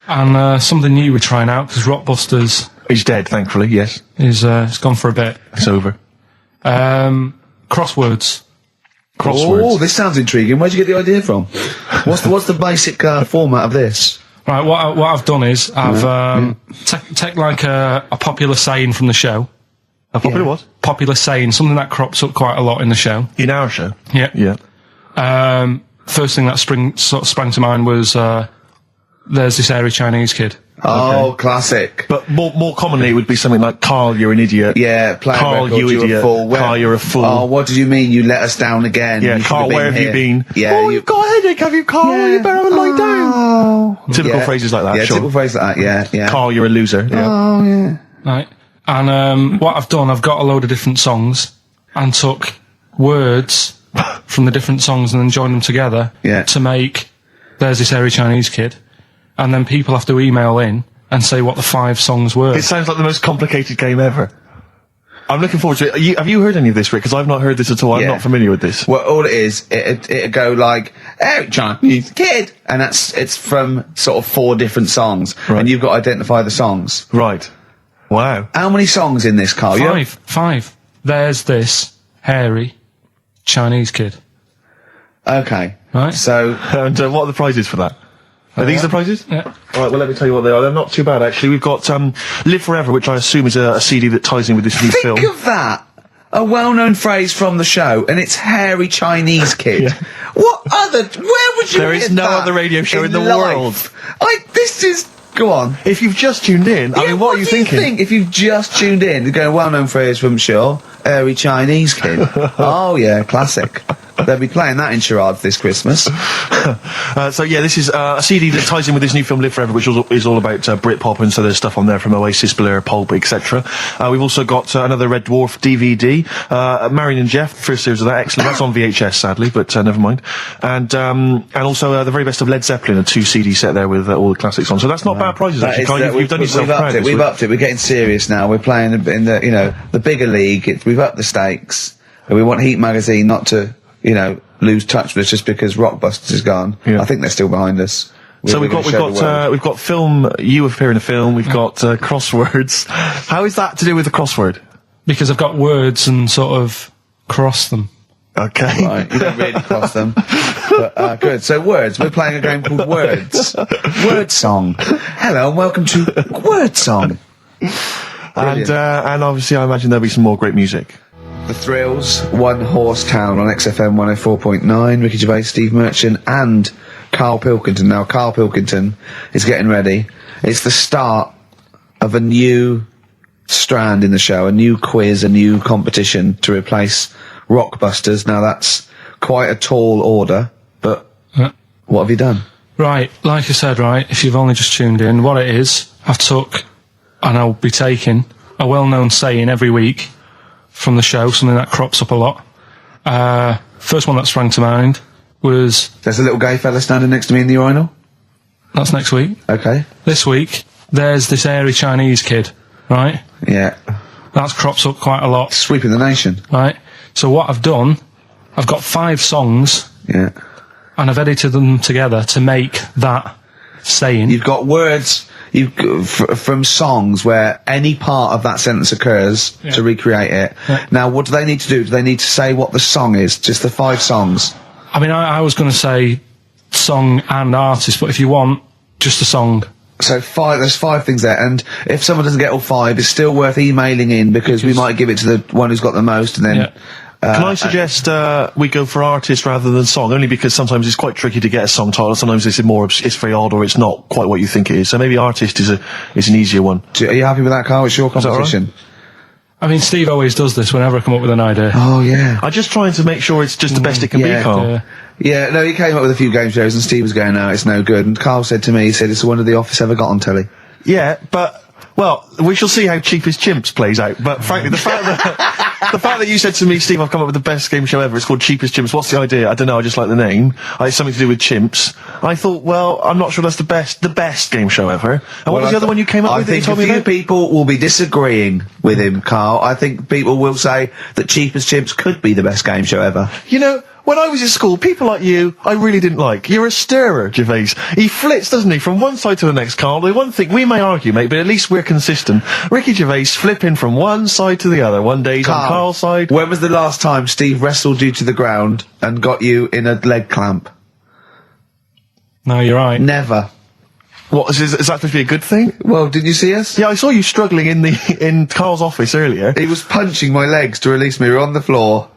And something new we're trying out, because Rockbusters... He's dead, thankfully, yes. Is gone for a bit. It's over. Crosswords. Oh, this sounds intriguing. Where'd you get the idea from? What's the basic format of this? Right, what I've done is, I've take like a popular saying from the show. A popular what? Popular saying, something that crops up quite a lot in the show. In our show? Yeah. Yeah. First thing that sprang to mind was, there's this hairy Chinese kid. Oh, okay. Classic. But more commonly, it would be something like, Karl, you're an idiot. Yeah, playing Karl, record, you idiot. Karl, you're a fool. Oh, what did you mean? You let us down again. Yeah, Karl, where have you been? Yeah, oh, you've got a headache, have you, Karl? Yeah. You better lie down. Typical Yeah. phrases like that, Yeah, sure. typical phrases like that, yeah. Karl, you're a loser. Yeah. Oh, yeah. Right. And what I've done, I've got a load of different songs and took words from the different songs and then joined them together to make There's This Hairy Chinese Kid. And then people have to email in and say what the 5 songs were. It sounds like the most complicated game ever. I'm looking forward to it. Have you heard any of this, Rick? Because I've not heard this at all. I'm not familiar with this. Well, all it is, it'd go like, Hairy Chinese Kid! And it's from sort of 4 different songs. Right. And you've got to identify the songs. Right. Wow. How many songs in this, Karl? 5. There's This Hairy Chinese Kid. Okay. Right. So... And what are the prizes for that? Are these the prizes? Yeah. Alright, well let me tell you what they are. They're not too bad actually. We've got Live Forever, which I assume is a CD that ties in with this new film. Think of that! A well-known phrase from the show, and it's Hairy Chinese Kid. Yeah. Where would you There is hear no that other radio show in the life? world. This is... Go on. If you've just tuned in, I mean, what are you do thinking? Think if you've just tuned in? You're going, well-known phrase from Shaw, Hairy Chinese Kid. Oh, yeah, classic. They'll be playing that in charades this Christmas. So yeah, this is a CD that ties in with this new film Live Forever, which is all about Britpop, and so there's stuff on there from Oasis, Blur, Pulp, etc. We've also got another Red Dwarf DVD, Marion and Jeff, first series of that, excellent. That's on VHS, sadly, but never mind. And also the very best of Led Zeppelin, a 2 CD set there with all the classics on. So that's not bad prizes actually. Karl, you've done yourself proud. We've upped it. We're getting serious now. We're playing in the bigger league. We've upped the stakes. And we want Heat Magazine not to lose touch with us just because Rockbusters is gone. Yeah. I think they're still behind us. So we've got film. You appear in a film. We've got crosswords. How is that to do with the crossword? Because I've got words and sort of cross them. Okay. Right, you don't really cross them. But, good. So words. We're playing a game called Words. Word Song. Hello and welcome to Word Song. And obviously I imagine there'll be some more great music. The Thrills, One Horse Town on XFM 104.9, Ricky Gervais, Steve Merchant, and Karl Pilkington. Now, Karl Pilkington is getting ready. It's the start of a new strand in the show, a new quiz, a new competition to replace Rockbusters. Now, that's quite a tall order, but what have you done? Right, like I said, if you've only just tuned in, what it is, I've took, and I'll be taking, a well-known saying every week from the show, something that crops up a lot. First one that sprang to mind was... There's a little gay fella standing next to me in the urinal? That's next week. Okay. This week, there's this hairy Chinese kid, right? Yeah. That crops up quite a lot. Sweeping the nation. Right. So what I've done, I've got 5 songs. Yeah. And I've edited them together to make that saying. You've got words... from songs where any part of that sentence occurs to recreate it. Yeah. Now, what do they need to do? Do they need to say what the song is? Just the 5 songs? I mean, I was going to say song and artist, but if you want, just a song. So there's 5 things there, and if someone doesn't get all 5, it's still worth emailing in because we might give it to the one who's got the most, and then... Yeah. Can I suggest we go for artist rather than song? Only because sometimes it's quite tricky to get a song title. Sometimes it's very odd, or it's not quite what you think it is. So maybe artist is an easier one. Are you happy with that, Karl? It's your competition. I mean, Steve always does this whenever I come up with an idea. Oh, yeah. I'm just trying to make sure it's just the best it can be, Karl. Yeah, no, he came up with a few game shows and Steve was going, no, it's no good. And Karl said to me, he said, it's the one of The Office ever got on telly. Yeah, but... Well, we shall see how Cheapest Chimps plays out, but frankly, the fact that you said to me, Steve, I've come up with the best game show ever, it's called Cheapest Chimps, what's the idea? I don't know, I just like the name. It's something to do with chimps. I thought, well, I'm not sure that's the best game show ever. And what was the other one you came up with that you told me about? I think a few people will be disagreeing with him, Karl. I think people will say that Cheapest Chimps could be the best game show ever. You know, when I was in school, people like you, I really didn't like. You're a stirrer, Gervais. He flits, doesn't he, from one side to the next, Karl. The one thing, we may argue, mate, but at least we're consistent. Ricky Gervais flipping from one side to the other. One day he's on Karl's side. When was the last time Steve wrestled you to the ground and got you in a leg clamp? No, you're right. Never. What, is that supposed to be a good thing? Well, did you see us? Yeah, I saw you struggling in Karl's office earlier. He was punching my legs to release me. We were on the floor,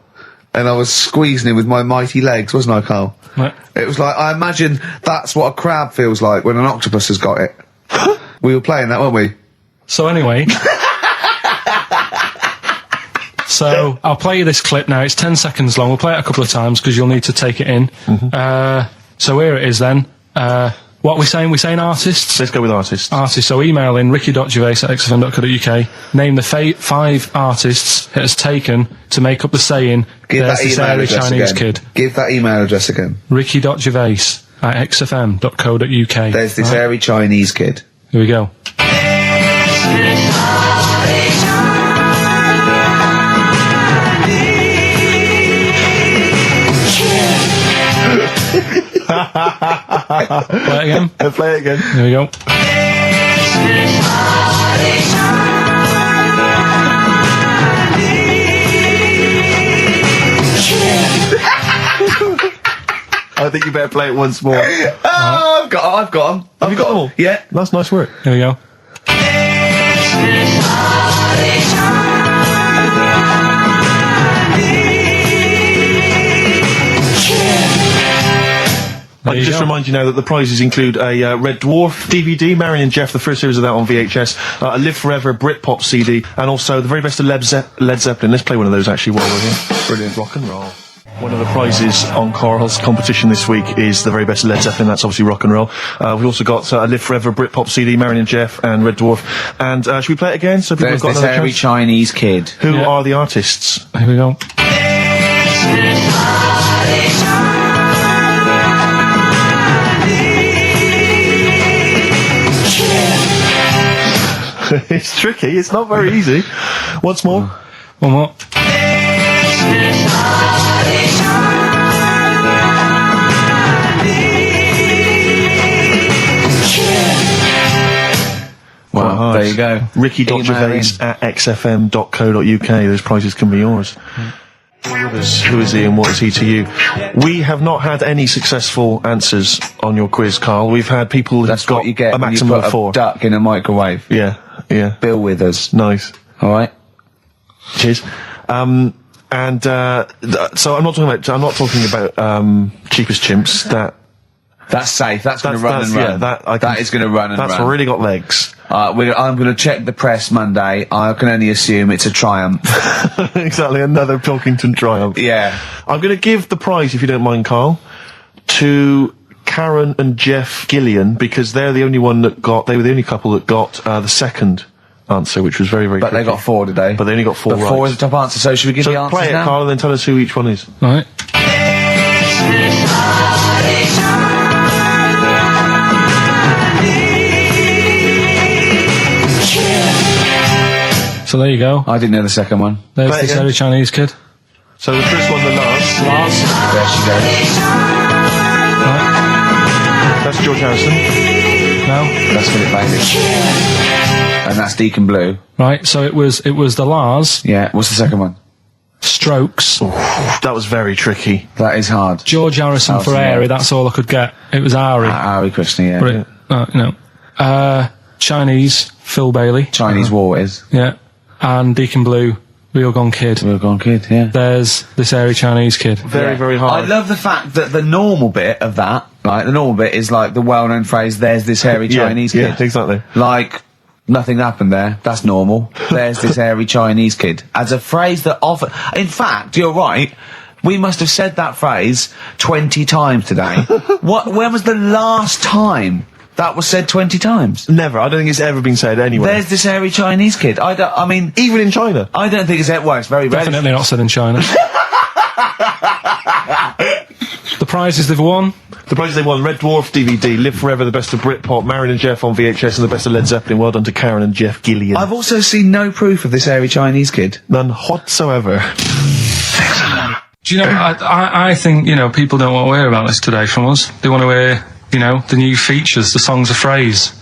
and I was squeezing him with my mighty legs, wasn't I, Karl? Right. It was like, I imagine that's what a crab feels like when an octopus has got it. We were playing that, weren't we? So anyway... So, I'll play you this clip now. It's 10 seconds long. We'll play it a couple of times because you'll need to take it in. So here it is then. What are we saying? We're saying artists? Let's go with artists. Artists. So email in ricky.gervais@xfm.co.uk. Name the 5 artists it has taken to make up the saying, Give there's that this email airy address Chinese again. kid. Give that email address again. ricky.gervais@xfm.co.uk. There's this airy Chinese kid. Here we go. Play it again. Play it again. Here we go. I think you better play it once more. Oh, I've got them. Have you got them all? Yeah. That's nice work. Here we go. I can just remind you now that the prizes include a Red Dwarf DVD, Marion and Jeff, the first series of that on VHS, a Live Forever Britpop CD, and also the very best of Led Zeppelin. Let's play one of those actually while we're here. Brilliant. Rock and roll. One of the prizes on Karl's competition this week is the very best of Led Zeppelin. That's obviously rock and roll. We've also got a Live Forever Britpop CD, Marion and Jeff, and Red Dwarf. And should we play it again? So people There's have got this another airy chance? Chinese kid. Who are the artists? Here we go. It's tricky. It's not very easy. Once more. One more. Well, there you go. Ricky.gervais@xfm.co.uk. Those prizes can be yours. Who is he and what is he to you? We have not had any successful answers on your quiz, Karl. We've had people who've got You get a when you maximum put of 4. a duck in a microwave. Yeah. Bill Withers. Nice. All right. Cheers. So I'm not talking about cheapest chimps. That's safe. That's going to run and run. Yeah, that is going to run and run. That's really got legs. I'm going to check the press Monday. I can only assume it's a triumph. Exactly, another Pilkington triumph. Yeah. I'm going to give the prize, if you don't mind, Karl, to Karen and Jeff Gillian, because they were the only couple that got the second answer, which was very, very But tricky. they got 4 today. But they only got 4 right. 4 is the top answer, so should we give the answers play it, now? Karl, and then tell us who each one is. All right. So there you go. I didn't know the second one. There's Play it this again. airy Chinese kid. So the first one, the Lars. There she goes. Right. That's George Harrison. No. That's Philip Bailey. And that's Deacon Blue. Right. So it was the Lars. Yeah. What's the second one? Strokes. That was very tricky. That is hard. George Harrison for yeah. airy. That's all I could get. It was Ari. Ari Krishna, yeah. But Chinese. Phil Bailey. Chinese War is. Yeah. And Deacon Blue. Real Gone Kid. Real Gone Kid, yeah. There's this airy Chinese kid. Very, very hard. I love the fact that the normal bit of that, like, the normal bit is like the well-known phrase, there's this hairy Chinese kid. Yeah, exactly. Like, nothing happened there. That's normal. There's this hairy Chinese kid. As a phrase that often... In fact, you're right. We must have said that phrase 20 times today. When was the last time that was said 20 times? Never. I don't think it's ever been said anywhere. There's this hairy Chinese kid. I mean... Even in China. I don't think it's... Well, it's very rare. Definitely not said in China. The prizes they've won. The prizes they won: Red Dwarf DVD, Live Forever, the best of Britpop, Marion and Jeff on VHS, and the best of Led Zeppelin. Well done to Karen and Jeff Gillian. I've also seen no proof of this hairy Chinese kid. None whatsoever. Do you know, I think, people don't want to hear about this today from us. They want to hear, the new features, the songs of phrase.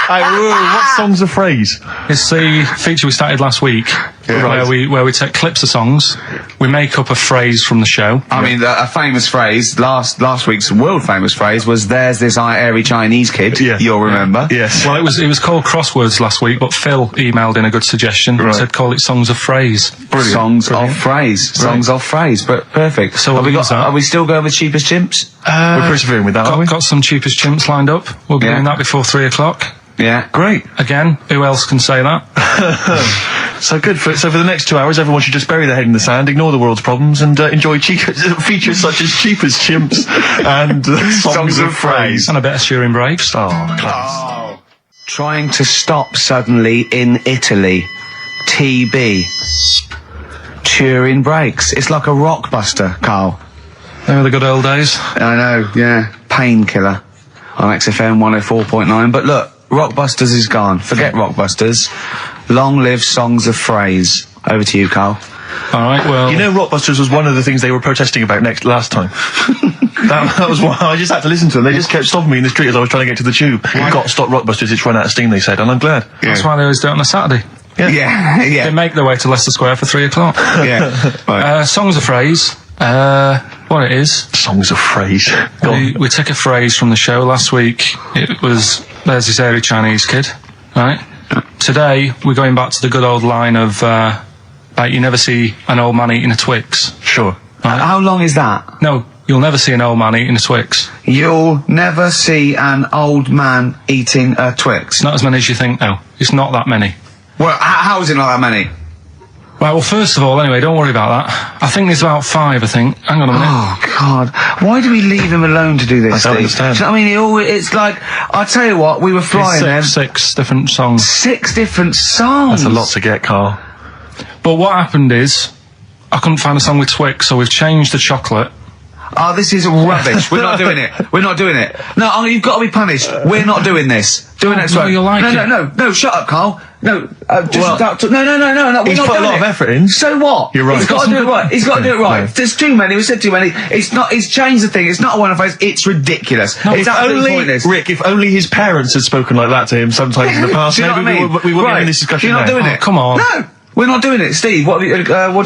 What songs of phrase? It's the feature we started last week, where we take clips of songs, we make up a phrase from the show. I mean, a famous phrase, last week's world famous phrase was, "There's this airy Chinese kid." Yeah. You'll remember. Yes. Well, it was called Crosswords last week, but Phil emailed in a good suggestion. He said call it Songs of Phrase. Brilliant. Songs of phrase. Songs of phrase. But perfect. So are we still going with Cheapest Chimps? We're persevering with that, aren't we? Got some Cheapest Chimps lined up. We'll be doing that before 3 o'clock. Yeah. Great. Again, who else can say that? So good. So for the next 2 hours, everyone should just bury their head in the sand, ignore the world's problems, and enjoy features such as Cheapest Chimps and songs of phrase. And a bit of Shearing Braves. Oh, class. Trying to stop suddenly in Italy. TB. Turing brakes. It's like a rockbuster, Karl. They were the good old days. I know, yeah. Painkiller on XFM 104.9. But look, Rockbusters is gone. Forget Rockbusters. Long live Songs of Phrase. Over to you, Karl. All right, well... Rockbusters was one of the things they were protesting about last time. that was why I just had to listen to them. They just kept stopping me in the street as I was trying to get to the tube. You've got to stop Rockbusters, it's run out of steam, they said, and I'm glad. That's why they always do it on a Saturday. Yeah. They make their way to Leicester Square for 3 o'clock. Yeah. Right. Songs of Phrase. What it is... Songs of phrase. We took a phrase from the show last week. It was, "There's this airy Chinese kid," right? Today, we're going back to the good old line of, you never see an old man eating a Twix. Sure. Right? How long is that? No, you'll never see an old man eating a Twix. You'll never see an old man eating a Twix. It's not as many as you think, though. It's not that many. Well, how is it not that many? Right, well, first of all, anyway, don't worry about that. I think there's about 5, I think. Hang on a minute. Oh, God. Why do we leave him alone to do this, I don't Steve? understand. Do you know what I mean? It's like, I'll tell you what, we were flying there. 6 different songs. 6 different songs. That's a lot to get, Karl. But what happened is, I couldn't find a song with Twix, so we've changed the chocolate. Oh, this is rubbish. We're not doing it. We're not doing it. No, you've got to be punished. We're not doing this. Do it next no, week. you'll like it. No, shut up, Karl. No, no. We're He's not put doing a lot of effort in. So what? You're right. He's got to do it right. He's got to do it right. No. There's too many. We said too many. It's not. He's changed the thing. It's not a one-off phrase. It's ridiculous. No, it's absolutely pointless. Rick, if only his parents had spoken like that to him sometimes in the past, Do you know maybe what I mean? we wouldn't be in this discussion You're not now. doing Oh, it. come on. No. We're not doing it, Steve. What do you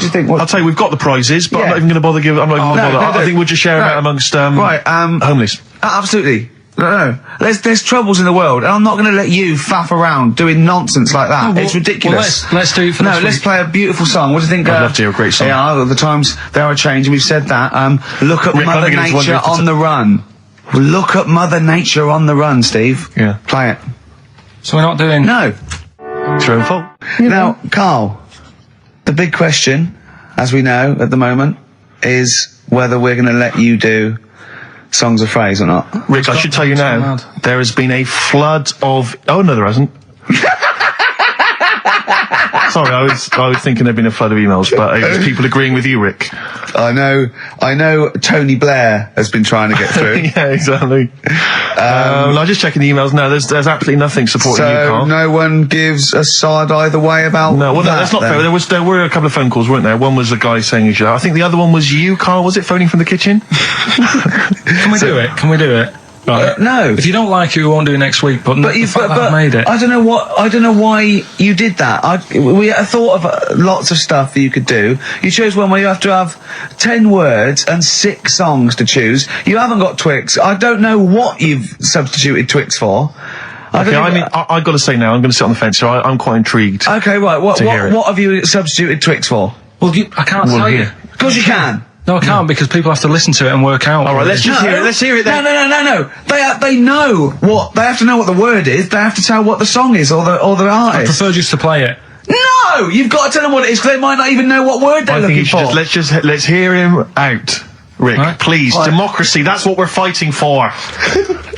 think? I'll tell you, we've got the prizes, but Yeah. I'm not even going to bother giving. I'm not even going to bother. I think we'll just share them out amongst homeless. Absolutely. No. There's troubles in the world, and I'm not going to let you faff around doing nonsense like that. No, it's ridiculous. Well, let's do it for next let's week. play a beautiful song. What do you think? I'd love to hear a great song. Yeah, the times they are changing. We've said that. Look at Rick, Mother I'm beginning to wonder Nature if it's on the run. Look at Mother Nature on the run, Steve. Yeah. Play it. So we're not doing... No. It's your own fault. Now, Karl, the big question, as we know at the moment, is whether we're going to let you do Songs of Phrase or not. Rick, I should tell you now, there has been a flood of... Oh, no, there hasn't. Sorry, I was thinking there'd been a flood of emails, but it was people agreeing with you, Rick. I know Tony Blair has been trying to get through. Yeah, exactly. I'm just checking the emails now. There's absolutely nothing supporting you, Karl. No one gives a side either way about that's not fair. There were a couple of phone calls, weren't there? One was a guy saying you should. I think the other one was you, Karl. Was it phoning from the kitchen? Can we do it? Can we do it? Right. No. If you don't like it, we won't do it next week. But I've made it. I don't know why you did that. We thought of lots of stuff that you could do. You chose one where you have to have 10 words and 6 songs to choose. You haven't got Twix. I don't know what you've substituted Twix for. Okay, I've got to say now, I'm going to sit on the fence, so I'm quite intrigued. Okay, right. What have you substituted Twix for? Well, I can't tell you. Of course you can. No, I can't because people have to listen to it and work out. All right, let's just hear it. Let's hear it then. No. They know what they have to know what the word is. They have to tell what the song is or the artist. I prefer just to play it. No, you've got to tell them what it is because they might not even know what word they're looking for. Let's hear him out, Rick. Right. Please, democracy. That's what we're fighting for.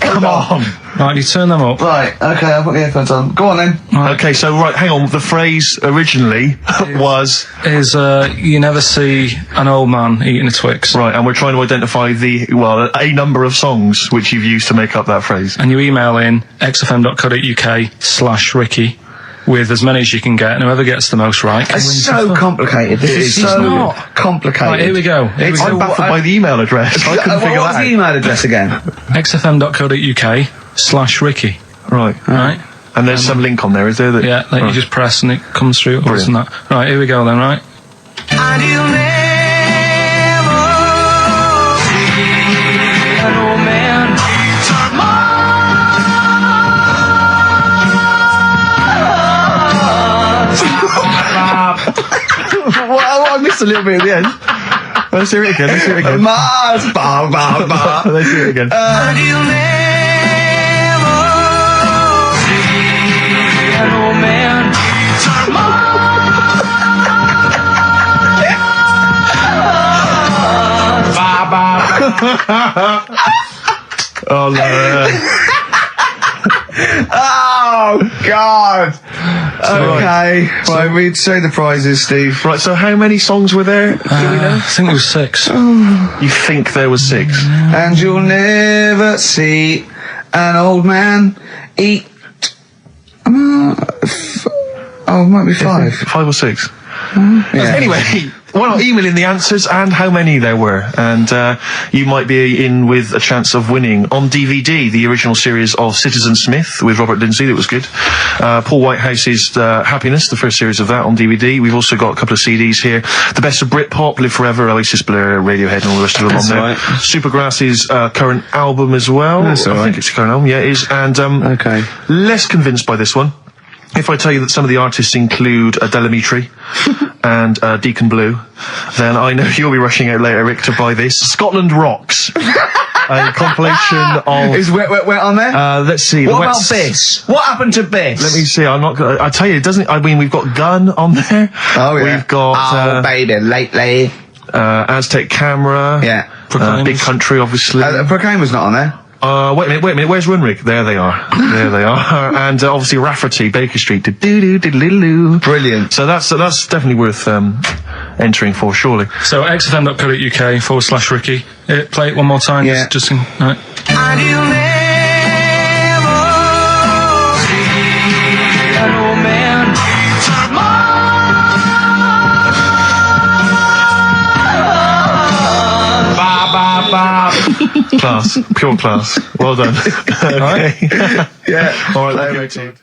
Come on. Right, you turn them up. Right. Okay, I'll put the earphones on. Go on then. Right. Okay, so hang on. The phrase originally was you never see an old man eating a Twix. right, and we're trying to identify a number of songs which you've used to make up that phrase. And you email in xfm.co.uk/Ricky with as many as you can get, and whoever gets the most right can win It's some so fun. complicated. This is It's so not. complicated. Right, here we go. Here we I'm go. baffled by the email address. I couldn't figure What's that the out. email address again? xfm.co.uk/Ricky. Right. Right? And there's some link on there, is there? That, Yeah, that you right. just press and it comes through us Brilliant. and that. Right, here we go then, right? And you'll never see an old man turn Well, I missed a little bit at the end. Let's hear it again. Let's hear it again. Mars, ba ba ba. Let's hear it again. And you'll never see an old man turn Oh, no. Oh God. Okay. Right, we'd say the prizes, Steve. Right, so how many songs were there? Do we know? I think it was 6. You think there was 6? And you'll never see an old man eat. Oh, it might be 5. 5 or 6? Yeah. Anyway, well, email in the answers and how many there were, and you might be in with a chance of winning on DVD the original series of Citizen Smith with Robert Lindsay. That was good. Paul Whitehouse's Happiness, the first series of that on DVD. We've also got a couple of CDs here. The Best of Britpop, Live Forever, Oasis, Blur, Radiohead, and all the rest of them That's on there. right. Supergrass's current album as well. That's all I right. think it's a current album. Yeah, it is. And Okay. less convinced by this one. If I tell you that some of the artists include Delamitri and Deacon Blue, then I know you'll be rushing out later, Rick, to buy this. Scotland Rocks. A compilation of... Is Wet on there? let's see. What the about Wets- Biss? What happened to Biss? Let me see. I'm not gonna... I tell you, it doesn't... I mean, we've got Gun on there. Oh, yeah. We've got... baby, lately. Aztec Camera. Yeah. Big Country, obviously. Proclaimer's not on there. Wait a minute, where's Runrig? There they are. There they are. And obviously Rafferty, Baker Street. Do-do-do-do-do-do. Brilliant. So that's definitely worth entering for, surely. So xfm.co.uk/Ricky. Play it one more time. Yeah. Just in, right. and you'll never see an old man turn Class. Pure class. Well done. Okay. Yeah. All right, there we go.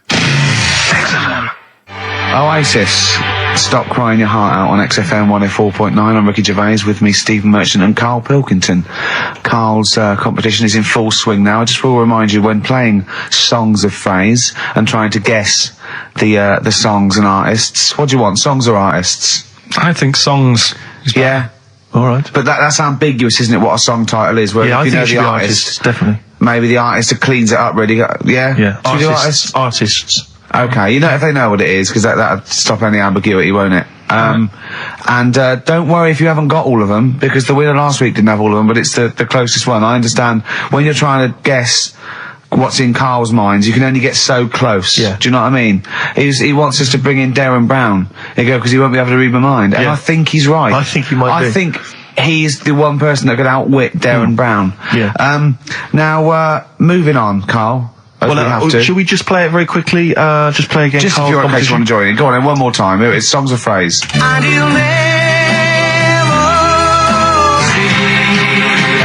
Oasis. Stop Crying Your Heart Out on XFM 104.9. I'm Ricky Gervais, with me Stephen Merchant and Karl Pilkington. Karl's competition is in full swing now. I just will remind you, when playing songs of phrase and trying to guess the songs and artists, what do you want, songs or artists? I think songs is better. Yeah. All right. But that's ambiguous, isn't it, what a song title is? Where Yeah, if I you think know it should the be artist, artists, definitely. maybe the artist that cleans it up really. Yeah? Yeah. Should we do artists? Artists. Okay, you know if they know what it is, because that'll stop any ambiguity, won't it? And don't worry if you haven't got all of them, because the winner last week didn't have all of them, but it's the closest one. I understand when you're trying to guess what's in Karl's mind, you can only get so close. Yeah. Do you know what I mean? He wants us to bring in Darren Brown. He go, because he won't be able to read my mind. And Yeah. I think he's right. I think he might be. I think he's the one person that could outwit Darren Brown. Yeah. Now, moving on, Karl. As we have to. Should we just play it very quickly? Just play again. Just if Karl's you're in case you competition? want to join in. Go on then, one more time. Here it is, songs of phrase. and you'll never see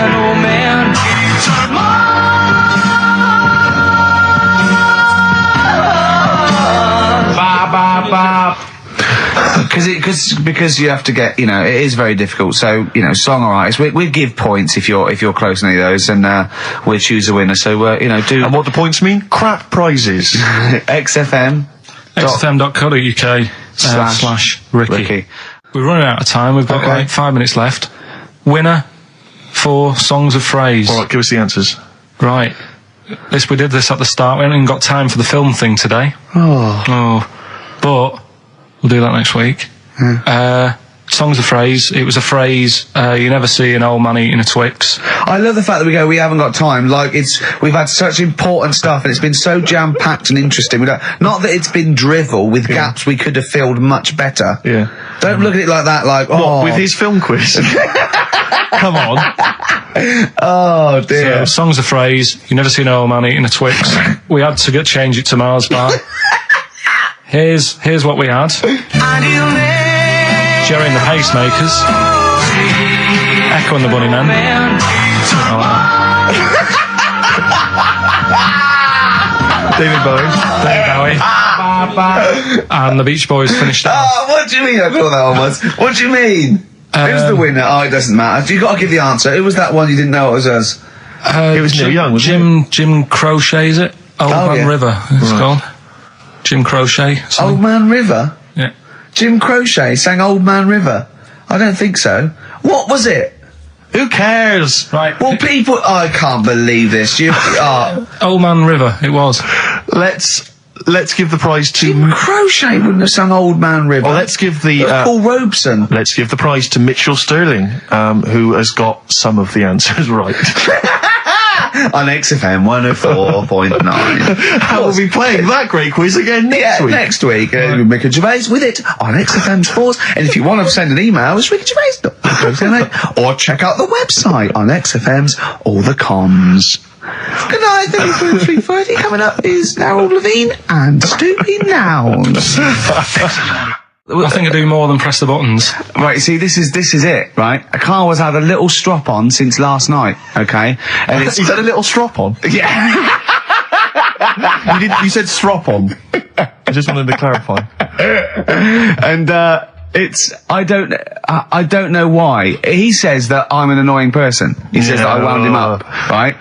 an old man turn Because you have to get, it is very difficult. So, song or artist, we give points if you're close to any of those, and we'll choose a winner. So, do And what the points mean? Crap prizes. XFM xfm.co.uk slash Ricky. We're running out of time. We've got Okay. like 5 minutes left. Winner for songs of phrase. All right, give us the answers. Right. We did this at the start. We haven't even got time for the film thing today. Oh, But we'll do that next week. Songs of phrase. It was a phrase you never see an old man eating a Twix. I love the fact that we haven't got time. Like we've had such important stuff, and it's been so jam packed and interesting. Not that it's been drivel with gaps we could have filled much better. Yeah. Don't look at it like that. Like, What, with his film quiz? Come on. oh dear. So, songs of phrase. You never see an old man eating a Twix. We had to change it to Mars bar. Here's what we had. Jerry and the Pacemakers. Echo and the Bunnymen. David Bowie. And the Beach Boys finished it off. Oh, what do you mean? I thought that one was. What do you mean? Who's the winner? Oh, it doesn't matter. You got to give the answer. Who was that one you didn't know it was us? It was Neil Young, wasn't it? Jim Crochet, is it? Old Man River, it's called. Jim Crochet. Something. Old Man River? Yeah. Jim Crochet sang Old Man River? I don't think so. What was it? Who cares? Right. Well, people... I can't believe this. Old Man River, it was. Let's give the prize to... Jim Crochet wouldn't have sung Old Man River. Well, let's give the... Paul Robeson. Let's give the prize to Mitchell Sterling, who has got some of the answers right. On XFM 104.9. We'll be playing that great quiz again next week. Next week. Ricky Gervais with it on XFM Sports. And if you want to send an email, it's rickygervais.co.uk or check out the website on XFM's All the Comms. Good night, 3:30. Coming up is Harold Levine and Stoopy Nouns. I think I do more than press the buttons. Right, see, this is it, right? Karl has had a little strop on since last night, okay? And He's had a little strop on. Yeah. You said strop on. I just wanted to clarify. And I don't know why. He says that I'm an annoying person. He says that I wound him up, right?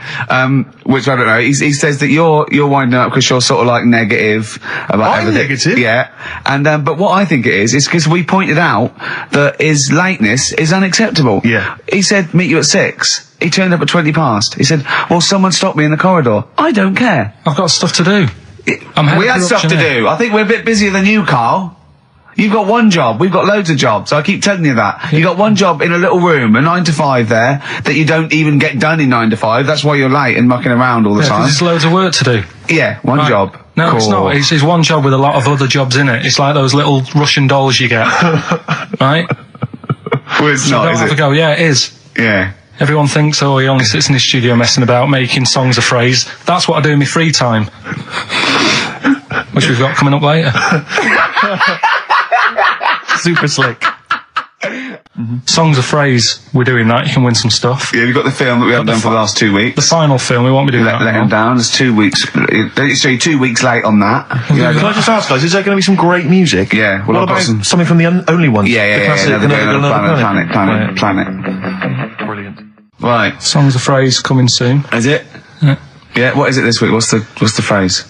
Which I don't know. He says that you're winding up because you're sort of like negative about everything. Negative? Yeah. And, but what I think it is because we pointed out that his lateness is unacceptable. Yeah. He said, meet you at 6. He turned up at 20 past. He said, well, someone stopped me in the corridor. I don't care. I've got stuff to do. We had stuff to do. I think we're a bit busier than you, Karl. You've got one job. We've got loads of jobs. I keep telling you that. Yeah. You got one job in a little room, a 9 to 5 there, that you don't even get done in 9 to 5. That's why you're late and mucking around all the time. There's loads of work to do. Yeah, one job. No, cool. It's not. It's one job with a lot of other jobs in it. It's like those little Russian dolls you get. Right? Well, it's So not, don't is have it? a go. Yeah, it is. Yeah. Everyone thinks, oh, he only sits in his studio messing about, making songs of phrase. That's what I do in my free time. Which we've got coming up later. Super slick. Songs of phrase, we're doing that. You can win some stuff. Yeah, we've got the film that we haven't done for the last 2 weeks. The final film, we won't be doing that. Let him down. It's 2 weeks. So you're 2 weeks late on that. Can I just ask, guys, is there going to be some great music? Yeah, well, what I've got about something from the Only Ones? Yeah. Planet. Brilliant. Right. Songs of phrase coming soon. Is it? Yeah. What is it this week? What's the phrase?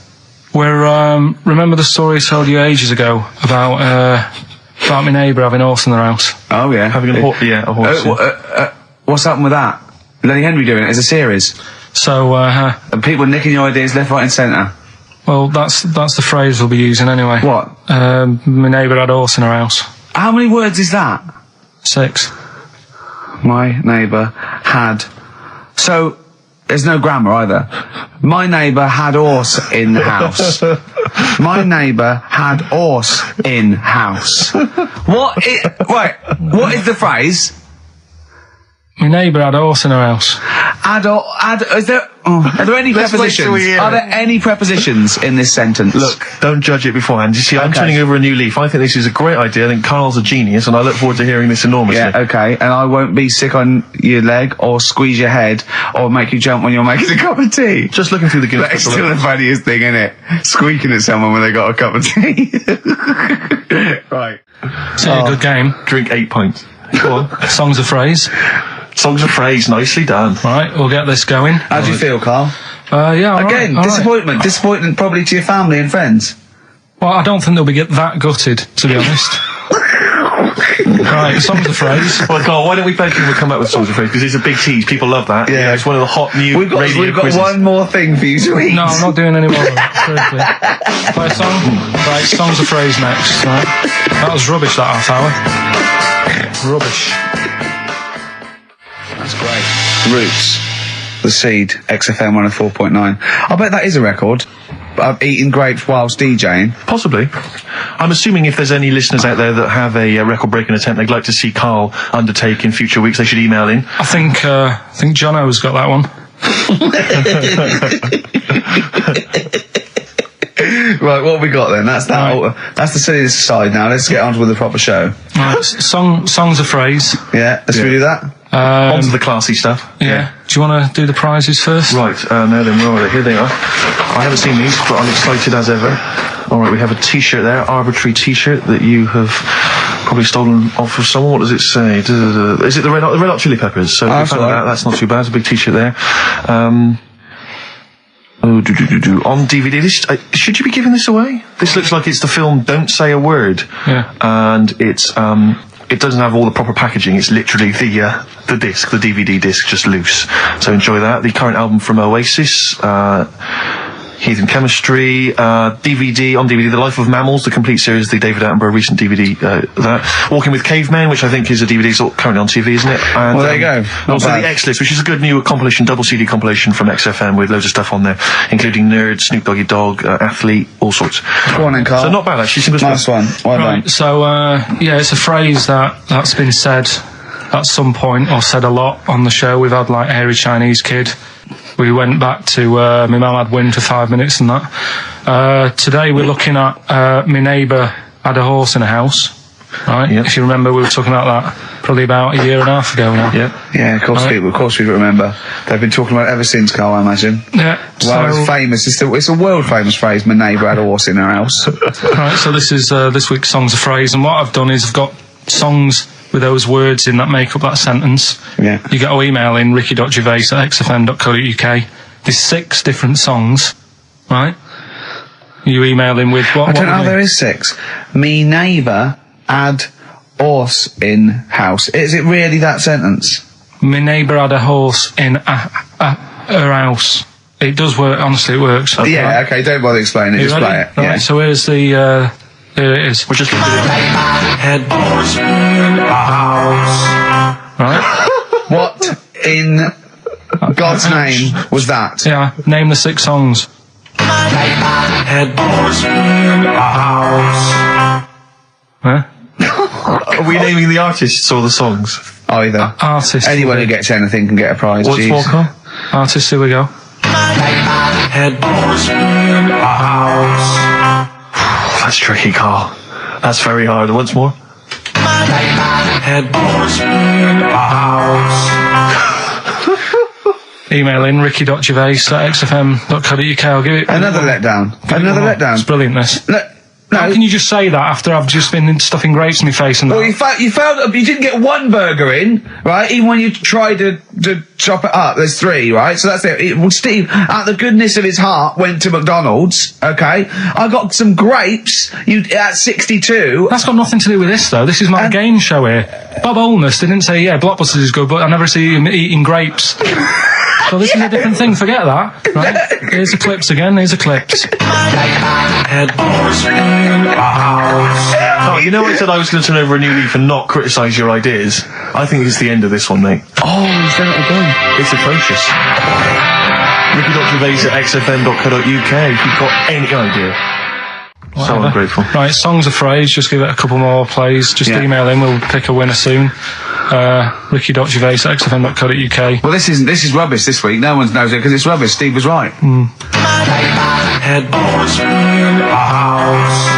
We're, remember the story I told you ages ago about my neighbour having a horse in their house? Oh yeah. Having a horse. What's happened with that? Lenny Henry doing it as a series. So, And people nicking your ideas left, right and centre. well, that's the phrase we'll be using anyway. What? My neighbour had a horse in her house. How many words is that? 6. My neighbour had... So, there's no grammar either. My neighbour had horse in the house. My neighbour had horse in house. What is the phrase? My neighbour had a horse in her house. Are there any prepositions? Are there any prepositions in this sentence? Look, don't judge it beforehand. You see, I'm turning over a new leaf. I think this is a great idea. I think Karl's a genius, and I look forward to hearing this enormously. Yeah, okay. And I won't be sick on your leg, or squeeze your head, or make you jump when you're making a cup of tea. Just looking through the Guinness That's Book. still the funniest thing, isn't it? Squeaking at someone when they got a cup of tea. Right. It's a good game. Drink 8 pints. Go on. Songs of phrase. Songs of phrase, nicely done. Right, we'll get this going. How do you feel, Karl? Yeah, all Again, right. disappointment. Disappointment probably to your family and friends. Well, I don't think they'll be that gutted, to be honest. Right, songs of phrase. Well, Karl, why don't we both come up with songs of phrase? Because it's a big tease. People love that. Yeah. It's one of the hot new We've got quizzes. one more thing for you to eat. No, I'm not doing any more of that. Seriously. Play a song? Right, songs of phrase next. Right. That was rubbish, that half hour. Rubbish. That's great. Roots. The Seed, XFM 104.9. I bet that is a record. I've eaten grapes whilst DJing. Possibly. I'm assuming if there's any listeners out there that have a record-breaking attempt they'd like to see Karl undertake in future weeks, they should email in. I think Jono's got that one. Right, what have we got then? That's that. That's the silliness aside now. Let's get on with the proper show. Right, songs a phrase. Yeah, let's do that. On to the classy stuff. Yeah. Do you want to do the prizes first? Right, now then, where are they? Here they are. I haven't seen these, but I'm excited as ever. Alright, we have a t-shirt there, arbitrary t-shirt that you have probably stolen off of someone. What does it say? Is it the Red Hot Chili Peppers? So if you found that, that's not too bad. It's a big t-shirt there. On DVD, this, should you be giving this away? This looks like it's the film Don't Say a Word. Yeah. And it's, it doesn't have all the proper packaging. It's literally the disc, the DVD disc, just loose. So enjoy that. The current album from Oasis, Heathen Chemistry, DVD, on DVD, The Life of Mammals, the complete series, the David Attenborough recent DVD, that. Walking with Cavemen, which I think is a DVD sort of currently on TV, isn't it? And, well, there you go. Also the X-List, which is a good new compilation, double CD compilation from XFM with loads of stuff on there, including Nerd, Snoop Doggy Dogg, Athlete, all sorts. Go on then, Karl. So not bad, actually. Nice one. Well done. So, yeah, it's a phrase that's been said at some point, or said a lot on the show. We've had, like, Hairy Chinese Kid. We went back to my mum had wind for 5 minutes and that. Today we're looking at my neighbour had a horse in a house. Right? Yep. If you remember, we were talking about that probably about a year and a half ago now. Yeah, of course we remember. They've been talking about it ever since, Karl, I imagine. Yeah. Well, it's famous. It's a world famous phrase. My neighbour had a horse in her house. Right. So this is this week's songs of phrase, and what I've done is I've got songs with those words in that make up that sentence. Yeah. You got to email in ricky.gervais@xfm.co.uk. There's 6 different songs, right? You email in with what? I don't know. There is 6. Me neighbour had horse in house. Is it really that sentence? My neighbour had a horse in her house. It does work. Honestly, it works. Okay. Yeah. Okay. Don't bother explaining it. Just play it. Right, yeah. So here's the. Here it is. We're just going to do it. Head horse in a house. Right. What in God's name was that? Yeah. Name the 6 songs. Head horse in a house. Huh? Are we naming the artists or the songs? Either. Artists. Anyone who gets anything can get a prize. What's more, Karl? Artists. Here we go. Head horse in a house. That's tricky, Karl. That's very hard. Once more. Head horse in a house. Email in ricky.gervais@xfm.co.uk. I'll give it Another letdown. Another letdown. It's brilliant, this. No. How can you just say that after I've just been stuffing grapes in my face and that? Well, you failed. You didn't get one burger in, right? Even when you tried to chop it up, there's 3, right? So that's it. Well, Steve, out of the goodness of his heart, went to McDonald's. Okay, I got some grapes. At 62. That's got nothing to do with this, though. This is my game show here. Bob Holness didn't say, yeah, Blockbusters is good, but I never see him eating grapes. So this is a different thing. Forget that. Right? Here's the clips again. Here's the clips. Head horse in a house. Oh, you know I said I was going to turn over a new leaf and not criticise your ideas? I think it's the end of this one, mate. Oh, he's done it again. It's atrocious. ricky.gervais@xfm.co.uk if you've got any idea. Whatever. So ungrateful. Right, songs of phrase. Just give it a couple more plays. Just email in. We'll pick a winner soon. ricky.gervais@xfm.co.uk. Well, this is rubbish this week. No one knows it because it's rubbish. Steve was right. Head horse in a house.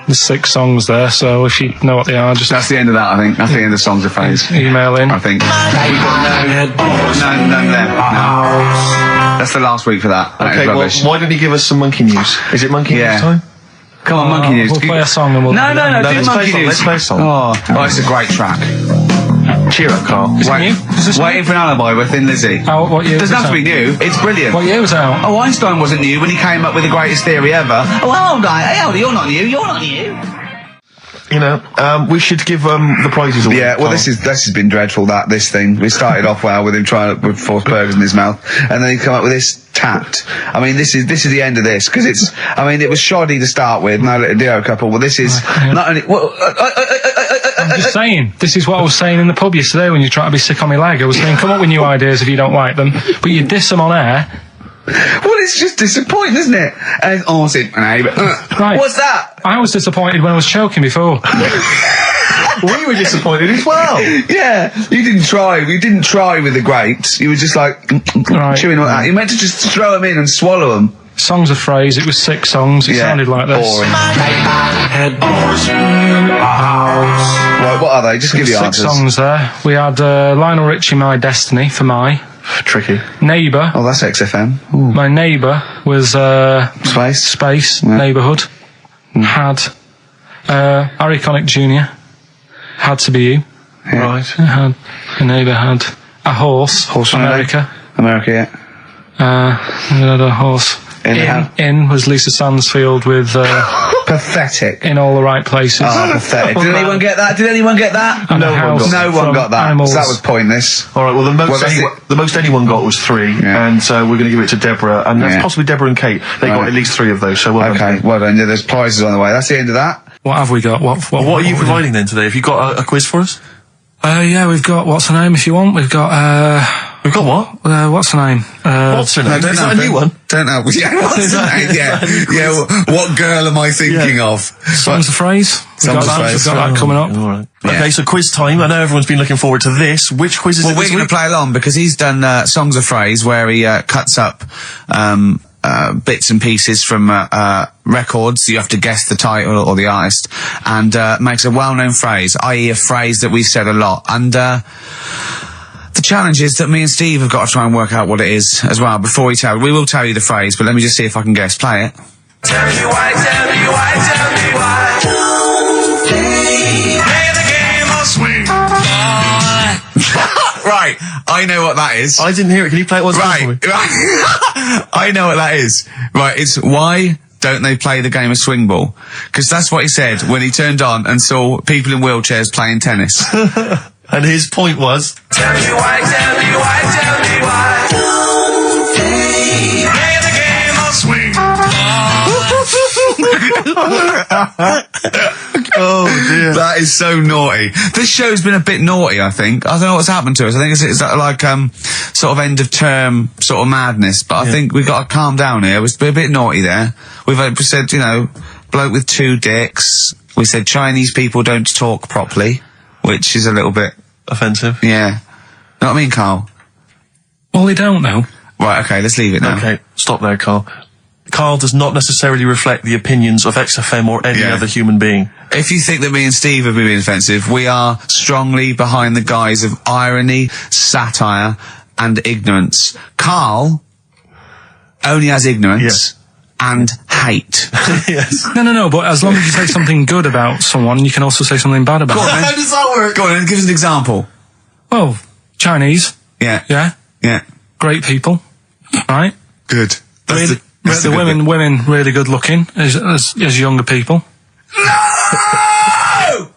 There's 6 songs there, so if you know what they are, just That's the end of that, I think. That's the end of the songs of phrase. email in. I think. We've got none left. No. That's the last week for that. That Okay, is well, rubbish. why don't you give us some monkey news? Is it monkey news time? Come on, Monkey News. We'll play a song and we'll... No, No, do let's play a Monkey song, News. let's play a song. Oh, it's a great track. Cheer up, Karl. Is it new? Is this Waiting for an Alibi with Thin Lizzy. what year was Doesn't have to it be new. It's brilliant. What year was it out? Oh, Einstein wasn't new when he came up with the greatest theory ever. Oh, hold on. Hey, hold on. You're not new. You're not new. You know, we should give the prizes away. Yeah, well, Karl. this has been dreadful. This thing. We started off well with him trying to force burgers in his mouth, and then he come up with this tapped. I mean, this is the end of this because it's. I mean, it was shoddy to start with. No little duo couple. Well, this is not only. Well, I'm just saying, this is what I was saying in the pub yesterday when you try to be sick on my leg. I was saying, come up with new ideas if you don't like them, but you diss them on air. Well, it's just disappointing, isn't it? And Right. What's that? I was disappointed when I was choking before. We were disappointed as well. Yeah, you didn't try. You didn't try with the grapes. You were just like Right. chewing on that. You meant to just throw them in and swallow them. Songs of Phrase, it was 6 songs, it sounded like this. Boring. Headboards. Right, what are they? Just give the 6 answers. songs there. We had Lionel Richie, My Destiny, for My. Tricky. Neighbour. Oh, that's XFM. Ooh. My Neighbour was Space. Neighbourhood. Had Harry Connick Jr. Had to Be You. Yeah. Right. Had a Neighbour had a Horse. America. America, yeah. We had a horse. In was Lisa Stansfield with Pathetic. In All the Right Places. Oh, pathetic. Did anyone get that? And No a one house got that. No one from got that. Animals. So that was pointless. All right, well, the that's most anyone got was 3, Yeah. and so we're going to give it to Deborah, and that's Yeah. possibly Deborah and Kate. They got Right. at least 3 of those, so well done. Okay, well done. Yeah, there's prizes on the way. That's the end of that. What have we got? What Well, what are you providing then today? Have you got a quiz for us? Yeah, we've got, what's her name if you want? We've got, We've got what? what's her name? What's her name? Is that a new one? Don't know. Yeah, what's her name? Yeah. What girl am I thinking of? Songs of Phrase. Songs of Phrase. We've got that coming up. All right. Yeah. Okay, so quiz time. I know everyone's been looking forward to this. Which quiz is it Well, we're this going week? to play along because he's done Songs of Phrase where he cuts up bits and pieces from records. You have to guess the title or the artist and makes a well-known phrase, i.e. a phrase that we've said a lot. And the challenge is that me and Steve have got to try and work out what it is as well before we will tell you the phrase, but let me just see if I can guess. Play it. Tell me why, tell me why, tell me why. Play the game of swing. Right, I know what that is. I didn't hear it. Can you play it once more for me? Right. I know what that is. Right, it's why don't they play the game of swing ball? Because that's what he said when he turned on and saw people in wheelchairs playing tennis. And his point was... Tell me why, tell me why, tell me why. Play the game of swing. Oh, dear. That is so naughty. This show's been a bit naughty, I think. I don't know what's happened to us. I think it's like sort of end of term sort of madness, but I think we've got to calm down here. We've been a bit naughty there. We've said, bloke with 2 dicks. We said Chinese people don't talk properly, which is a little bit... Offensive. Yeah. Know what I mean, Carl? Well, they don't know. Right, okay, let's leave it now. Okay, stop there, Carl. Carl does not necessarily reflect the opinions of XFM or any other human being. If you think that me and Steve have been being offensive, we are strongly behind the guise of irony, satire, and ignorance. Carl only has ignorance and hate. Yes. No, but as long as you say something good about someone, you can also say something bad about them. How does that work? Go on, and give us an example. Well, Chinese, Yeah. yeah, great people, right? Good. The women really good looking as younger people. No!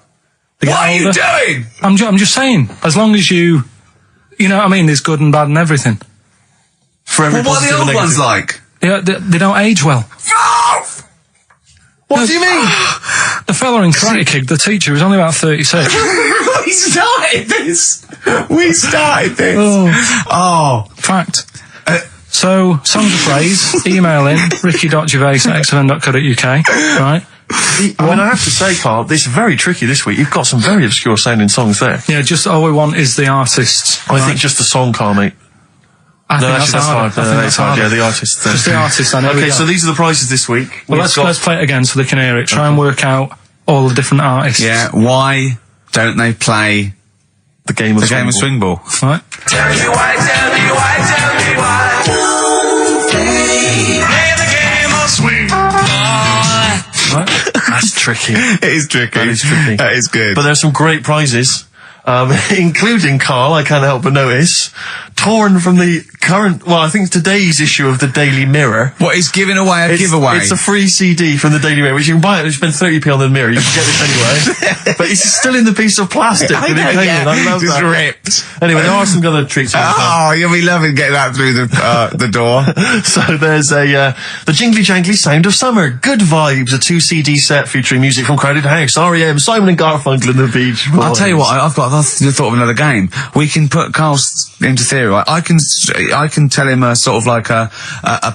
They get What are you older. doing? I'm just saying, as long as you know what I mean, there's good and bad and everything. For every Well, what are the positive old and ones negative. like? They don't age well. What do you mean? The fella in Karate Kid, the teacher, was only about 36. We started this. Oh. Fact. So, songs of phrase, email in, ricky.gervais@xfm.co.uk, right? I mean, I have to say, Carl, this is very tricky this week. You've got some very obscure sounding songs there. Yeah, just all we want is the artists. I think just the song, Carl, mate. I think Actually, that's hard. I think that's hard. Yeah, the artist. Just the artist, I know. Okay, so these are the prizes this week. Well, let's play it again so they can hear it. Try and work out all the different artists. Yeah, why don't they play the game of swing ball? Right? Tell me why, tell me why, tell me why. Play the game of swing. Right? That's tricky. It is tricky. That is tricky. That is good. But there's some great prizes, including, Carl, I can't help but notice, torn from the current, I think today's issue of the Daily Mirror. What, he's giving away a giveaway? It's a free CD from the Daily Mirror, which you can buy it, you spend 30p on the Mirror, you can get this anyway. But it's still in the piece of plastic that it came in. I love just that. ripped. Anyway, there are some other treats. Oh, you'll be loving getting that through the door. So there's the Jingly Jangly Sound of Summer, Good Vibes, a 2 CD set featuring music from Crowded House, R.E.M., Simon and Garfunkel and the Beach Boys. I'll tell you what, I've thought of another game. We can put Carl's into theory, right? I can tell him a sort of like a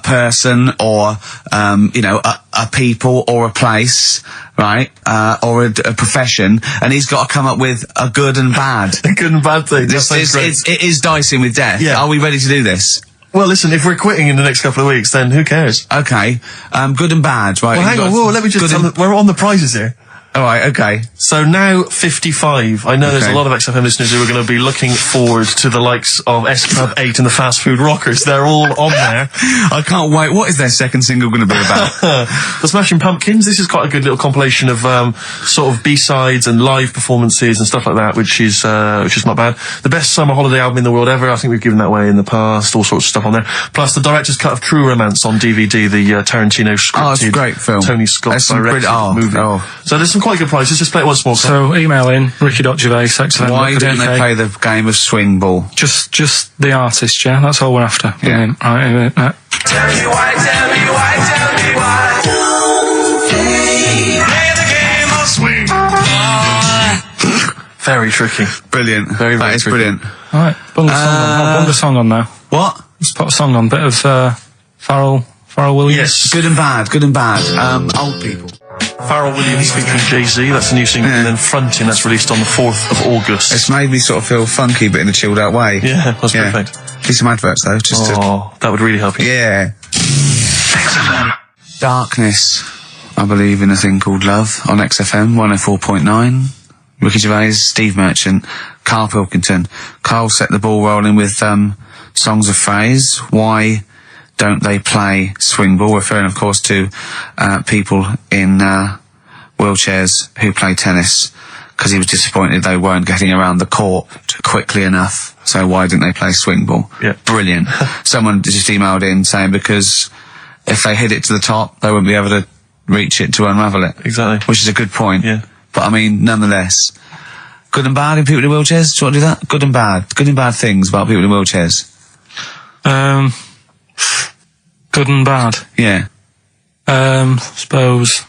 person or, a people or a place, right? Or a profession, and he's got to come up with a good and bad. A good and bad thing. That sounds great. It is dicing with death. Yeah. Are we ready to do this? Well, listen, if we're quitting in the next couple of weeks, then who cares? Okay. Good and bad, right? Well, hang on, whoa, let me just tell them, we're on the prizes here. Alright, okay. So now 55. I know there's a lot of XFM listeners who are going to be looking forward to the likes of S Club 8 and the Fast Food Rockers. They're all on there. I can't wait. What is their second single going to be about? The Smashing Pumpkins. This is quite a good little compilation of sort of B-sides and live performances and stuff like that, which is not bad. The best summer holiday album in the world ever. I think we've given that away in the past. All sorts of stuff on there. Plus the director's cut of True Romance on DVD. The Tarantino scripted. It's a great film. Tony Scott directed movie. So there's some quite good prizes. Just play it once more. So email in ricky.gervais. Why don't they play the game of swing ball? Just the artist, yeah. That's all we're after. Yeah. Tell me why, tell me why, tell me why. Play the game of swing. Very tricky. Brilliant. Very That is tricky. brilliant. Alright, bung a song on now. What? Let's put a song on. Bit of Pharrell Williams. Yes. Good and bad. Good and bad. Old people. Pharrell Williams featuring Jay-Z, that's a new single, and then Frontin', that's released on the 4th of August. It's made me sort of feel funky, but in a chilled out way. Yeah, that's perfect. Do some adverts though, just to... That would really help you. Yeah. Darkness. I believe in a thing called love on XFM 104.9. Ricky Gervais, Steve Merchant, Karl Pilkington. Karl set the ball rolling with songs of phrase. Why don't they play swing ball? Referring, of course, to people in wheelchairs who play tennis, because he was disappointed they weren't getting around the court quickly enough. So why didn't they play swing ball? Yeah. Brilliant. Someone just emailed in saying because if they hit it to the top, they wouldn't be able to reach it to unravel it. Exactly. Which is a good point. Yeah. But I mean, nonetheless, good and bad in people in wheelchairs? Do you want to do that? Good and bad. Good and bad things about people in wheelchairs. Good and bad. Yeah. Suppose.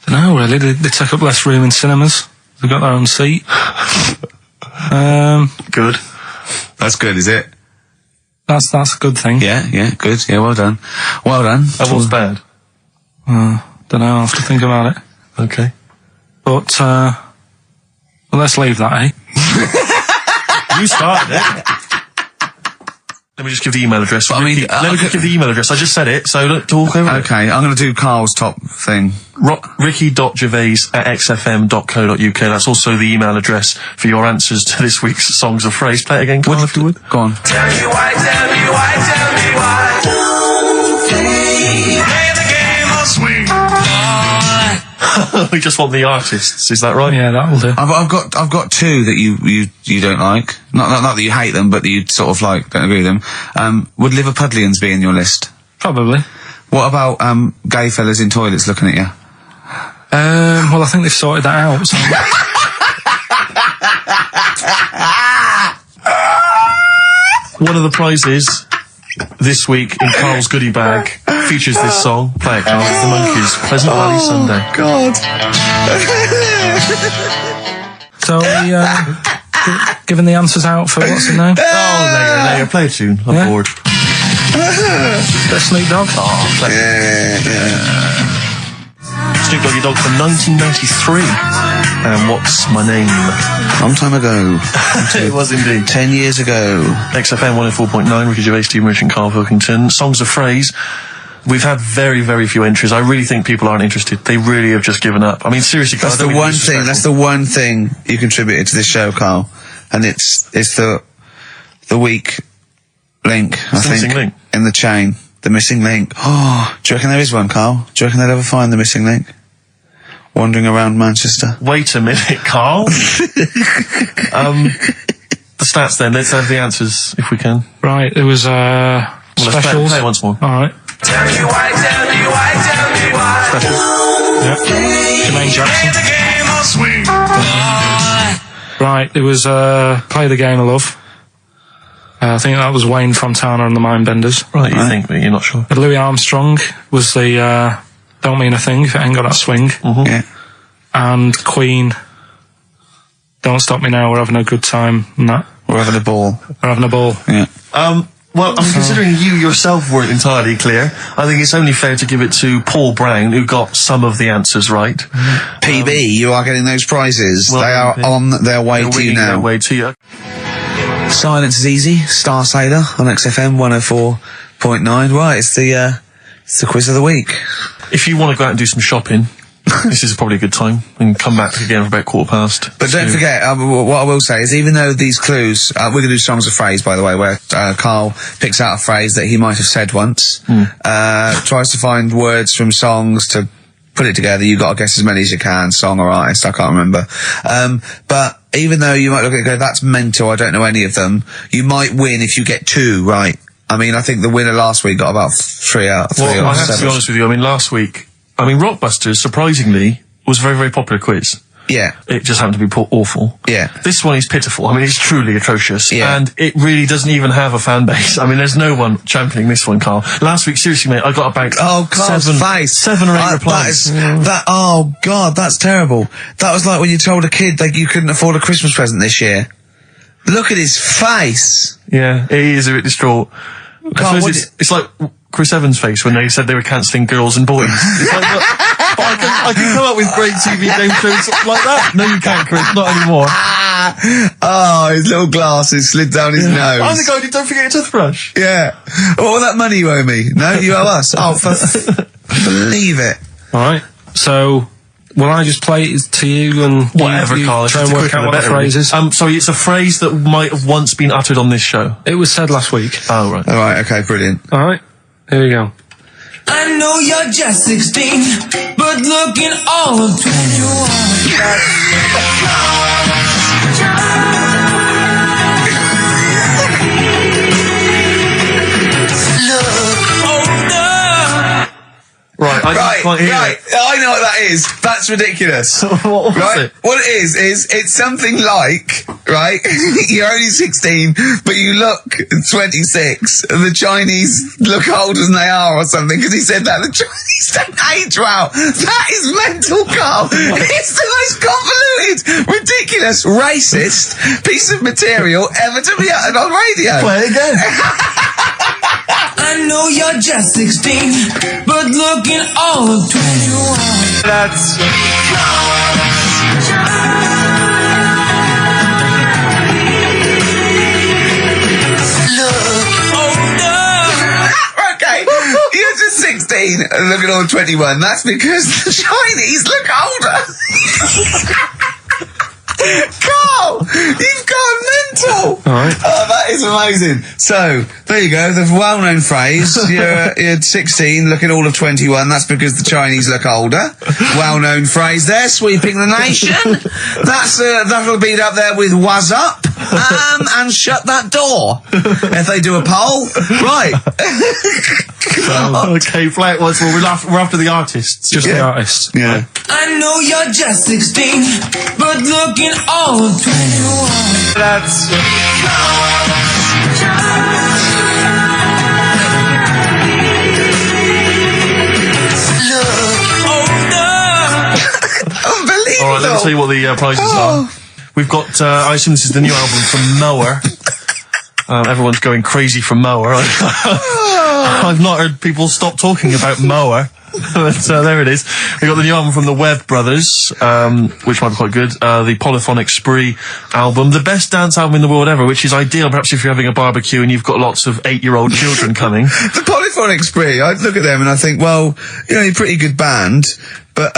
Don't know really. They take up less room in cinemas. They've got their own seat. Good. That's good, is it? That's a good thing. Yeah, good. Yeah, well done. Well done. And what's bad? Don't know. I'll have to think about it. Okay. But well, let's leave that, eh? You started it. Let me just give the email address. But I mean, let me just give the email address. I just said it, so look, talk over it. Okay, I'm going to do Carl's top thing. Ricky.gervais@xfm.co.uk. That's also the email address for your answers to this week's Songs of Phrase. Play it again, Karl, if you would. Go on. Tell me why, tell me why, tell me why. Play the game of swing. We just want the artists, is that right? Yeah, that'll do. I've got two that you don't like. Not that you hate them, but that you sort of like, don't agree with them. Would Liverpudlians be in your list? Probably. What about gay fellas in toilets looking at you? Well, I think they've sorted that out. So. One of the prizes this week in Karl's goodie bag features this song. Play it, Karl. It's the Monkees. Pleasant Valley Sunday. God. So we giving the answers out for what's the name? Oh, later. Play a tune. I'm bored. Bit of Snoop Dogg. Oh, play Snoop Doggy Dogg from 1993. And What's My Name? Long time ago. It was indeed. 10 years ago. XFM 104.9, Ricky Gervais, Steve Merchant, Karl Pilkington. Songs of Phrase. We've had very, very few entries. I really think people aren't interested. They really have just given up. I mean, seriously, Karl, That's the one thing you contributed to this show, Karl. And it's the weak link, I think. Missing link. In the chain. The missing link. Oh, do you reckon there is one, Karl? Do you reckon they'll ever find the missing link? Wandering around Manchester. Wait a minute, Karl. The stats then. Let's have the answers, if we can. Right, it was Well, let's specials. play it once more. Alright. Tell me why, tell me why, tell me why. Specials. Yeah. Jermaine Play Jackson. the game of swing. Right, it was Play the Game of Love. I think that was Wayne Fontana and the Mindbenders. Right, you think, but you're not sure. Louis Armstrong was the Don't Mean a Thing if it ain't got that swing. Mm-hmm. Yeah. And Queen, Don't Stop Me Now, We're Having a Good Time, and that. We're having a ball. We're having a ball. Yeah. Well, I mean, considering you yourself weren't entirely clear, I think it's only fair to give it to Paul Brown, who got some of the answers right. PB, you are getting those prizes. Well, they are on their way They're to you winging now. their way to you. Silence is Easy, Star Sailor on XFM 104.9. Right, it's the quiz of the week. If you want to go out and do some shopping, this is probably a good time. And come back again for about 15:15. But don't forget, what I will say is, even though these clues, we're going to do songs of phrase, by the way, where Karl picks out a phrase that he might have said once, tries to find words from songs to put it together. You've got to guess as many as you can, song or artist, I can't remember. But even though you might look at it and go, that's mental, I don't know any of them, you might win if you get 2 right. I mean, I think the winner last week got about 3 out of 3 Well, or I have 7. to be honest with you, I mean, last week, Rockbusters, surprisingly, was a very, very popular quiz. Yeah. It just happened to be awful. Yeah. This one is pitiful. I mean, it's truly atrocious. Yeah. And it really doesn't even have a fan base. I mean, there's no one championing this one, Karl. Last week, seriously, mate, I got about Karl's face. 7 or 8 replies. Oh God, that's terrible. That was like when you told a kid that you couldn't afford a Christmas present this year. Look at his face. Yeah, he is a bit distraught. Karl, It's like Chris Evans' face when they said they were cancelling Girls and Boys. It's like, but I can come up with great TV game shows like that. No, you can't, Chris. Not anymore. Oh, his little glasses slid down his nose. I'm the guy who don't forget your toothbrush. Yeah. What was that money you owe me? No, you owe us. Oh, believe it. Alright, so will I just play it to you and Whatever, you Karl. try and work out what the phrase is? Sorry, it's a phrase that might have once been uttered on this show. It was said last week. Oh, right. All right, okay, brilliant. Alright, here we go. I know you're just 16, but looking all of 21. Look older. Right, I can't hear it. I know what that is. That's ridiculous. What was it? What it is it's something like, right, you're only 16, but you look 26, and the Chinese look older than they are or something, because he said that the Chinese don't age well. That is mental, Karl. It's the most convoluted, ridiculous, racist piece of material ever to be uttered on radio. Play it again. I know you're just 16, but looking all of 21. That's... Look older. Okay, you're just 16 and looking all 21. That's because the Chinese look older. Karl, you've gone mental. Alright. Oh, that is amazing. So, there you go, the well-known phrase, you're 16, looking all of 21, that's because the Chinese look older. Well-known phrase there, sweeping the nation. That'll be up there with "was up," and "shut that door." If they do a poll, right. Okay, play it once more. We're after the artists. Just the artist. Yeah. I know you're just 16, but looking all of 21. That's... Look older. Unbelievable. All right, let me tell you what the prizes are. We've got, I assume this is the new album from Mower. Everyone's going crazy for Mower. I've not heard people stop talking about Mower. But there it is. We got the new album from the Webb Brothers, which might be quite good. The Polyphonic Spree album, the best dance album in the world ever, which is ideal perhaps if you're having a barbecue and you've got lots of 8-year-old children coming. The Polyphonic Spree, I look at them and I think, well, you know, you're a pretty good band, but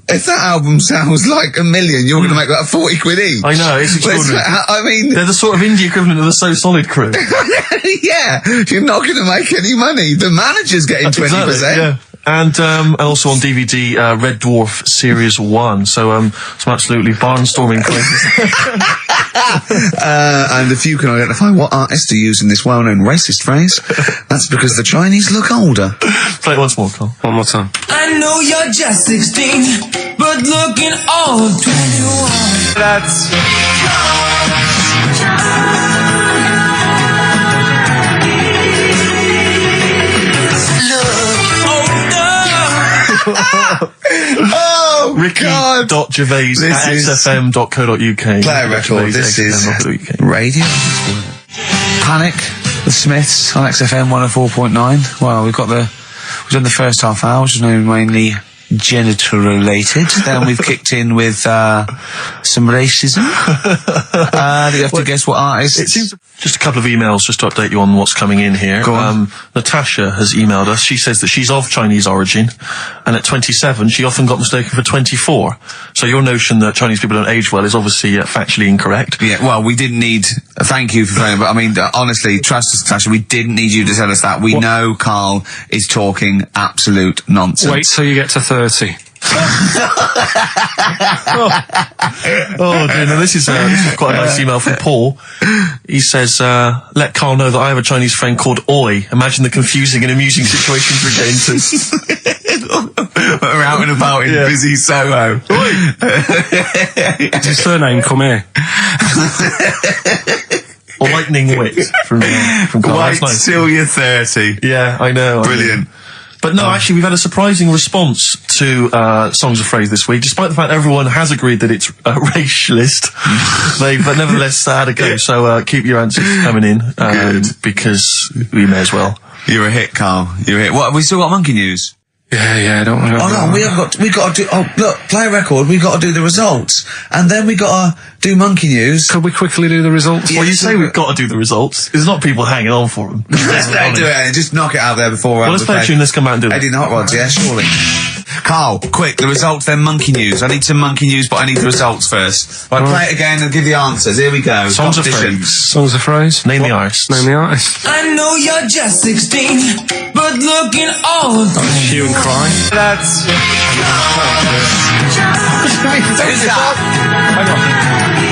if that album sounds like $1 million, you're going to make that 40 quid each. I know, it's extraordinary. I mean... They're the sort of indie equivalent of the So Solid crew. Yeah, you're not going to make any money. The manager's getting 20%. Exactly, yeah. And also on DVD, Red Dwarf Series 1. So, some absolutely barnstorming places. And if you can identify what artist to use in this well-known racist phrase, that's because the Chinese look older. Play it once more, Karl. One more time. I know you're just 16, but looking all of 21. That's... Oh, Ricky.Gervais at xfm.co.uk. Play a record. This is radio. Panic, the Smiths on XFM 104.9. Well, we've done the first half hour, which is mainly genital related. Then we've kicked in with some racism. You have to guess what artist. It seems Just a couple of emails just to update you on what's coming in here. Go on. Natasha has emailed us. She says that she's of Chinese origin, and at 27, she often got mistaken for 24. So your notion that Chinese people don't age well is obviously factually incorrect. Yeah, well, we didn't need... thank you for phoning, but I mean, honestly, trust us, Natasha, we didn't need you to tell us that. We know Karl is talking absolute nonsense. Wait till you get to 30. Oh dear, no, this is quite a nice email from Paul. He says, let Karl know that I have a Chinese friend called Oi. Imagine the confusing and amusing situations we get into. We're out and about in busy Soho. Does his surname come here? Or lightning wit from Karl. Wait That's nice. till you're 30. Yeah, I know. Brilliant. But no, actually, we've had a surprising response to Songs of Phrase this week, despite the fact everyone has agreed that it's racialist. They've nevertheless had a go. So keep your answers coming in, because we may as well. You're a hit, Karl. You're a hit. What, have we still got Monkey News? Yeah, don't worry. Oh no, we got to do, look, play a record, we got to do the results. And then we got to do Monkey News. Could we quickly do the results? Well, you say we've got to do the results. There's not people hanging on for them. Let's do it, just knock it out there before... Well, let's play a tune, let's come out and do it. Eddie and Hot Rods, yeah, surely. Karl, quick, the results, then Monkey News. I need some Monkey News, but I need the results first. Right, play it again and give the answers. Here we go. Songs of Competition. Phrase. Songs of Phrase? Name the artist. Name the artist. I know you're just 16, but looking old. Hue and Cry. That's... Who's that?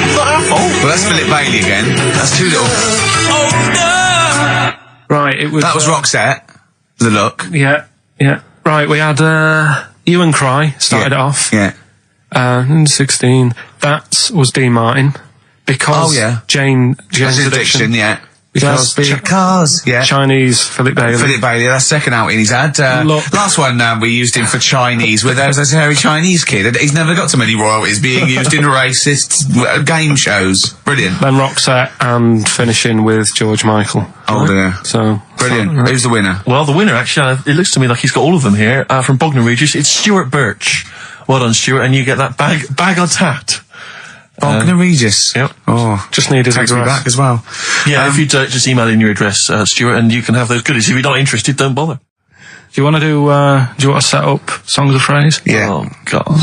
It's not our fault. Well, that's Philip Bailey again. That's too little... Right, it was... That was Roxette. The Look. Yeah. Right, we had Hue and Cry started it off. Yeah. 16. That was Dean Martin. Because Jane's Addiction. Yeah. Because Chinese Philip Bailey. Philip Bailey, that's second outing he's had. Last one, we used him for Chinese, where there was a hairy Chinese kid. He's never got so many royalties being used in racist game shows. Brilliant. Then Roxette and finishing with George Michael. Oh dear. So brilliant. Right. Who's the winner? Well, the winner, actually, it looks to me like he's got all of them here, from Bognor Regis. It's Stuart Birch. Well done, Stuart, and you get that bag of tat. Bognor Regis. Yep. Oh, just need his takes me address back as well. Yeah, if you just email in your address, Stuart, and you can have those goodies. If you're not interested, don't bother. Do you want to do you want to set up Songs of Phrase? Yeah. Oh, God.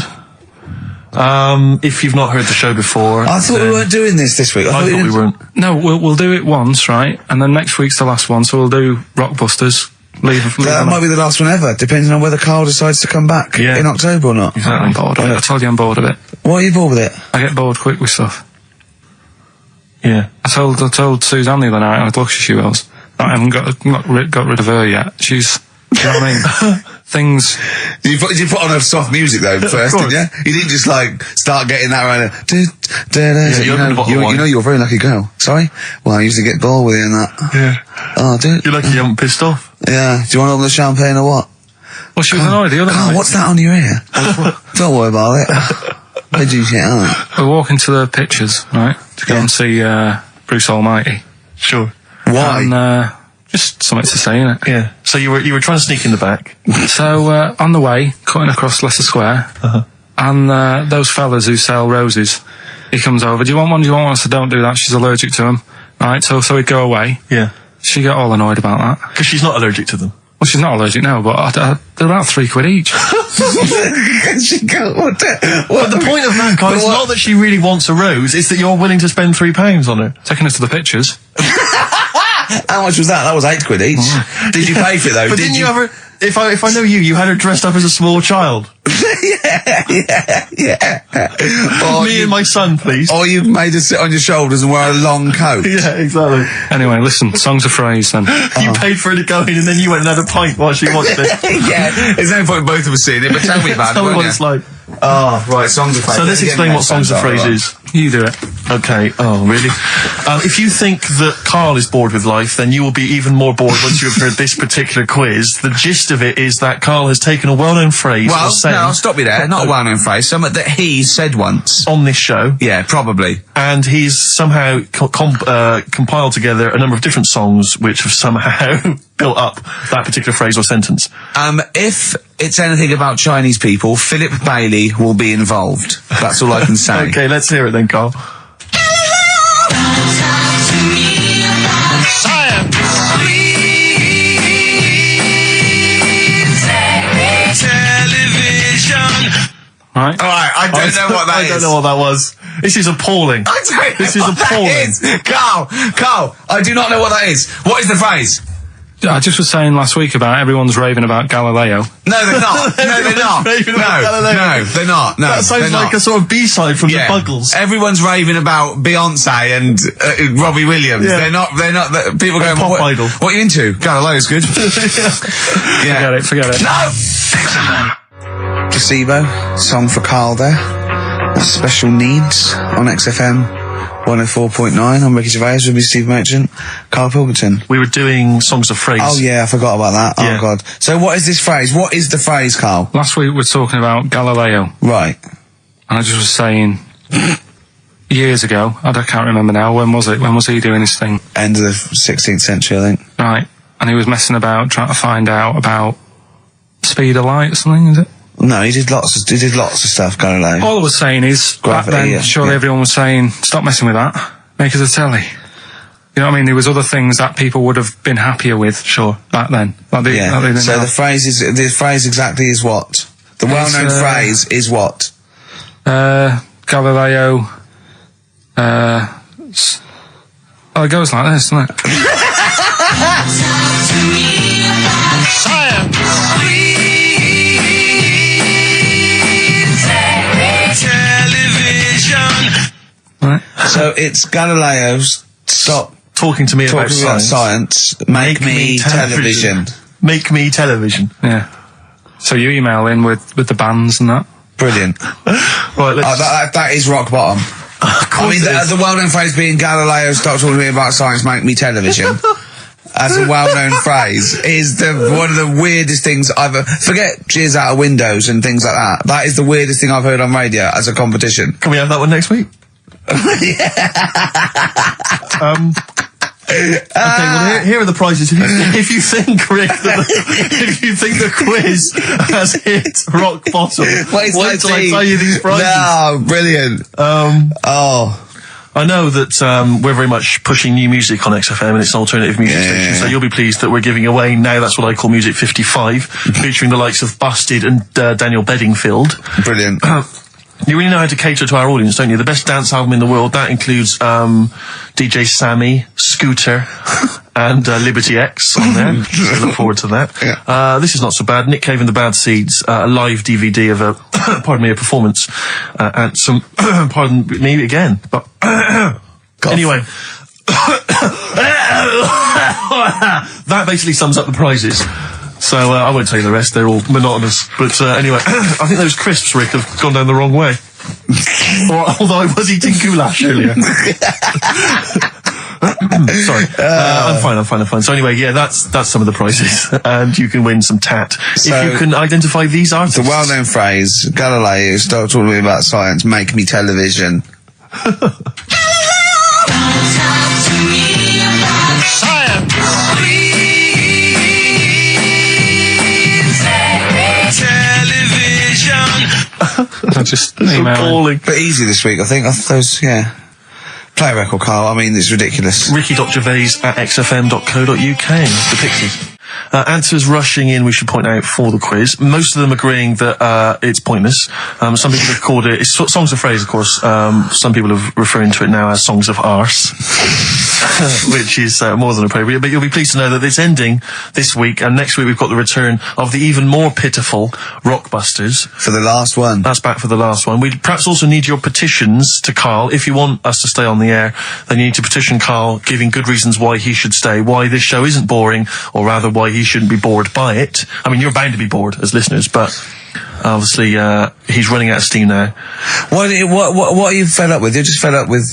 If you've not heard the show before... I thought we weren't doing this week. I thought we weren't. No, we'll do it once, right? And then next week's the last one, so we'll do Rockbusters. That might be the last one ever, depending on whether Karl decides to come back in October or not. I'm bored of it. I told you I'm bored of it. Why are you bored with it? I get bored quick with stuff. Yeah. I told Suzanne the other night how lucky she was. I haven't got rid of her yet. She's... Do you know what I mean? Things... You put on her soft music though first, didn't you? You didn't just start getting that around. You know you're a very lucky girl. Sorry? Well, I used to get bored with you and that. Yeah. Oh, dude. You're lucky you haven't pissed off. Yeah. Do you want all the champagne or what? Well, she was annoyed the other night. What's that on your ear? Don't worry about it. Where'd you get on? We're walking to the pictures, right? To go and see Bruce Almighty. Sure. Why? And, just something to say, innit? Yeah. So you were trying to sneak in the back. So, on the way, cutting across Leicester Square, and those fellas who sell roses, he comes over, do you want one? Do you want one? I said, don't do that, she's allergic to them. Right, so he'd go away. Yeah. She got all annoyed about that. Because she's not allergic to them. Well, she's not allergic now, but they're about £3 each. But the point of that, Karl, is not that she really wants a rose, it's that you're willing to spend £3 on her. Taking us to the pictures. How much was that? That was £8 each. Did you pay for it though? But didn't you ever... If I know you had her dressed up as a small child. yeah. Me and my son, please. Or you made her sit on your shoulders and wear a long coat. Yeah, exactly. Anyway, listen, Songs of Phrase then. You paid for her to go in and then you went and had a pint while she watched it. Yeah, there's no point in both of us seeing it, but tell me about it, Tell me won't what you? it's like. Oh, right, Songs of Phrase. So let's explain what Songs of Phrase is. You do it. Okay. Oh, really? If you think that Karl is bored with life, then you will be even more bored once you have heard this particular quiz. The gist of it is that Karl has taken a well-known phrase or saying... no, stop you there. Not a well-known phrase. Something that he said once. On this show. Yeah, probably. And he's somehow compiled together a number of different songs which have somehow built up that particular phrase or sentence. If it's anything about Chinese people, Philip Bailey will be involved. That's all I can say. Okay, let's hear it then, Karl. Science. Right. Alright, I don't know what that is. I don't know what that was. This is appalling. I don't know This is what that appalling. is. Carl, I do not know what that is. What is the phrase? I just was saying last week about everyone's raving about Galileo. No, they're not. No, they're not. Raving about Galileo. No, they're not. No, That sounds they're like not. a sort of B-side from the Buggles. Everyone's raving about Beyonce and Robbie Williams. Yeah. They're not, people going, Pop Idol. What are you into? Galileo's good. Yeah. Forget it. No! Placebo, song for Karl there. That's Special Needs on XFM 104.9. I'm Ricky Gervais with me, Steve Merchant, Karl Pilkington. We were doing songs of phrase. Oh yeah, I forgot about that. Yeah. Oh god. So what is this phrase? What is the phrase, Karl? Last week we were talking about Galileo, Right. and I just was saying years ago, I can't remember now, when was it? When was he doing his thing? End of the 16th century, I think. Right. And he was messing about trying to find out about speed of light or something, is it? No, he did lots of stuff, Galileo. All I was saying is, Gravity, back then, yeah, surely yeah. everyone was saying, stop messing with that, make us a telly. You know what I mean? There was other things that people would have been happier with, sure, back then. Like they didn't So have. the phrase exactly is what? The well-known phrase is what? Galileo, it goes like this, doesn't it? Right. So it's Galileo's stop Talking to me about talking about science. science, make me television. Make me television. Yeah. So you email in with the bands and that. Brilliant. Right, let's... That is rock bottom. I mean, the well-known phrase being Galileo, stop talking to me about science, make me television. As a well-known phrase is one of the weirdest things I've forget cheers out of windows and things like that. That is the weirdest thing I've heard on radio as a competition. Can we have that one next week? Okay, well here are the prizes. If you think, Rick, if you think the quiz has hit rock bottom, wait till I tell you these prizes. No, brilliant. I know that we're very much pushing new music on XFM, and it's an alternative music station, so you'll be pleased that we're giving away now, that's what I call Music 55, featuring the likes of Busted and Daniel Bedingfield. Brilliant. You really know how to cater to our audience, don't you? The best dance album in the world, that includes DJ Sammy, Scooter, and Liberty X on there. So look forward to that. Yeah. This is not so bad. Nick Cave and the Bad Seeds, a live DVD of a, a performance, and some, pardon me again, but, anyway. That basically sums up the prizes. So, I won't tell you the rest, they're all monotonous. But, anyway, I think those crisps, Rick, have gone down the wrong way. Although I was eating goulash earlier. Sorry. I'm fine. So anyway, yeah, that's some of the prizes. And you can win some tat. So, if you can identify these artists. The well-known phrase, Galileo, stop talking to me about science, make me television. I just email in. But easy this week, I think. Those, yeah. Play a record, Karl. I mean, it's ridiculous. Ricky.gervais@xfm.co.uk. The Pixies. Answers rushing in, we should point out, for the quiz. Most of them agreeing that it's pointless. Some people have called it... It's songs of phrase, of course. Some people are referring to it now as songs of arse. Which is more than appropriate. But you'll be pleased to know that it's ending this week, and next week we've got the return of the even more pitiful Rockbusters. For the last one. That's back for the last one. We perhaps also need your petitions to Karl. If you want us to stay on the air, then you need to petition Karl, giving good reasons why he should stay, why this show isn't boring, or rather why he shouldn't be bored by it. I mean, you're bound to be bored as listeners, but obviously he's running out of steam now. What are you fed up with? You're just fed up with,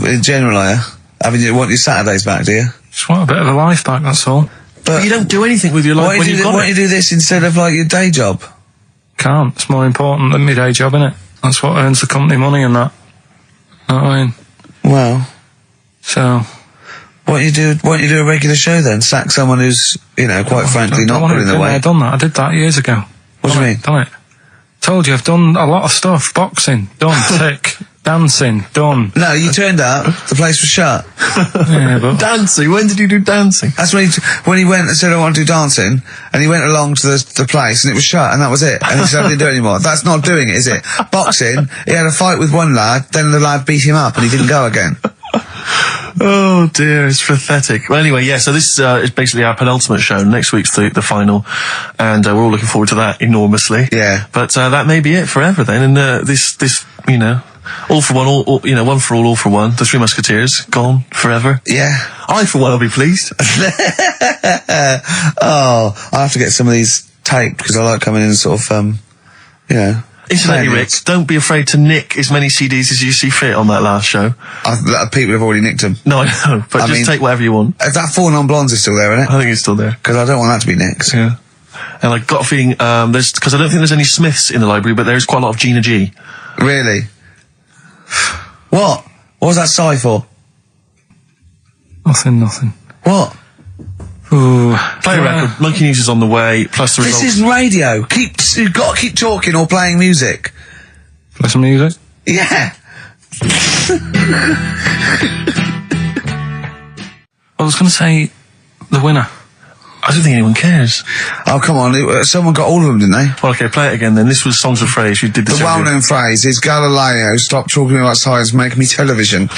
in general, are you? I mean, you want your Saturdays back, do you? Just want a bit of a life back, that's all. But you don't do anything with your life when you've got it. Why don't you do this instead of, like, your day job? Can't. It's more important than my day job, innit? That's what earns the company money and that. Know what I mean? Well... So... Why don't you do a regular show then? Sack someone who's, you know, quite frankly not putting their weight. I've done that. I did that years ago. What do you mean? Done it. Told you, I've done a lot of stuff. Boxing. Done. Tick. Dancing, done. No, you turned up, the place was shut. Yeah, but Dancing? When did you do dancing? That's when he went and said, I want to do dancing, and he went along to the place, and it was shut, and that was it. And he said, I didn't do it anymore. That's not doing it, is it? Boxing, he had a fight with one lad, then the lad beat him up, and he didn't go again. Oh dear, it's pathetic. Well, anyway, yeah, so this is basically our penultimate show. Next week's the final, and we're all looking forward to that enormously. Yeah. But that may be it forever then, and this you know, all for one, all you know, one for all for one. The Three Musketeers, gone forever. Yeah. I, for one, will be pleased. Oh, I have to get some of these taped, because I like coming in and sort of, you know... Incidentally, Rick, don't be afraid to nick as many CDs as you see fit on that last show. People have already nicked them. No, I know, but just take whatever you want. If that Four Non-Blondes is still there, isn't it? I think it's still there. Because I don't want that to be nicked. Yeah. And I've got a feeling, because I don't think there's any Smiths in the library, but there's quite a lot of Gina G. Really? What? What was that sigh for? Nothing. What? Ooh. Play a record. Monkey News is on the way, plus the results. This is radio. You've got to keep talking or playing music. Play some music? Yeah. I was going to say the winner. I don't think anyone cares. Oh, come on. Someone got all of them, didn't they? Well, okay, play it again then. This was Songs of Phrase. You did this. The well-known phrase is Galileo, stop talking about science, make me television.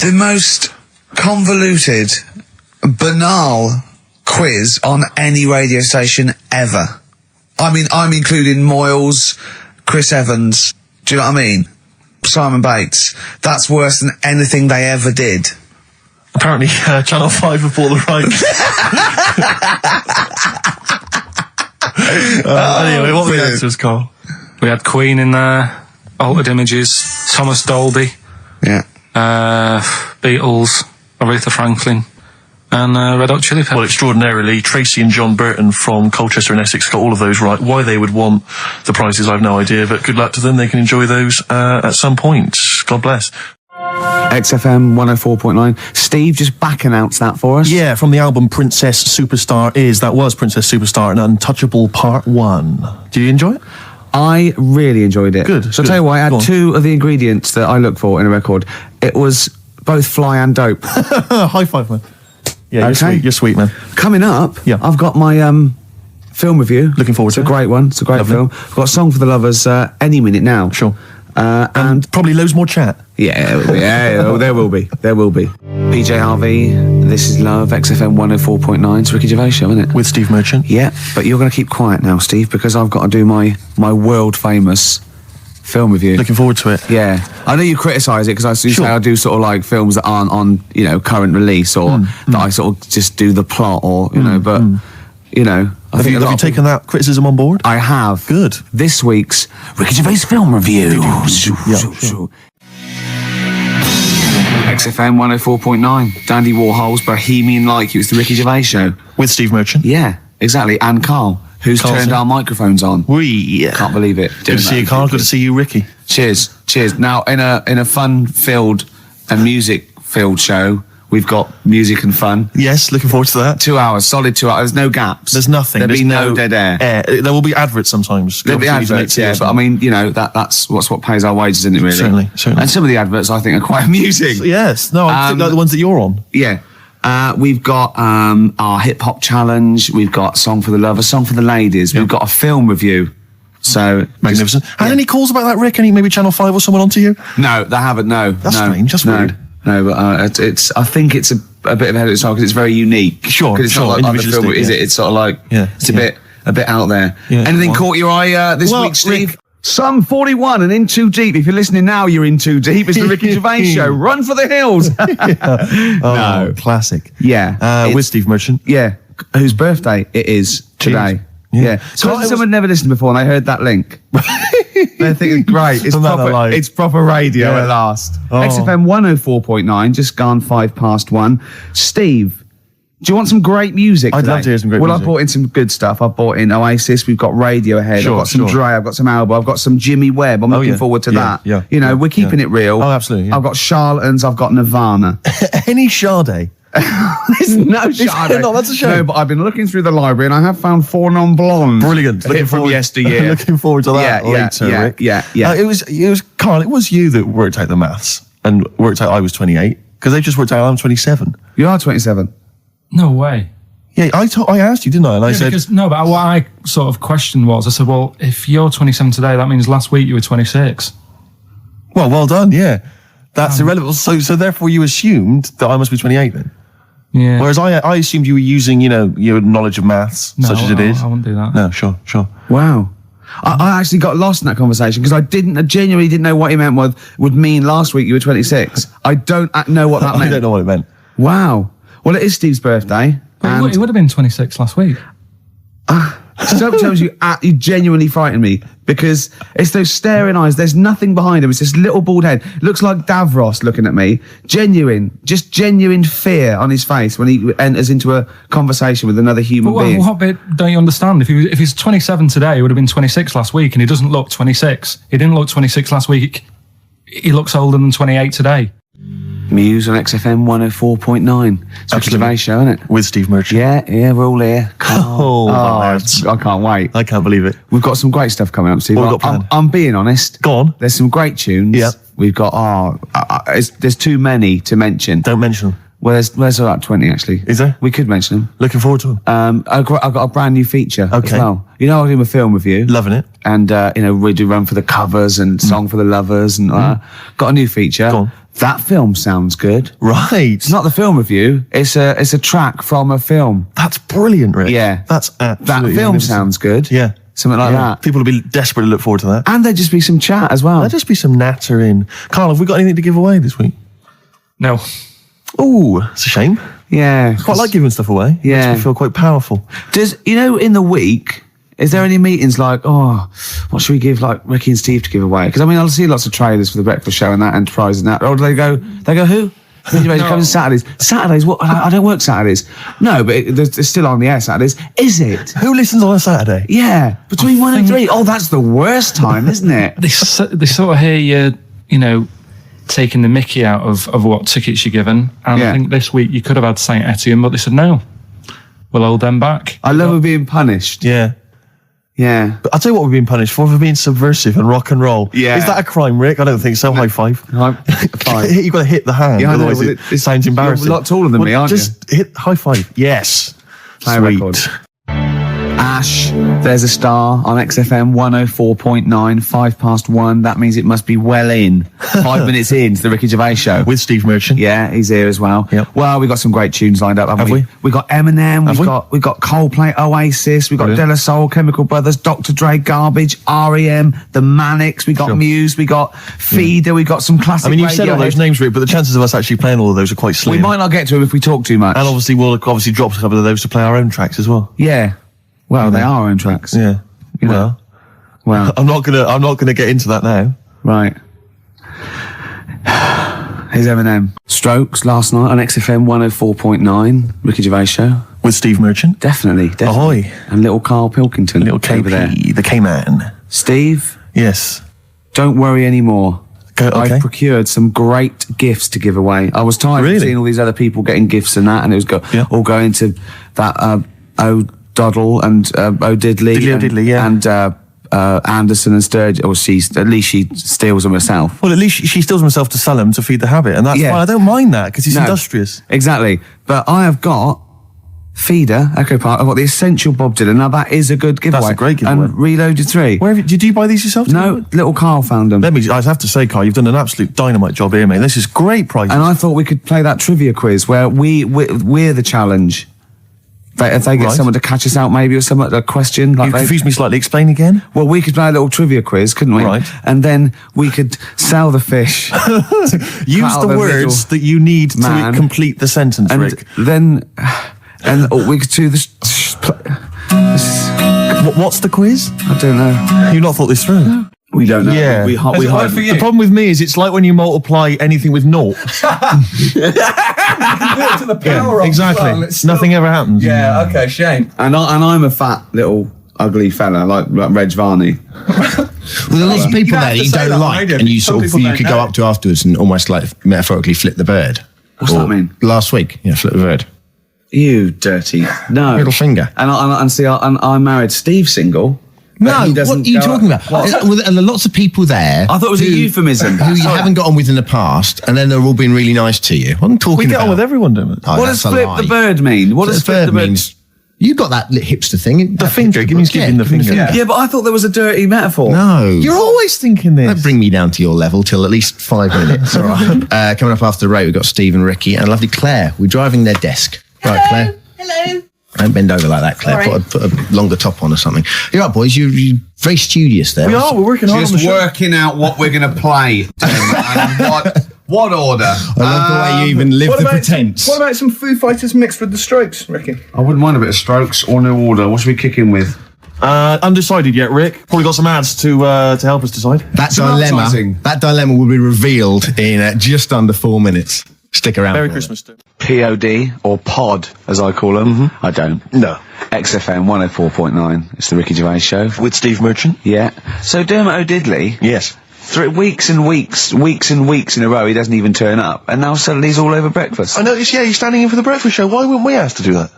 The most convoluted, banal quiz on any radio station ever. I mean, I'm including Moyles, Chris Evans, do you know what I mean? Simon Bates. That's worse than anything they ever did. Apparently, Channel 5 have bought the rights. Anyway, what were the answers, Karl? We had Queen in there, Altered Images, Thomas Dolby. Yeah. Beatles, Aretha Franklin, and Red Hot Chili Peppers. Well, extraordinarily, Tracy and John Burton from Colchester and Essex got all of those right. Why they would want the prizes, I've no idea, but good luck to them. They can enjoy those at some point. God bless. XFM 104.9. Steve, just back announced that for us. Yeah, from the album Princess Superstar that was Princess Superstar and Untouchable Part 1. Do you enjoy it? I really enjoyed it. Good. So I'll tell you what, I had two of the ingredients that I look for in a record. It was both fly and dope. High five, man. Yeah, Okay. You're sweet, man. Coming up, Yeah. I've got my film review. Looking forward to it. It's a great one. It's a great Lovely. film. I've got a song for the lovers any minute now. Sure. And probably loads more chat. yeah, there will be. PJ Harvey, This Is Love, XFM 104.9. It's Ricky Gervais show, isn't it? With Steve Merchant. Yeah, but you're going to keep quiet now, Steve, because I've got to do my world famous film review. Looking forward to it. Yeah, I know you criticise it because you say I do sort of like films that aren't on, you know, current release, or that I sort of just do the plot, or you know. But you know, Have you taken that criticism on board? I have. Good. This week's Ricky Gervais film review. Sure. XFM 104.9. Dandy Warhol's Bohemian Like You. It's the Ricky Gervais show. With Steve Merchant. Yeah, exactly. And Carl, who's Carl's turned in. our microphones on. Can't believe it. Good to see you, Karl. Good to see you, Ricky. Cheers. Now, in a fun-filled and music-filled show, we've got music and fun. Yes, looking forward to that. 2 hours, solid 2 hours. There's no gaps. There's nothing. There'll There's be no dead air. There will be adverts sometimes. There'll be adverts, yeah, but I mean, you know, that's what pays our wages, isn't it, really? Certainly. And some of the adverts I think are quite amusing. Yes. No, I think like the ones that you're on. Yeah. We've got our hip-hop challenge. We've got Song for the Lovers, Song for the Ladies. We've got a film review. So Magnificent. Had any calls about that, Rick? Maybe Channel 5 or someone onto you? No, they haven't, no. That's no, strange, that's no, weird. No, but I think it's a bit of a head of its time because it's very unique. Sure, 'Cause it's not like other film, individualistic, is yeah. it? It's sort of like, it's a bit out there. Yeah. Anything Well- caught your eye this Well, week, Steve? Rick- Sum 41 and In Too Deep. If you're listening now, you're in too deep. It's the Ricky Gervais show. Run for the hills. No. Classic. Yeah. With Steve Merchant. Yeah. Whose birthday it is today. Yeah. Yeah. So someone never listened before and they heard that link. They're thinking, great, it's proper radio at last. XFM 104.9, just gone 1:05. Steve, Do you want some great music I'd today? love to hear some great music. Well, I brought in some good stuff. I brought in Oasis. We've got Radiohead. Sure, I've got some sure. Dre. I've got some Alba. I've got some Jimmy Webb. I'm looking forward to that. Yeah. You know, we're keeping it real. Oh, absolutely. Yeah. I've got Charlatans. I've got Nirvana. Any Sade? There's no Sade. No, that's a shame. No, but I've been looking through the library and I have found 4 non-blondes. Brilliant. Looking from yesteryear. Looking forward to that later, Rick. Yeah. It was Karl. It was you that worked out the maths and worked out I was 28 because they just worked out I'm 27. You are 27. No way. Yeah, I asked you, didn't I? And I said, But what I sort of questioned was, I said, well, if you're 27 today, that means last week you were 26. well done. Yeah, that's irrelevant. So therefore, you assumed that I must be 28 then. Yeah. Whereas I assumed you were using, your knowledge of maths, No, such as it is. I wouldn't do that. No, sure. Wow. I actually got lost in that conversation because I genuinely didn't know what he meant would mean last week you were 26. I don't know what that meant. I don't know what it meant. Wow. Well, it is Steve's birthday. It would have been 26 last week. Sometimes you genuinely frighten me because it's those staring eyes. There's nothing behind him. It's this little bald head. Looks like Davros looking at me. Genuine fear on his face when he enters into a conversation with another human being. What bit don't you understand? If he's 27 today, he would have been 26 last week, and he doesn't look 26. He didn't look 26 last week. He looks older than 28 today. Muse on XFM 104.9. It's a Gervais show, isn't it? With Steve Merchant. Yeah, we're all here. Oh, lads. I can't wait. I can't believe it. We've got some great stuff coming up, Steve. What have we got planned? I'm being honest. Go on. There's some great tunes. Yeah. We've got, there's too many to mention. Don't mention them. Well, there's about 20 actually. Is there? We could mention them. Looking forward to them. I've got a brand new feature as Okay. well. You know, I do a film with you. Loving it. And, we do Run for the Covers and Song for the Lovers and got a new feature. Go on. That film sounds good. Right. It's not the film review. It's a track from a film. That's brilliant, Rick. Yeah. That's absolutely That film magnificent. sounds good. Yeah. Something like that. People will be desperate to look forward to that. And there'd just be some chat as well. There'll just be some natter in. Karl, have we got anything to give away this week? No. Oh, it's a shame. Yeah. Quite like giving stuff away. Yeah. Makes me feel quite powerful. Does, in the week, is there any meetings like, what should we give, like, Ricky and Steve to give away? Because, I'll see lots of trailers for the breakfast show and that, Enterprise and that. Or do they go, who? Coming Saturdays. Saturdays? What? I don't work Saturdays. No, but it's still on the air Saturdays. Is it? Who listens on a Saturday? Yeah. Between 1 and 3. Oh, that's the worst time, isn't it? They sort of hear you, taking the mickey out of what tickets you're given. And Yeah. I think this week you could have had St. Etienne, but they said no. We'll hold them back. I love being punished. Yeah. Yeah. But I'll tell you what we've been punished for being subversive and rock and roll. Yeah. Is that a crime, Rick? I don't think so. High five. Fine. You've got to hit the hand, Yeah, I know, otherwise but it sounds embarrassing. You're a lot taller than me, aren't you? Just hit high five. Yes. Play a Sweet. record. Ash, there's a star on XFM 104.9, 1:05. That means it must be well in. 5 minutes in to the Ricky Gervais show. With Steve Merchant. Yeah, he's here as well. Yep. Well, we've got some great tunes lined up, haven't Have we? We got Eminem, Have we've got Coldplay, Oasis, we've got Brilliant. De La Soul, Chemical Brothers, Dr. Dre, Garbage, R.E.M., The Manics, we got Sure. Muse, we got Feeder, we got some classic I mean, you said all those Radiohead. names, Rick, but the chances of us actually playing all of those are quite slim. We might not get to them if we talk too much. And obviously, we'll drop a couple of those to play our own tracks as well. Yeah. Well, they are our own tracks. Yeah. You know. Well, Well, I'm not gonna get into that now. right. Here's Eminem. Strokes last night on XFM 104.9, Ricky Gervais show. With Steve Merchant. Definitely. Ahoy. And little Karl Pilkington. Little over there. KP, the K-Man. Steve, Yes. don't worry anymore. Okay. I've procured some great gifts to give away. I was tired of Really? seeing all these other people getting gifts and that, and it was Yeah. all going to that O'Doddle and O'Diddley. Diddley, yeah. And Anderson and Sturgeon. Or at least she steals them herself. Well, at least she steals herself to sell them to feed the habit, and that's Yeah. fine. I don't mind that because he's No, industrious. Exactly. But I have got Feeder, Echo Park. I've got the Essential Bob Dylan. Now that is a good giveaway. That's a great giveaway. And Reloaded 3. Did you buy these yourself? No, little Karl found them. I have to say, Karl, you've done an absolute dynamite job here, mate. This is great prizes. And I thought we could play that trivia quiz where we're the challenge. If they get Right. someone to catch us out, maybe, or something, a question. You confused me slightly. Explain again. Well, we could play a little trivia quiz, couldn't we? Right. And then we could sell the fish. Use Cut the out the words that you need to man. complete the sentence, And Rick. then, we could do this. What's the quiz? I don't know. You've not thought this through. We don't know. Yeah. We hide. The problem with me is it's like when you multiply anything with naught. To the power of exactly. well, it's still- Nothing ever happens. Yeah, okay, shame. And I'm a fat little ugly fella like Reg Varney. Well, there are lots of people there that you don't like, and you Some sort of people you don't could go know. up to afterwards and almost like metaphorically flip the bird. What's that mean? Last week, flip the bird. You dirty Middle finger. And see, I married Steve single. No, but he what doesn't are you go talking up- about? Well, there are lots of people there. I thought it was a euphemism. Who you haven't got on with in the past, and then they're all been really nice to you. What I'm talking We get about. on with everyone, don't we? Oh, What does that's a flip lie. the bird mean? What does flip the bird means? You got that hipster thing. The finger, it means giving the finger. Yeah, but I thought there was a dirty metaphor. No. You're always thinking this. Don't bring me down to your level till at least 5 minutes. All right. Coming up after the break, we've got Steve and Ricky and lovely Claire. We're driving their desk. Right, Claire? Hello. Don't bend over like that, Claire. Sorry. Put a longer top on or something. You're right, boys. You're very studious there. We are. We're working hard on the Just show. working out what we're going to play, and what order. I love the way you even live the pretense. What about some Foo Fighters mixed with the Strokes, Ricky? I wouldn't mind a bit of Strokes or New Order. What should we kick in with? Undecided yet, Rick. Probably got some ads to help us decide. advertising. That dilemma will be revealed in just under 4 minutes. Stick around. Merry for it. Christmas. POD, or Pod, as I call them. I don't. No. XFM 104.9. It's the Ricky Gervais Show. With Steve Merchant? Yeah. So Dermot O'Diddley, Yes. 3 weeks and weeks in a row, he doesn't even turn up, and now suddenly he's all over breakfast. I noticed, yeah, he's standing in for the breakfast show. Why weren't we asked to do that?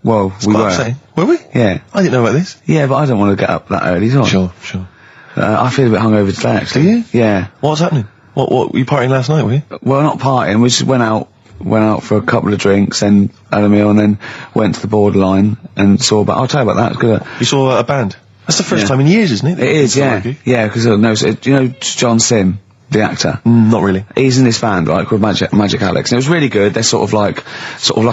Well, we Quite were. upsetting. Were we? Yeah. I didn't know about this. Yeah, but I don't want to get up that early, do I? Sure. I feel a bit hungover today, actually. Do you? Yeah. What's happening? What were you partying last night, were you? Well, not partying. We just went out for a couple of drinks and had a meal, and then went to the Borderline and saw about. I'll tell you about that. It's good. You saw a band? That's the first Yeah. time in years, isn't it? It is, yeah, Like you? yeah. Because do you know John Sim, the actor? Not really. He's in this band, right, called Magic Alex, and it was really good. They're sort of like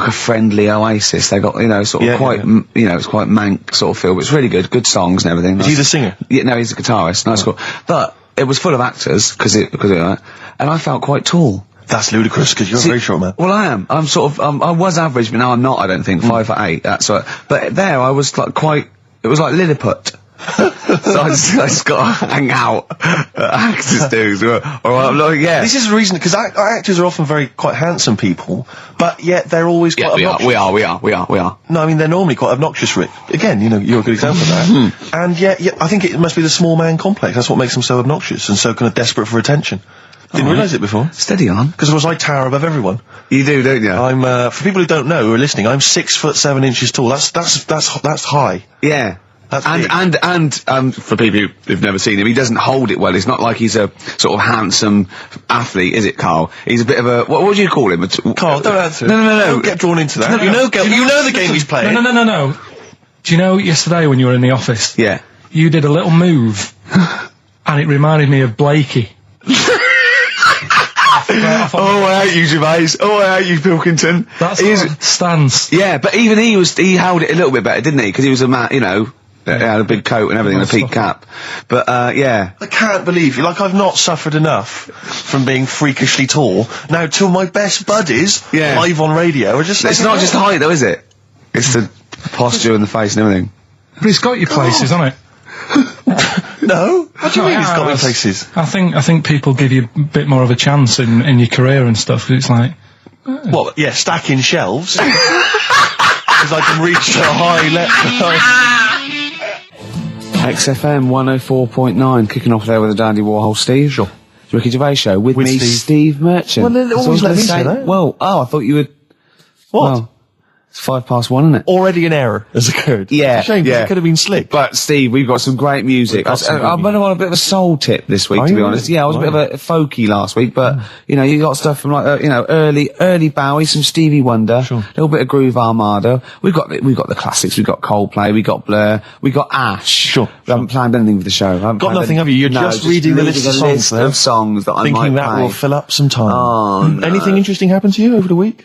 a friendly oasis. They got, sort of Yeah, quite, it's quite mank sort of feel, but it's really good songs and everything. Is he the singer? Yeah, no, he's a guitarist. Nice, cool. But it was full of actors because of that, and I felt quite tall. That's ludicrous, because you're a very short man. Well, I am. I'm sort of. I was average, but now I'm not. I don't think 5'8". That's right. But there, I was like quite. It was like Lilliput. So I just got to hang out at actors do. Or I'm like, yeah. This is the reason, because actors are often quite handsome people, but yet they're always quite obnoxious. We are. No, I mean, they're normally quite obnoxious, Rick. Again, you're a good example of that. And yet, I think it must be the small man complex. That's what makes them so obnoxious and so kind of desperate for attention. Didn't realise it before. Steady on. Because, of course, I tower above everyone. You do, don't you? I'm, for people who don't know, who are listening, I'm 6'7" tall. That's high. Yeah. That's And for people who've never seen him, he doesn't hold it well. It's not like he's a sort of handsome athlete, is it, Carl? He's a bit of a, what do you call him? Carl, don't answer. No. Don't get drawn into that. You know the game he's playing. No. Do you know yesterday when you were in the office? Yeah. You did a little move, and it reminded me of Blakey. Oh, I hate you, Gervais. Oh, I hate you, Pilkington. That's our stance. Yeah, but even he held it a little bit better, didn't he? Because he was a man, he had a big coat and everything, and a peak cap. But, yeah. I can't believe you. Like, I've not suffered enough from being freakishly tall. Now, two of my best buddies, live on radio, are just... It's not just height, though, is it? It's the posture and the face and everything. But it's got your places, hasn't it? No? What do you mean it's got me places? I think people give you a bit more of a chance in your career and stuff, 'cause it's like... Well, yeah, stacking shelves. Because I can reach a high level. XFM 104.9, kicking off there with the Dandy Warhol Steve. Sure. Ricky Gervais Show with me, Steve. Steve Merchant. Well, then That's always all I let was me gonna say that. Well, I thought you would... What? Well, it's 5:01, isn't it? Already an error has occurred. Yeah, It's a shame, 'cause yeah. it could have been slick. But Steve, we've got some great music. I'm on a bit of a soul tip this week, Are to be you honest. really? Yeah, I was a bit of a folky last week, but you got stuff from like early Bowie, some Stevie Wonder, a little bit of Groove Armada. We've got the classics. We've got Coldplay, we got Blur, we got Ash. Sure. We haven't planned anything for the show. Got nothing, have you? You're just reading the list of songs there. of songs that I Thinking might that play. will fill up some time. Oh, no. Anything interesting happened to you over the week?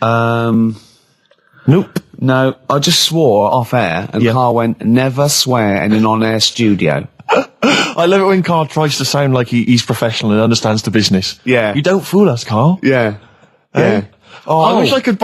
Nope. No, I just swore off air, and Karl went, "Never swear in an on-air studio." I love it when Karl tries to sound like he's professional and understands the business. Yeah. You don't fool us, Karl. Yeah. Eh? Oh, I wish I could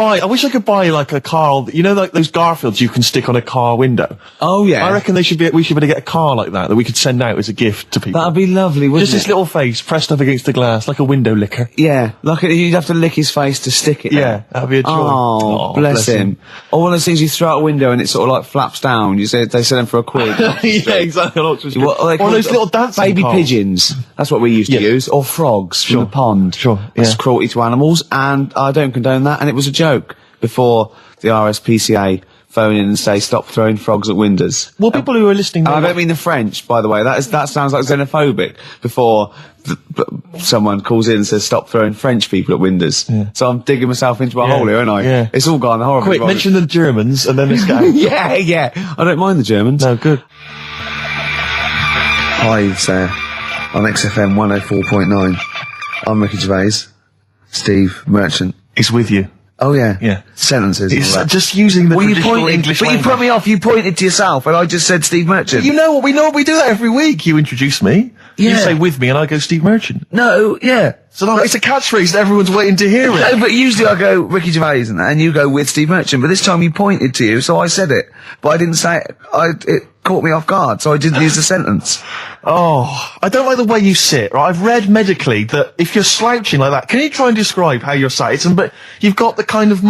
buy like a Karl, you know, like those Garfields you can stick on a car window. Oh, yeah. I reckon we should be able to get a car like that we could send out as a gift to people. That'd be lovely, wouldn't Just it? this little face pressed up against the glass, like a window licker. Yeah, like you'd have to lick his face to stick it there. Yeah, that'd be a joy. Oh, bless him. Or one of those things you throw out a window and it sort of like flaps down. You say they sell them for a quid. Yeah, exactly. What are they Or called? those little dancing baby Karls. pigeons. That's what we used to use. Or frogs from the pond. Sure, That's yeah. cruelty to animals, and I don't condone that. And it was a joke before the RSPCA phone in and say stop throwing frogs at windows. Well, people who are listening... And I don't mean the French, by the way. That sounds like xenophobic. Before someone calls in and says stop throwing French people at windows. Yeah. So I'm digging myself into a hole here, aren't I? Yeah. It's all gone horribly Quick, wrong. mention the Germans and then let's go. Yeah. I don't mind the Germans. No, good. Hives there on XFM 104.9. I'm Ricky Gervais. Steve Merchant. It's with you. Oh yeah. Yeah. Sentences. and It's all that. just using the Well, you traditional pointed, English but you language. put me off. You pointed to yourself, and I just said Steve Merchant. You know what we do that every week. You introduce me. You Yeah. say with me and I go Steve Merchant. No, yeah. So no, it's a catchphrase that everyone's waiting to hear it. No, but usually I go Ricky Gervais and you go with Steve Merchant. But this time you pointed to you, so I said it. But I didn't say it. It caught me off guard, so I didn't use the sentence. Oh, I don't like the way you sit, right? I've read medically that if you're slouching like that, can you try and describe how you're sat? But you've got the kind of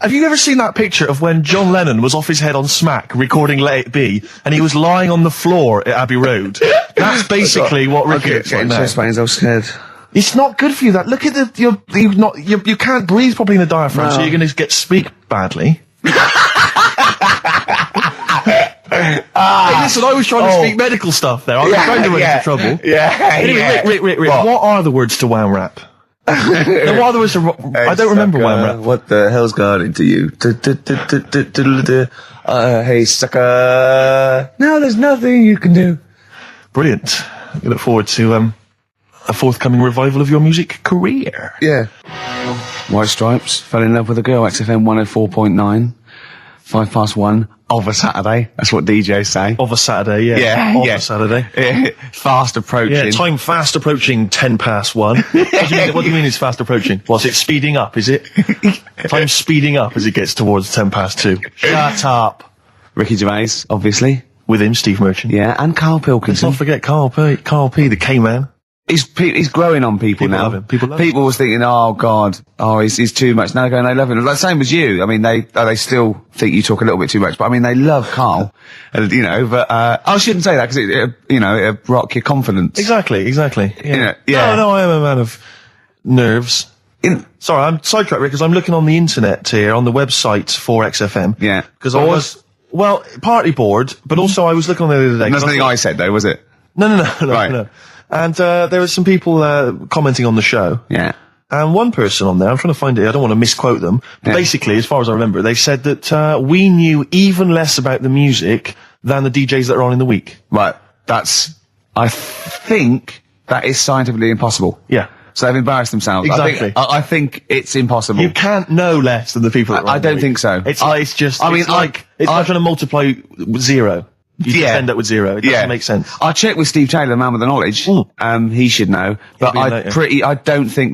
have you ever seen that picture of when John Lennon was off his head on Smack recording Let It Be and he was lying on the floor at Abbey Road? That's basically what Ricky looks like now. I was scared. It's not good for you. That look at you can't breathe properly in the diaphragm, so you're going to speak badly. Hey, listen, I was trying to speak medical stuff there. I was trying to run into trouble. Anyway, Rick, what are the words to wham rap? No, what are the words to I don't remember wham rap. What the hell's got into you? Hey, sucker. No, there's nothing you can do. Brilliant. I look forward to a forthcoming revival of your music career. Yeah. White Stripes, fell in love with a girl, XFM 104.9, 1:05 of a Saturday. That's what DJs say. Of a Saturday, yeah. Of a Saturday. Fast approaching. Yeah, time fast approaching 1:10. What do you mean it's fast approaching? What's it speeding up, is it? Time's speeding up as it gets towards 2:10. Shut up. Ricky Gervais, obviously. With him, Steve Merchant. Yeah, and Karl Let's Pilkington. not forget Karl P, the K-Man. He's growing on people now. love him. People love him. was thinking, oh God, he's too much. Now they're going, they love him. Like same as you. I mean, they still think you talk a little bit too much, but I mean, they love Karl. But I shouldn't say that because it rock your confidence. Exactly. Yeah. No, I am a man of nerves. Sorry, I'm sidetracked, Rick, because I'm looking on the internet here, on the website for XFM. Yeah. Because I was, partly bored, but also I was looking on the other day. Nothing I said though, was it? No. Right. No. And there were some people commenting on the show. Yeah. And one person on there, I'm trying to find it, I don't want to misquote them, but basically, as far as I remember, they said that we knew even less about the music than the DJs that are on in the week. Right. I think that is scientifically impossible. Yeah. So they've embarrassed themselves. Exactly. I think it's impossible. You can't know less than the people that are on I in the don't week. think so. It's just, I mean, it's like trying to multiply with zero. You just end up with zero. It doesn't make sense. I checked with Steve Taylor, the man with the knowledge. He should know. But I don't think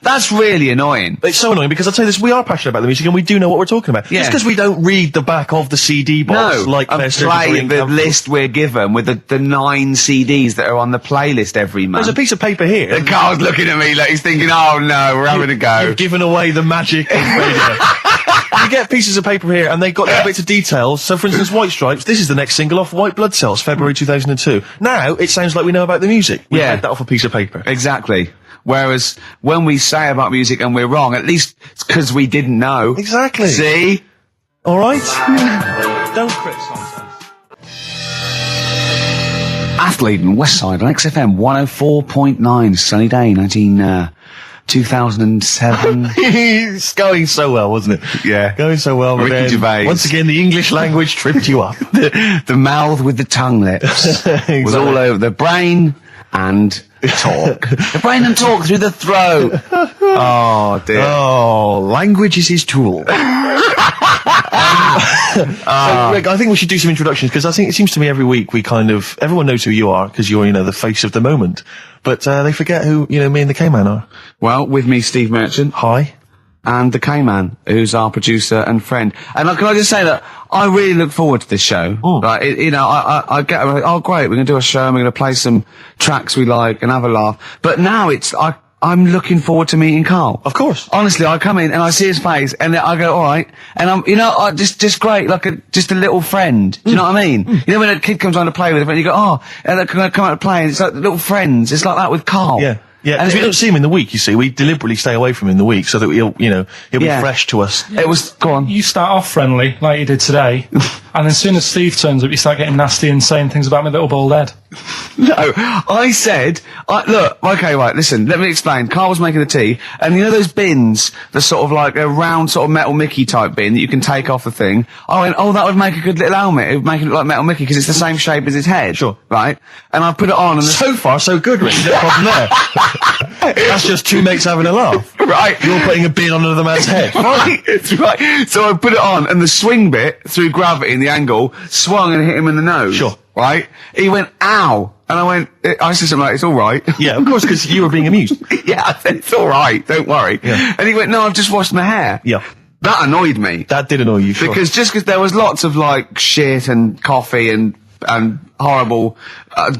that's really annoying. It's so annoying because I'll tell you this, we are passionate about the music and we do know what we're talking about. Yeah. Just because we don't read the back of the CD box like and play the list we're given with the 9 CDs that are on the playlist every month. There's a piece of paper here. And Carl's looking at me like he's thinking, oh no, we're having a go. You've given away the magic of radio. You get pieces of paper here and they've got little bits of details. So for instance, White Stripes, this is the next single off White Blood Cells, February 2002. Now, it sounds like we know about the music. We read that off a piece of paper. Exactly. Whereas, when we say about music and we're wrong, at least it's because we didn't know. Exactly. See? Alright? Don't criticise us. Athlete and Westside on XFM 104.9, sunny day, 2007. It's going so well, wasn't it? Yeah. Going so well. But Ricky then, Gervais. once again, the English language tripped you up. the mouth with the tongue lips was all over the brain and talk. The brain and talk through the throat. Oh dear. Oh, language is his tool. So, Rick, I think we should do some introductions because I think it seems to me every week everyone knows who you are because you're, the face of the moment. But they forget who, me and the K-Man are. Well, with me, Steve Merchant. Hi. and the K-Man, who's our producer and friend. And can I just say that I really look forward to this show. Like, I get, oh great, we're gonna do a show and we're gonna play some tracks we like and have a laugh. But now I'm looking forward to meeting Karl. Of course. Honestly, I come in and I see his face and I go, all right. And I'm, just great, like just a little friend. Do you know what I mean? You know when a kid comes on to play with a friend, you go, oh, and they're gonna come out to play, and it's like little friends. It's like that with Karl. Yeah. Yeah, and we don't see him in the week, you see. We deliberately stay away from him in the week so that he'll be fresh to us. It was, go on. You start off friendly, like you did today, and as soon as Steve turns up, you start getting nasty and saying things about my little bald head. No, I said, look, okay, right, listen, let me explain. Karl was making the tea, and you know those bins, the sort of like a round sort of Metal Mickey type bin that you can take off the thing? I went, oh, that would make a good little helmet. It would make it look like Metal Mickey because it's the same shape as his head. Sure. Right? And I put it on, and so far, so good, Rick. No problem there. That's just two mates having a laugh. Right. You're putting a bin on another man's head. Right, it's right. So I put it on, and the swing bit, through gravity and the angle, swung and hit him in the nose. Sure. Right? He went, ow. And I said something like, it's alright. Yeah, of course, because you were being amused. Yeah, I said, it's alright, don't worry. Yeah. And he went, no, I've just washed my hair. Yeah. That annoyed me. That did annoy you, sure. Because there was lots of, like, shit and coffee and horrible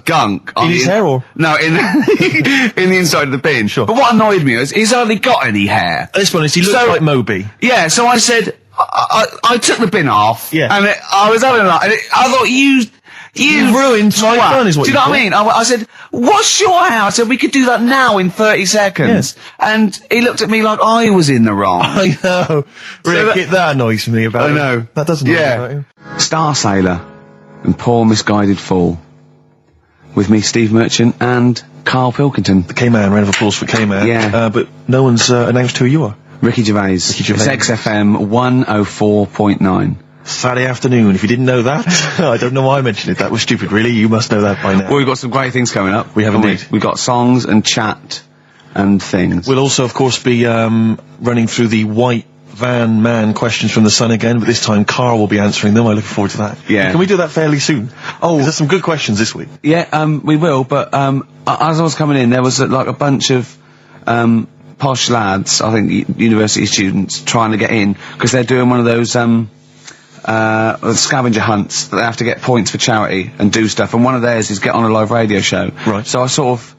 gunk. In his hair, or? No, in in the inside of the bin. Sure. But what annoyed me is he's hardly got any hair. Let's be honest, he looks like Moby. Yeah, so I said, I took the bin off. Yeah. And I was having a laugh, and I thought, you ruined my fun is what do you know what I mean? I said, what's your hair? I said, we could do that now in 30 seconds. Yes. And he looked at me like I was in the wrong. I know. Rick, that annoys me about I him. know. That doesn't annoy me about him. Star Sailor and Poor Misguided Fool. With me, Steve Merchant, and Karl Pilkington. The K-Man, round of applause for K-Man. Yeah. But no one's announced who you are. Ricky Gervais. Ricky Gervais. It's XFM 104.9. Saturday afternoon. If you didn't know that, I don't know why I mentioned it. That was stupid, really. You must know that by now. Well, we've got some great things coming up. We have indeed. We've got songs and chat and things. We'll also, of course, be running through the White Van Man questions from the Sun again, but this time Karl will be answering them. I look forward to that. Yeah. Can we do that fairly soon? Oh, there's some good questions this week. Yeah, we will, but as I was coming in, there was like a bunch of posh lads, I think university students, trying to get in, because they're doing one of those scavenger hunts that they have to get points for charity and do stuff, and one of theirs is get on a live radio show. Right. So I sort of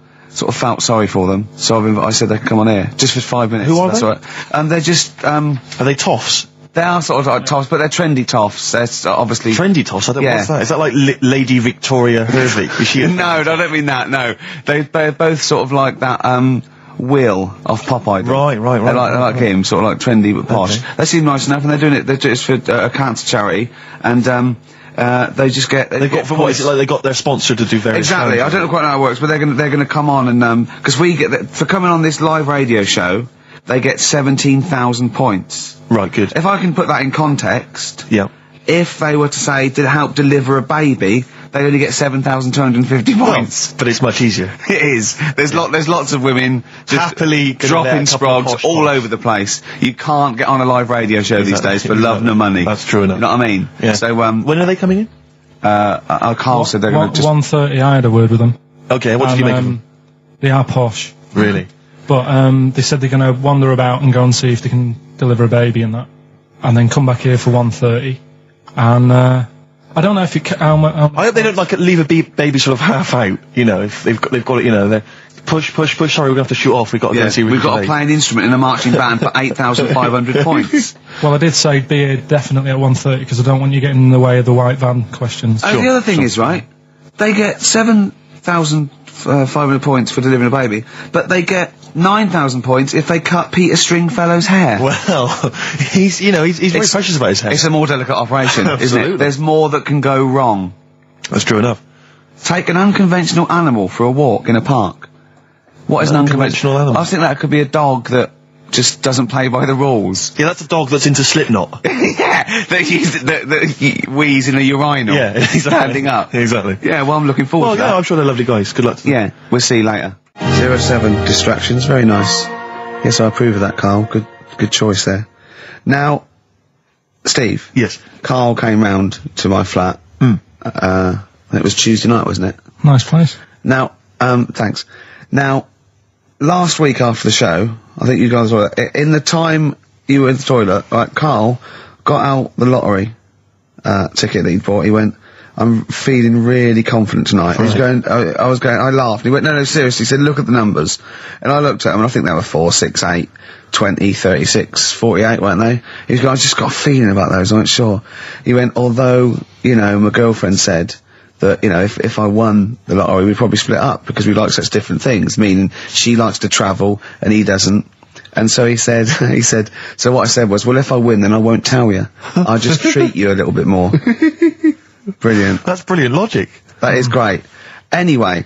felt sorry for them, so I said they could come on here just for 5 minutes. Who are they? All right. And they're just Are they toffs? they are sort of like toffs, but they're trendy toffs. They're obviously Trendy toffs? I don't know Yeah. what's that. Is that like Lady Victoria Hervey? Is she a No, I don't mean that. No, they're both sort of like that. Will of Pop Idol. Right. They're like him, sort of like trendy but posh. Okay. They seem nice enough, and they're doing it. They're just for a cancer charity, and they just get. They got, for what is it, like they got their sponsor to do various Exactly. I challenges? don't know quite how it works, but they're gonna come on and because we get for coming on this live radio show, they get 17,000 points. Right, good. If I can put that in context, Yeah. if they were to say to help deliver a baby, they only get 7,250 points. But it's much easier. It is. There's lots of women just Happily gonna let dropping a couple of sprogs posh all posh. over the place. You can't get on a live radio show these Exactly. days for love nor money. That's true enough. You know what I mean? Yeah. So when are they coming in? Karl said they're going to just 1:30, I had a word with them. Okay, what did you make of them? They are posh. Really? But they said they're going to wander about and go and see if they can deliver a baby and that. And then come back here for 1:30. And I don't know if it... I hope they don't like leave a baby sort of half out. You know, if they've got it. You know, they're push. Sorry, we're gonna have to shoot off. We've got to go and see. we've got to play an instrument in a marching band for 8,500 points. Well, I did say be here definitely at 1:30 because I don't want you getting in the way of the white van questions. And the other thing is, right, they get 7,500 points for delivering a baby, but they get 9,000 points if they cut Peter Stringfellow's hair. Well, he's very precious about his hair. It's a more delicate operation, isn't Absolutely. it? There's more that can go wrong. That's true enough. Take an unconventional animal for a walk in a park. What is an Unconventional animal? I think that could be a dog that just doesn't play by the rules. Yeah, that's a dog that's into Slipknot. Yeah, that wheeze in a urinal. Yeah, exactly. Standing up. Exactly. Yeah, well, I'm looking forward Well, to yeah, that. I'm sure they're lovely guys. Good luck to them. Yeah, we'll see you later. 07 distractions, very nice. Yes, I approve of that, Karl. Good choice there. Now, Steve. Yes. Karl came round to my flat. It was Tuesday night, wasn't it? Nice place. Now, thanks. Now, last week after the show, I think you guys were in the time you were in the toilet, right, Karl got out the lottery, ticket that he'd bought, he went, I'm feeling really confident tonight. He was going, I laughed. He went, no, seriously. He said, look at the numbers. And I looked at them, and I think they were 4, 6, 8, 20, 36, 48, weren't they? He was going, I just got a feeling about those, I wasn't sure. He went, although, you know, my girlfriend said that, you know, if I won the lottery, we'd probably split up, because we like such different things, meaning she likes to travel, and he doesn't. And so he said, so what I said was, well, if I win, then I won't tell you. I'll just treat you a little bit more. Brilliant. That's brilliant logic. That is great. Anyway.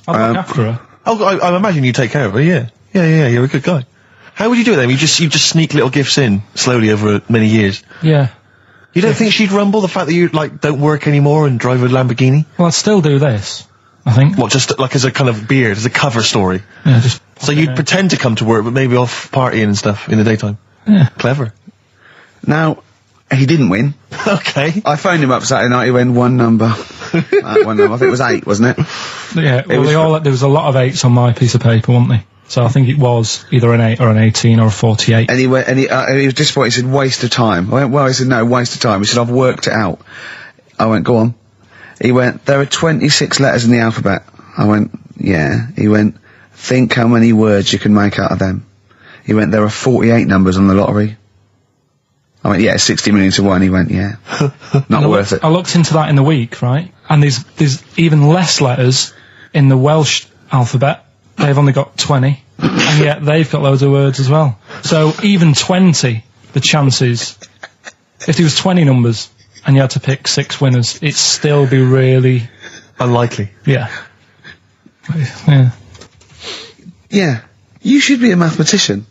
I'll look after her. Oh, I imagine you take care of her, yeah. Yeah, you're a good guy. How would you do it then? You just sneak little gifts in, slowly over many years? Yeah. You don't think she'd rumble, the fact that you, like, don't work anymore and drive a Lamborghini? Well, I'd still do this, I think. What, just, like, as a kind of beard, as a cover story? Yeah, just... So you'd pretend to come to work, but maybe off partying and stuff in the daytime? Yeah. Clever. Now, he didn't win. Okay. I phoned him up Saturday night, he went, one number. One number. I think it was 8, wasn't it? Yeah, well, there was a lot of 8s on my piece of paper, weren't they? So I think it was either an 8 or an 18 or a 48. And he went, and he was disappointed, he said, waste of time. I went, well, he said, no, waste of time. He said, I've worked it out. I went, go on. He went, there are 26 letters in the alphabet. I went, yeah. He went, think how many words you can make out of them. He went, there are 48 numbers on the lottery. I went, yeah, 60 million to 1. He went, yeah. Not worth it. I looked into that in the week, right? And there's even less letters in the Welsh alphabet. They've only got 20. And yet they've got loads of words as well. So even 20, the chances, if there was 20 numbers and you had to pick 6 winners, it'd still be really... unlikely. Yeah. Yeah. Yeah. You should be a mathematician.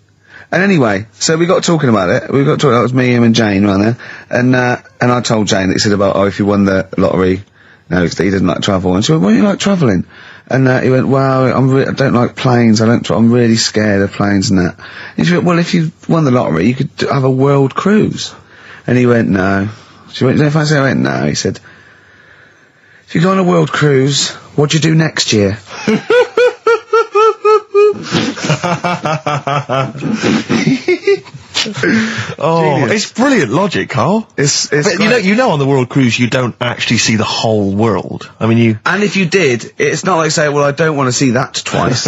And anyway, so we got talking about it. We got talking, that was me, him and Jane around there. And I told Jane that he said about, if you won the lottery, no, he doesn't like travel. And she went, why do you like travelling? And he went, well, I don't like planes, I'm really scared of planes and that. And she went, well, if you won the lottery, you could have a world cruise. And he went, no. She went, don't fancy? I went, no. He said, if you go on a world cruise, what do you do next year? Oh, Genius. it's brilliant logic, Karl. It's But you know on the world cruise you don't actually see the whole world. I mean, you... And if you did, it's not like saying, well, I don't want to see that twice.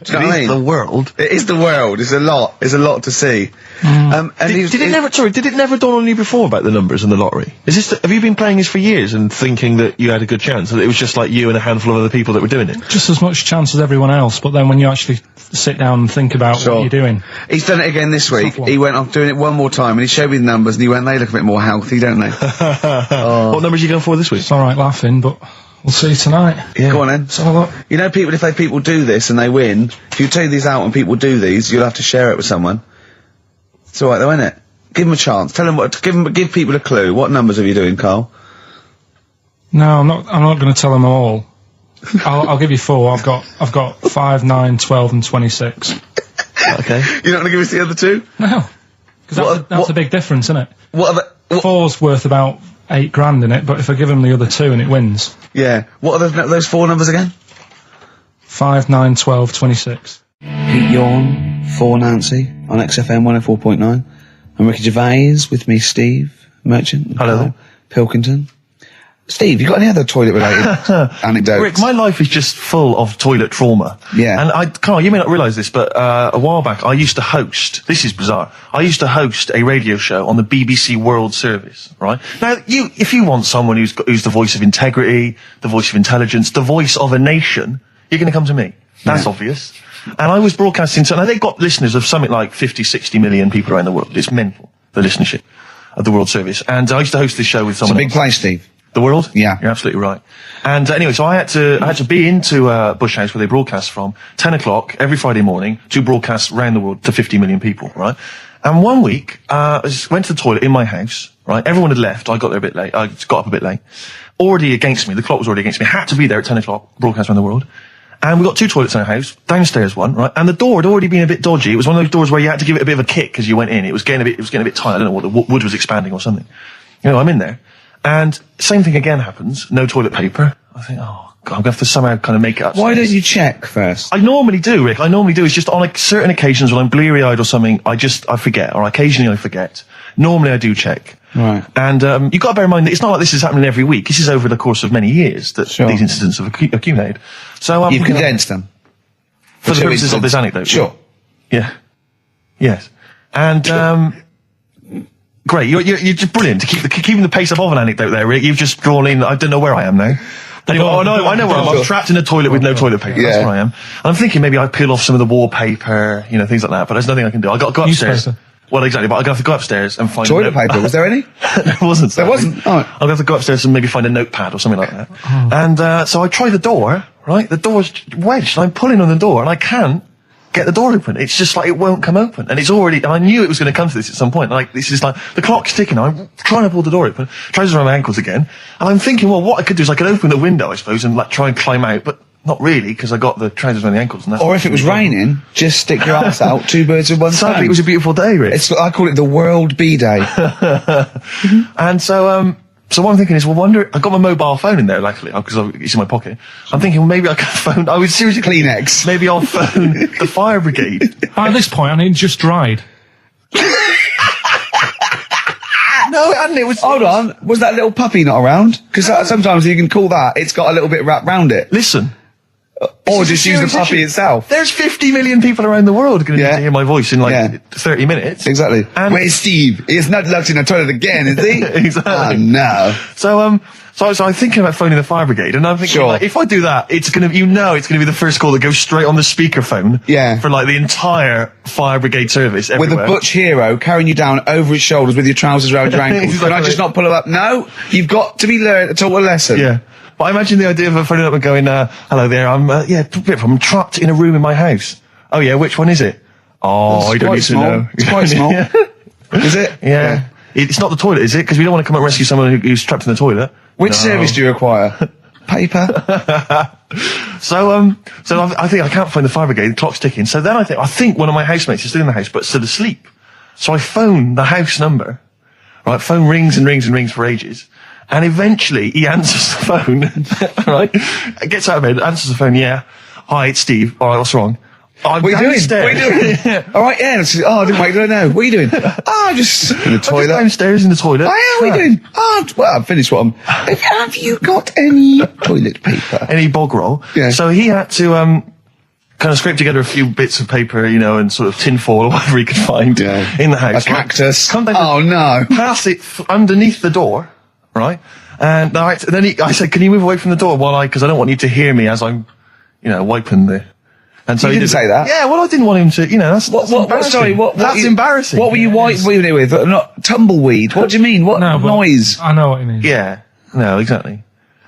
Do you know what I mean? The world. It is the world. It's a lot. It's a lot to see. And Did it never dawn on you before about the numbers in the lottery? Have you been playing this for years and thinking that you had a good chance, that it was just like you and a handful of other people that were doing it? Just as much chance as everyone else, but then when you actually sit down and think about what you're doing... He's done it again this week. He went, I'm doing it one more time, and he showed me the numbers, and he went, they look a bit more healthy, don't they? What numbers are you going for this week? It's alright laughing, but we'll see tonight. Yeah. Go on then. So look. You know, if people do this and they win, if you take these out and people do these, you'll have to share it with someone. It's alright though, isn't it? Give them a chance. Tell them give people a clue. What numbers are you doing, Karl? No, I'm not going to tell them all. I'll give you 4. I've got 5, 9, 12 and 26. Okay. You're not going to give us the other 2? No. Because that's a big difference, isn't it? What are the... 4's worth about 8 grand in it, but if I give them the other 2 and it wins... Yeah. What are those 4 numbers again? 5, 9, 12, 26. Pete Yorn for Nancy on XFM 104.9. I'm Ricky Gervais, with me Steve Merchant. Hello there. Pilkington. Steve, you got any other toilet-related anecdotes? Rick, my life is just full of toilet trauma. Yeah. And Karl, you may not realise this, but a while back I used to host, this is bizarre, I used to host a radio show on the BBC World Service, right? Now, if you want someone who's the voice of integrity, the voice of intelligence, the voice of a nation, you're going to come to me. That's obvious. And I was broadcasting, so now they've got listeners of something like 50, 60 million people around the world. It's mental, the listenership of the World Service. And I used to host this show with someone It's a big place, Steve. The World? Yeah. You're absolutely right. And anyway, so I had to be into Bush House, where they broadcast from, 10 o'clock every Friday morning, to broadcast around the world to 50 million people, right? And one week, I just went to the toilet in my house, right? Everyone had left. I got there a bit late. I got up a bit late. Already against me. The clock was already against me. Had to be there at 10 o'clock, broadcast around the world. And we got 2 toilets in our house, downstairs one, right? And the door had already been a bit dodgy. It was one of those doors where you had to give it a bit of a kick as you went in. It was getting a bit tight. I don't know what, the wood was expanding or something. You know, I'm in there. And same thing again happens. No toilet paper. I think, oh I'm going to have to somehow kind of make it up. Why don't you check first? I normally do, Rick. I normally do. It's just on like certain occasions when I'm bleary-eyed or something, I forget, or occasionally I forget. Normally I do check. Right. And you've got to bear in mind that it's not like this is happening every week. This is over the course of many years that these incidents have accumulated. So You've condensed them. For the purposes of this anecdote. Sure. Yeah. Yes. And great. You're just brilliant to keeping the pace up of an anecdote there, Rick. You've just drawn in. I don't know where I am now. Anyway, I know where I am. I'm trapped in a toilet with no toilet paper. That's where I am. And I'm thinking maybe I peel off some of the wallpaper, things like that. But there's nothing I can do. I got to go upstairs. Newspaper. Well, exactly. But I'm going to have to go upstairs and find toilet paper. Was there any? There wasn't. There wasn't. Oh. I'm going to have to go upstairs and maybe find a notepad or something like that. Oh. And so I try the door. Right, the door's wedged. And I'm pulling on the door, and I can't get the door open. It's just like it won't come open. And it's already. And I knew it was going to come to this at some point. Like this is like the clock's ticking. I'm trying to pull the door open. Trousers around my ankles again. And I'm thinking, well, what I could do is I could open the window, I suppose, and like try and climb out, but. Not really, because I got the trousers around the ankles. And that's or if it was raining, just stick your ass out, two birds with one stone. Sadly, it was a beautiful day, Rich. I call it the World B-Day. And so what I'm thinking is, I got my mobile phone in there, luckily, because it's in my pocket. I'm thinking, well, maybe I can phone, I would seriously... Kleenex. Maybe I'll phone the fire brigade. At this point, I need just dried. No, it hadn't. It was... Hold on. Was that little puppy not around? Because sometimes you can call that, it's got a little bit wrapped round it. Listen... Or just use the puppy itself. There's 50 million people around the world going to need to hear my voice in 30 minutes. Exactly. And where's Steve? He's not locked in the toilet again, is he? Exactly. Oh, no. So I'm thinking about phoning the fire brigade, and I'm thinking, like, if I do that, it's going to be the first call that goes straight on the speakerphone. Yeah. For like the entire fire brigade service everywhere. With a butch hero carrying you down over his shoulders with your trousers around your ankles. Exactly. Can I just not pull him up? No. You've got to be taught a lesson. Yeah. But I imagine the idea of phoning up and going, hello there, I'm trapped in a room in my house. Oh yeah, which one is it? Oh, I don't need to know. It's quite small. Is it? Yeah. It's not the toilet, is it? Because we don't want to come and rescue someone who's trapped in the toilet. Which service do you require? Paper? So I think I can't find the fire brigade, the clock's ticking. So then I think one of my housemates is still in the house, but still asleep. So I phone the house number. Right, phone rings and rings and rings for ages. And eventually he answers the phone, right? Gets out of bed, answers the phone, yeah. Hi, it's Steve. All right, what's wrong? I'm what are you downstairs. doing? What are you doing? All right, yeah. I didn't wait, I don't know. What are you doing? Just in the toilet. Just downstairs in the toilet. Oh, yeah, what are you doing? Well, I've finished what I'm... Have you got any toilet paper? Any bog roll? Yeah. So he had to, kind of scrape together a few bits of paper, and sort of tinfoil or whatever he could find in the house. A cactus. Come down no. Pass it underneath the door, right? And then I said, can you move away from the door because I don't want you to hear me as I'm, wiping the... And so you didn't say that? Yeah, well, I didn't want him to, that's embarrassing. Sorry, that's embarrassing. What were you wiping it with? Not tumbleweed. What do you mean? What noise? I know what you mean. Yeah. No, exactly.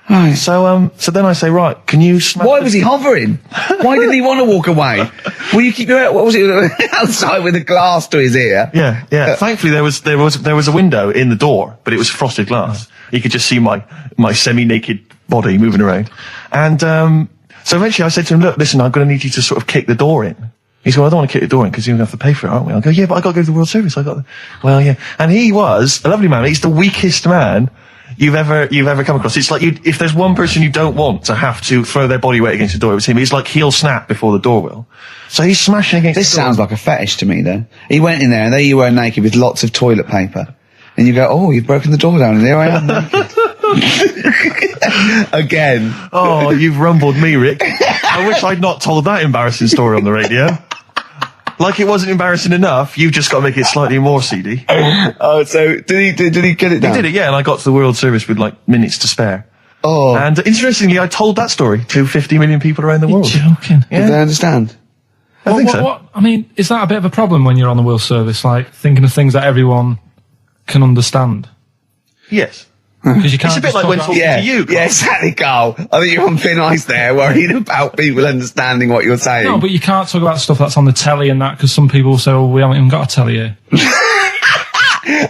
Right. So then I say, right, can you smash... Why was he hovering? Why didn't he want to walk away? Will you keep your... What was it? Outside with a glass to his ear? Yeah. Thankfully, there was a window in the door, but it was frosted glass. You could just see my semi-naked body moving around. And so eventually I said to him, look, listen, I'm going to need you to sort of kick the door in. He said, well, I don't want to kick the door in because you're going to have to pay for it, aren't we? I go, yeah, but I got to go to the World Service. Well, yeah. And he was a lovely man. He's the weakest man you've ever come across. It's like if there's one person you don't want to have to throw their body weight against the door, it's him. He's like he'll snap before the door will. So he's smashing against This the door. sounds like a fetish to me, though. He went in there and there you were naked with lots of toilet paper. And you go, oh, you've broken the door down and there I am naked. Again. Oh, you've rumbled me, Rick. I wish I'd not told that embarrassing story on the radio. Like it wasn't embarrassing enough, you've just got to make it slightly more seedy. Oh, so did he get it down? He did it, yeah, and I got to the World Service with like minutes to spare. Oh. And interestingly, I told that story to 50 million people around the world. You're joking. Did they understand? I think so. I mean, is that a bit of a problem when you're on the World Service, like thinking of things that everyone can understand? Yes. Because you can't. It's a bit like when talking to you, Karl. Yeah, exactly, Carl. I think you're on thin ice there, worrying about people understanding what you're saying. No, but you can't talk about stuff that's on the telly and that, because some people will say, well, we haven't even got a telly here.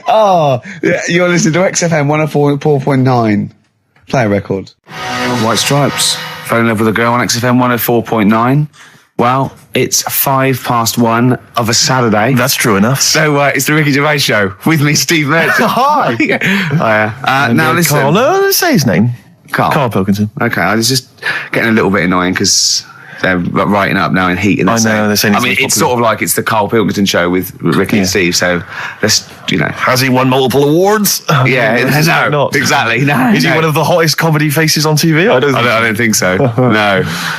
Oh, yeah, you're listening to XFM 104.9. Play a record. White Stripes. Fell in love with a girl on XFM 104.9. Well, it's 1:05 of a Saturday. That's true enough. So, it's the Ricky Gervais Show with me, Steve Merchant. Hi. Now listen. Karl, let's say his name. Karl Pilkington. Okay, I was just getting a little bit annoying because they're writing up now in heat. And I know, they're saying I mean, it's sort of like it's the Karl Pilkington show with Ricky and Steve, so let's, Has he won multiple awards? Yeah, no, not. Exactly. No, Is he one of the hottest comedy faces on TV? I don't think so.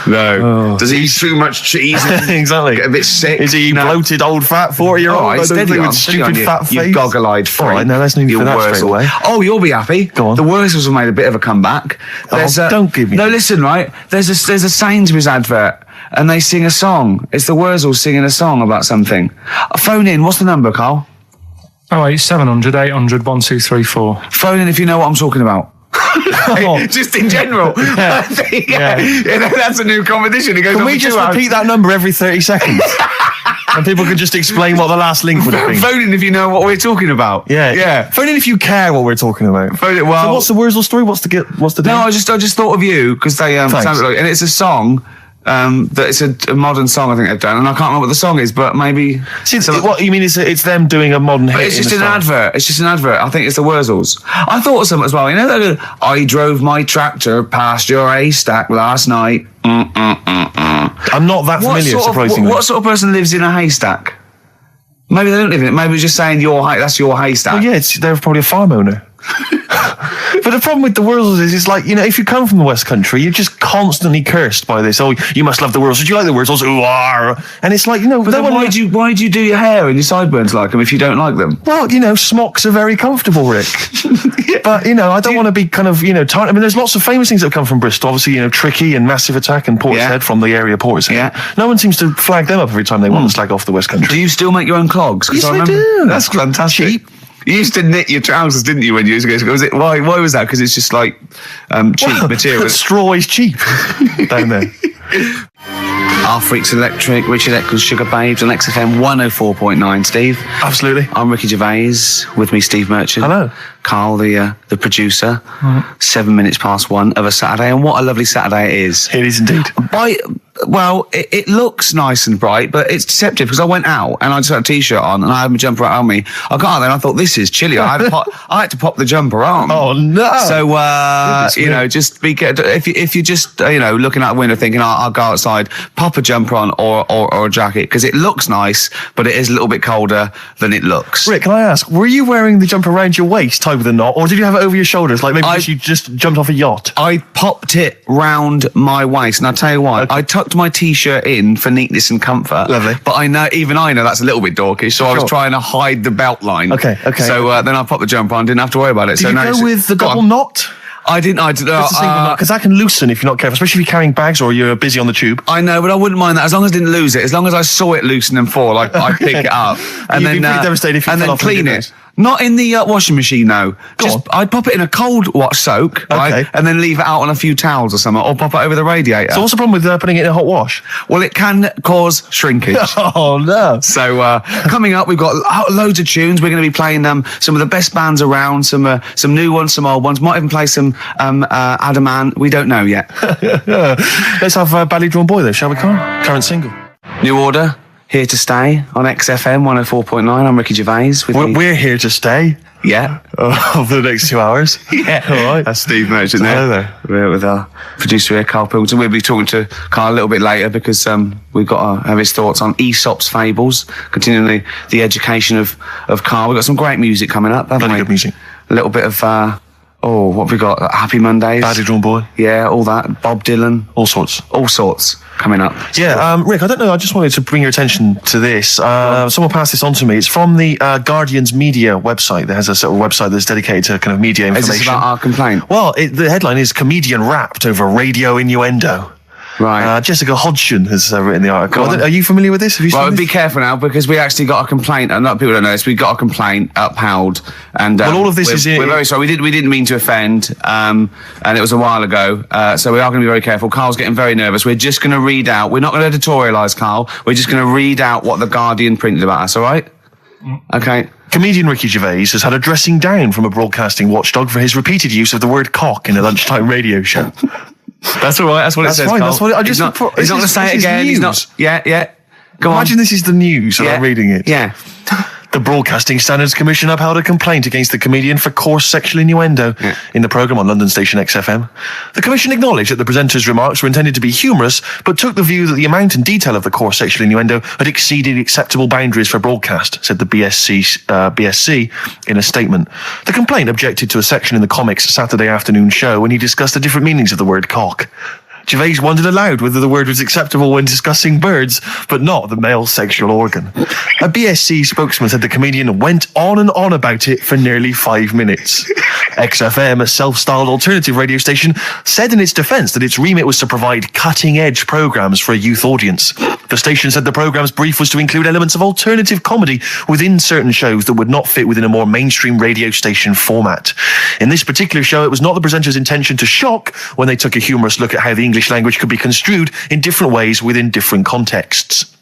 No. Does he eat too much cheese? Exactly. Get a bit sick? Is he bloated, old, fat 40-year-old? All right, steady on, with stupid you, fat face. You goggle-eyed freak. All right, now let's move for that straight away. Oh, you'll be happy. Go on. The Wurzels have made a bit of a comeback. Don't give me. No, listen, right? There's a Sainsbury's advert. And they sing a song. It's the Wurzels singing a song about something. Phone in. What's the number, Karl? 08700 800 1234. Phone in if you know what I'm talking about. Just in general. That's a new competition. It goes Can we just repeat that number every 30 seconds? And people can just explain what the last link would have been. Phone in if you know what we're talking about. Yeah. Phone in if you care what we're talking about. Phone in, well, so what's the Wurzel story? What's the deal? No, I just thought of you because they sound like, and it's a song. That it's a modern song I think they've done, and I can't remember what the song is, but maybe. What you mean? It's them doing a modern hit? It's just an advert. It's just an advert. I think it's the Wurzels. I thought of something as well. You know that I drove my tractor past your haystack last night. I'm not that familiar, surprisingly. What sort of person lives in a haystack? Maybe they don't live in it. Maybe it's just saying that's your haystack. Well, yeah, they're probably a farm owner. But the problem with the Wurzels is, it's like, if you come from the West Country, you're just constantly cursed by this. Oh, you must love the Wurzels. Do you like the Wurzels? Ooh, ah. And it's like, But then why do you do your hair and your sideburns like them if you don't like them? Well, smocks are very comfortable, Rick. But, I don't want to be kind of, tight. I mean, there's lots of famous things that come from Bristol. Obviously, Tricky and Massive Attack and Portishead from the area Portishead. Yeah. No one seems to flag them up every time they want to slag off the West Country. Do you still make your own clogs? Yes, I do. That's fantastic. Cheap. You used to knit your trousers, didn't you, when you used to go? Was it why was that? Because it's just like cheap material. Straw is cheap down there. Our Freaks Electric, Richard Eccles, Sugar Babes on XFM 104.9. Steve. Absolutely. I'm Ricky Gervais. With me, Steve Merchant. Hello. Karl, the producer. 7 minutes past 1 of a Saturday, and what a lovely Saturday it is. It is indeed. It looks nice and bright, but it's deceptive because I went out and I just had a t-shirt on and I had my jumper on me. I got out there and I thought, this is chilly. I had to pop the jumper on. Oh no! So just be careful. If you're just looking out the window thinking I'll go outside, pop a jumper on or a jacket because it looks nice, but it is a little bit colder than it looks. Rick, can I ask, were you wearing the jumper around your waist, tied with a knot, or did you have it over your shoulders, like maybe you just jumped off a yacht? I popped it round my waist, and I'll tell you why. Okay. I tucked my t-shirt in for neatness and comfort. Lovely. But I know that's a little bit dorkish, so I was trying to hide the belt line. Okay. So then I popped the jumper on, didn't have to worry about it. Did you go with the double knot? I didn't. Just a single knot, because that can loosen if you're not careful, especially if you're carrying bags or you're busy on the tube. I know, but I wouldn't mind that as long as I didn't lose it. As long as I saw it loosen and fall, I'd pick it up and then devastated if you fell off clean it. Not in the washing machine, no. I'd pop it in a cold wash soak, right? And then leave it out on a few towels or something, or pop it over the radiator. So what's the problem with putting it in a hot wash? Well, it can cause shrinkage. Oh, no. So coming up, we've got loads of tunes. We're going to be playing some of the best bands around, some new ones, some old ones. Might even play some Adamant. We don't know yet. Let's have Badly Drawn Boy, though, shall we, Karl? Current single. New Order. Here to stay on XFM 104.9. I'm Ricky Gervais. We're here to stay. Yeah. For the next 2 hours. Yeah. All right. That's Steve Merchant there. Hello there. We're with our producer here, Karl Pilkington. We'll be talking to Karl a little bit later because we've got to have his thoughts on Aesop's fables, continuing the education of Karl. We've got some great music coming up, haven't we? Good music. A little bit of, what have we got? Happy Mondays. Badly Drawn Boy. Yeah, all that. Bob Dylan. All sorts coming up. Yeah, Rick, I don't know, I just wanted to bring your attention to this. Someone passed this on to me. It's from the Guardian's media website. There has a sort of website that's dedicated to kind of media information. Is this about our complaint? Well, the headline is Comedian Rapped Over Radio Innuendo. Right. Jessica Hodgson has written the article. Are you familiar with this? Have you seen this? Be careful now because we actually got a complaint. A lot of people don't know this. We got a complaint upheld, and all of this we're very sorry. We didn't mean to offend, and it was a while ago. So we are going to be very careful. Karl's getting very nervous. We're just going to read out. We're not going to editorialise, Karl. We're just going to read out what the Guardian printed about us. All right? Okay. Comedian Ricky Gervais has had a dressing down from a broadcasting watchdog for his repeated use of the word cock in a lunchtime radio show. That's all right. That's what it says. Fine. Karl. That's what He's not going to say it again. News. He's not. Yeah. Go Imagine on. this is the news and I'm reading it. Yeah. The Broadcasting Standards Commission upheld a complaint against the comedian for coarse sexual innuendo in the programme on London station XFM. The Commission acknowledged that the presenter's remarks were intended to be humorous, but took the view that the amount and detail of the coarse sexual innuendo had exceeded acceptable boundaries for broadcast, said the BSC in a statement. The complaint objected to a section in the Comics Saturday afternoon show when he discussed the different meanings of the word cock. Gervais wondered aloud whether the word was acceptable when discussing birds, but not the male sexual organ. A BSC spokesman said the comedian went on and on about it for nearly 5 minutes. XFM, a self-styled alternative radio station, said in its defence that its remit was to provide cutting-edge programmes for a youth audience. The station said the programme's brief was to include elements of alternative comedy within certain shows that would not fit within a more mainstream radio station format. In this particular show, it was not the presenter's intention to shock when they took a humorous look at how the English language could be construed in different ways within different contexts.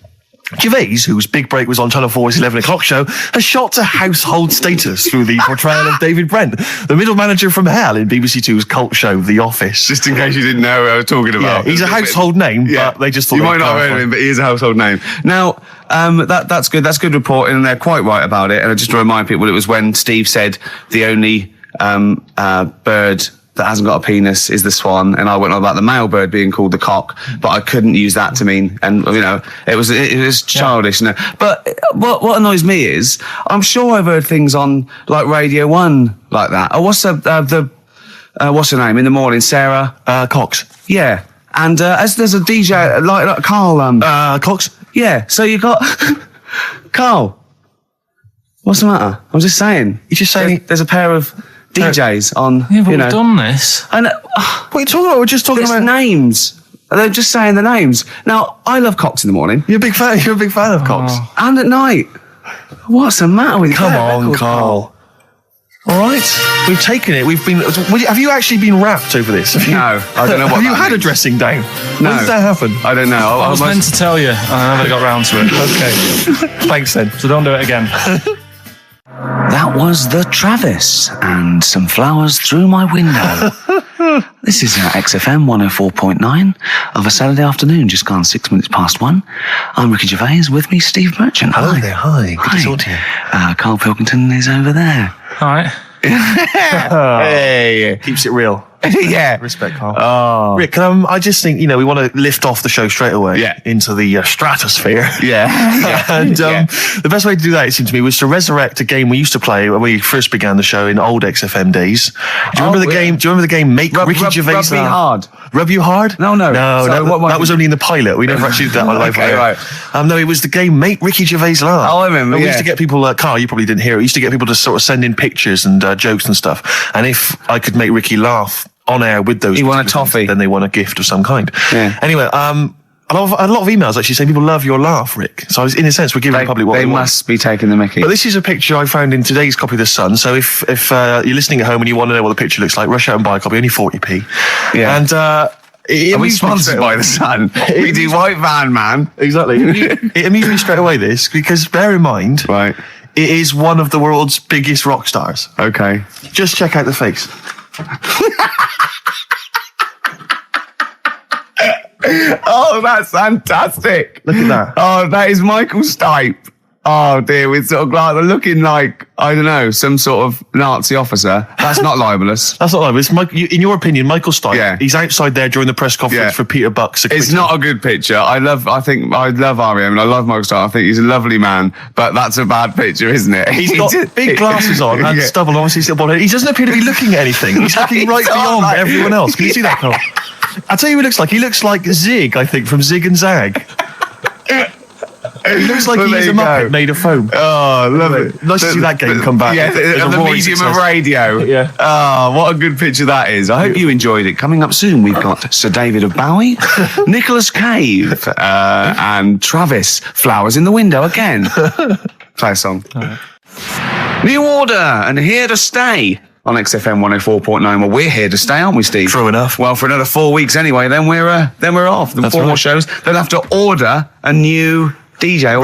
Gervais, whose big break was on Channel 4's 11 o'clock show, has shot to household status through the portrayal of David Brent, the middle manager from hell in BBC Two's cult show The Office. Just in case you didn't know what I was talking about. Yeah, he's a household name, but they just thought you might not have heard of him, but he is a household name. Now, that's good. That's good reporting, and they're quite right about it. And just to remind people, it was when Steve said the only bird that hasn't got a penis is the swan, and I went on about the male bird being called the cock, but I couldn't use that to mean, and it was childish. Yeah. But what annoys me is, I'm sure I've heard things on like Radio 1 like that. Or what's what's her name in the morning? Sarah Cox. Yeah, and as there's a DJ like Karl. Cox. Yeah, so you got Karl. What's the matter? I'm just saying. You're just saying there's a pair of DJs on, Yeah, but we've done this. And what are you talking about? We're just talking about names. They're just saying the names. Now, I love Cox in the morning. You're a big fan of Cox. And at night. What's the matter with you? Come on, Karl. All right, we've taken it. Have you actually been rapped over this? No, I don't know what. Have you had a dressing down? No. When did that happen? I don't know. I was meant to tell you, and I never got round to it. Okay, thanks then. So don't do it again. That was the Travis and some flowers through my window. This is XFM 104.9 of a Saturday afternoon, just gone 6 minutes past 1. I'm Ricky Gervais, with me Steve Merchant. Hello there, hi. Good to talk to you. Karl Pilkington is over there. All right. Hey. Keeps it real. Yeah. Respect, Karl. Oh. Rick, I just think, we want to lift off the show straight away into the stratosphere. Yeah. And the best way to do that, it seemed to me, was to resurrect a game we used to play when we first began the show in old XFM days. Do you remember the game? Do you remember the game Make Ricky Gervais Rub Me Hard? Rub You Hard? No. No, that was only in the pilot. We never actually did that on live. Okay, right. No, it was the game Make Ricky Gervais Laugh. Oh, I remember, We used to get people, Karl, you probably didn't hear it. We used to get people to sort of send in pictures and jokes and stuff. And if I could make Ricky laugh on air with those, he won a toffee. Then they won a gift of some kind. Yeah. Anyway, a lot of emails actually saying people love your laugh, Rick. So in a sense, we're giving the public what they want. They must be taking the mickey. But this is a picture I found in today's copy of The Sun. So if you're listening at home and you want to know what the picture looks like, rush out and buy a copy, only 40p. Yeah. And are we sponsored by The Sun? We do White Van Man. Exactly. It amused me straight away, this, because bear in mind, right, it is one of the world's biggest rock stars. Okay. Just check out the face. Oh, that's fantastic. Look at that. Oh, that is Michael Stipe. Oh dear, with sort of like looking like, I don't know, some sort of Nazi officer. That's not libelous. That's not libelous. In your opinion, Michael Stipe, he's outside there during the press conference for Peter Buck's acquittal. It's not a good picture. I love R.E.M. and I love Michael Stipe. I think he's a lovely man, but that's a bad picture, isn't it? He's got big glasses on and stubble, obviously still bald head. He doesn't appear to be looking at anything. He's looking right beyond everyone else. Can you see that, Karl? I'll tell you who he looks like. He looks like Zig, I think, from Zig and Zag. He looks like he's a Muppet made of foam. Oh, love it. Nice to see that game come back. Yeah, the medium of radio. Yeah. Oh, what a good picture that is. I hope you enjoyed it. Coming up soon, we've got Sir David of Bowie, Nicholas Cave, and Travis. Flowers in the Window again. Play a song. Right. New Order and Here to Stay. On XFM 104.9. Well, we're here to stay, aren't we, Steve? True enough. Well, for another 4 weeks anyway, then we're off. Then 4 more shows. They'll have to order a new DJ.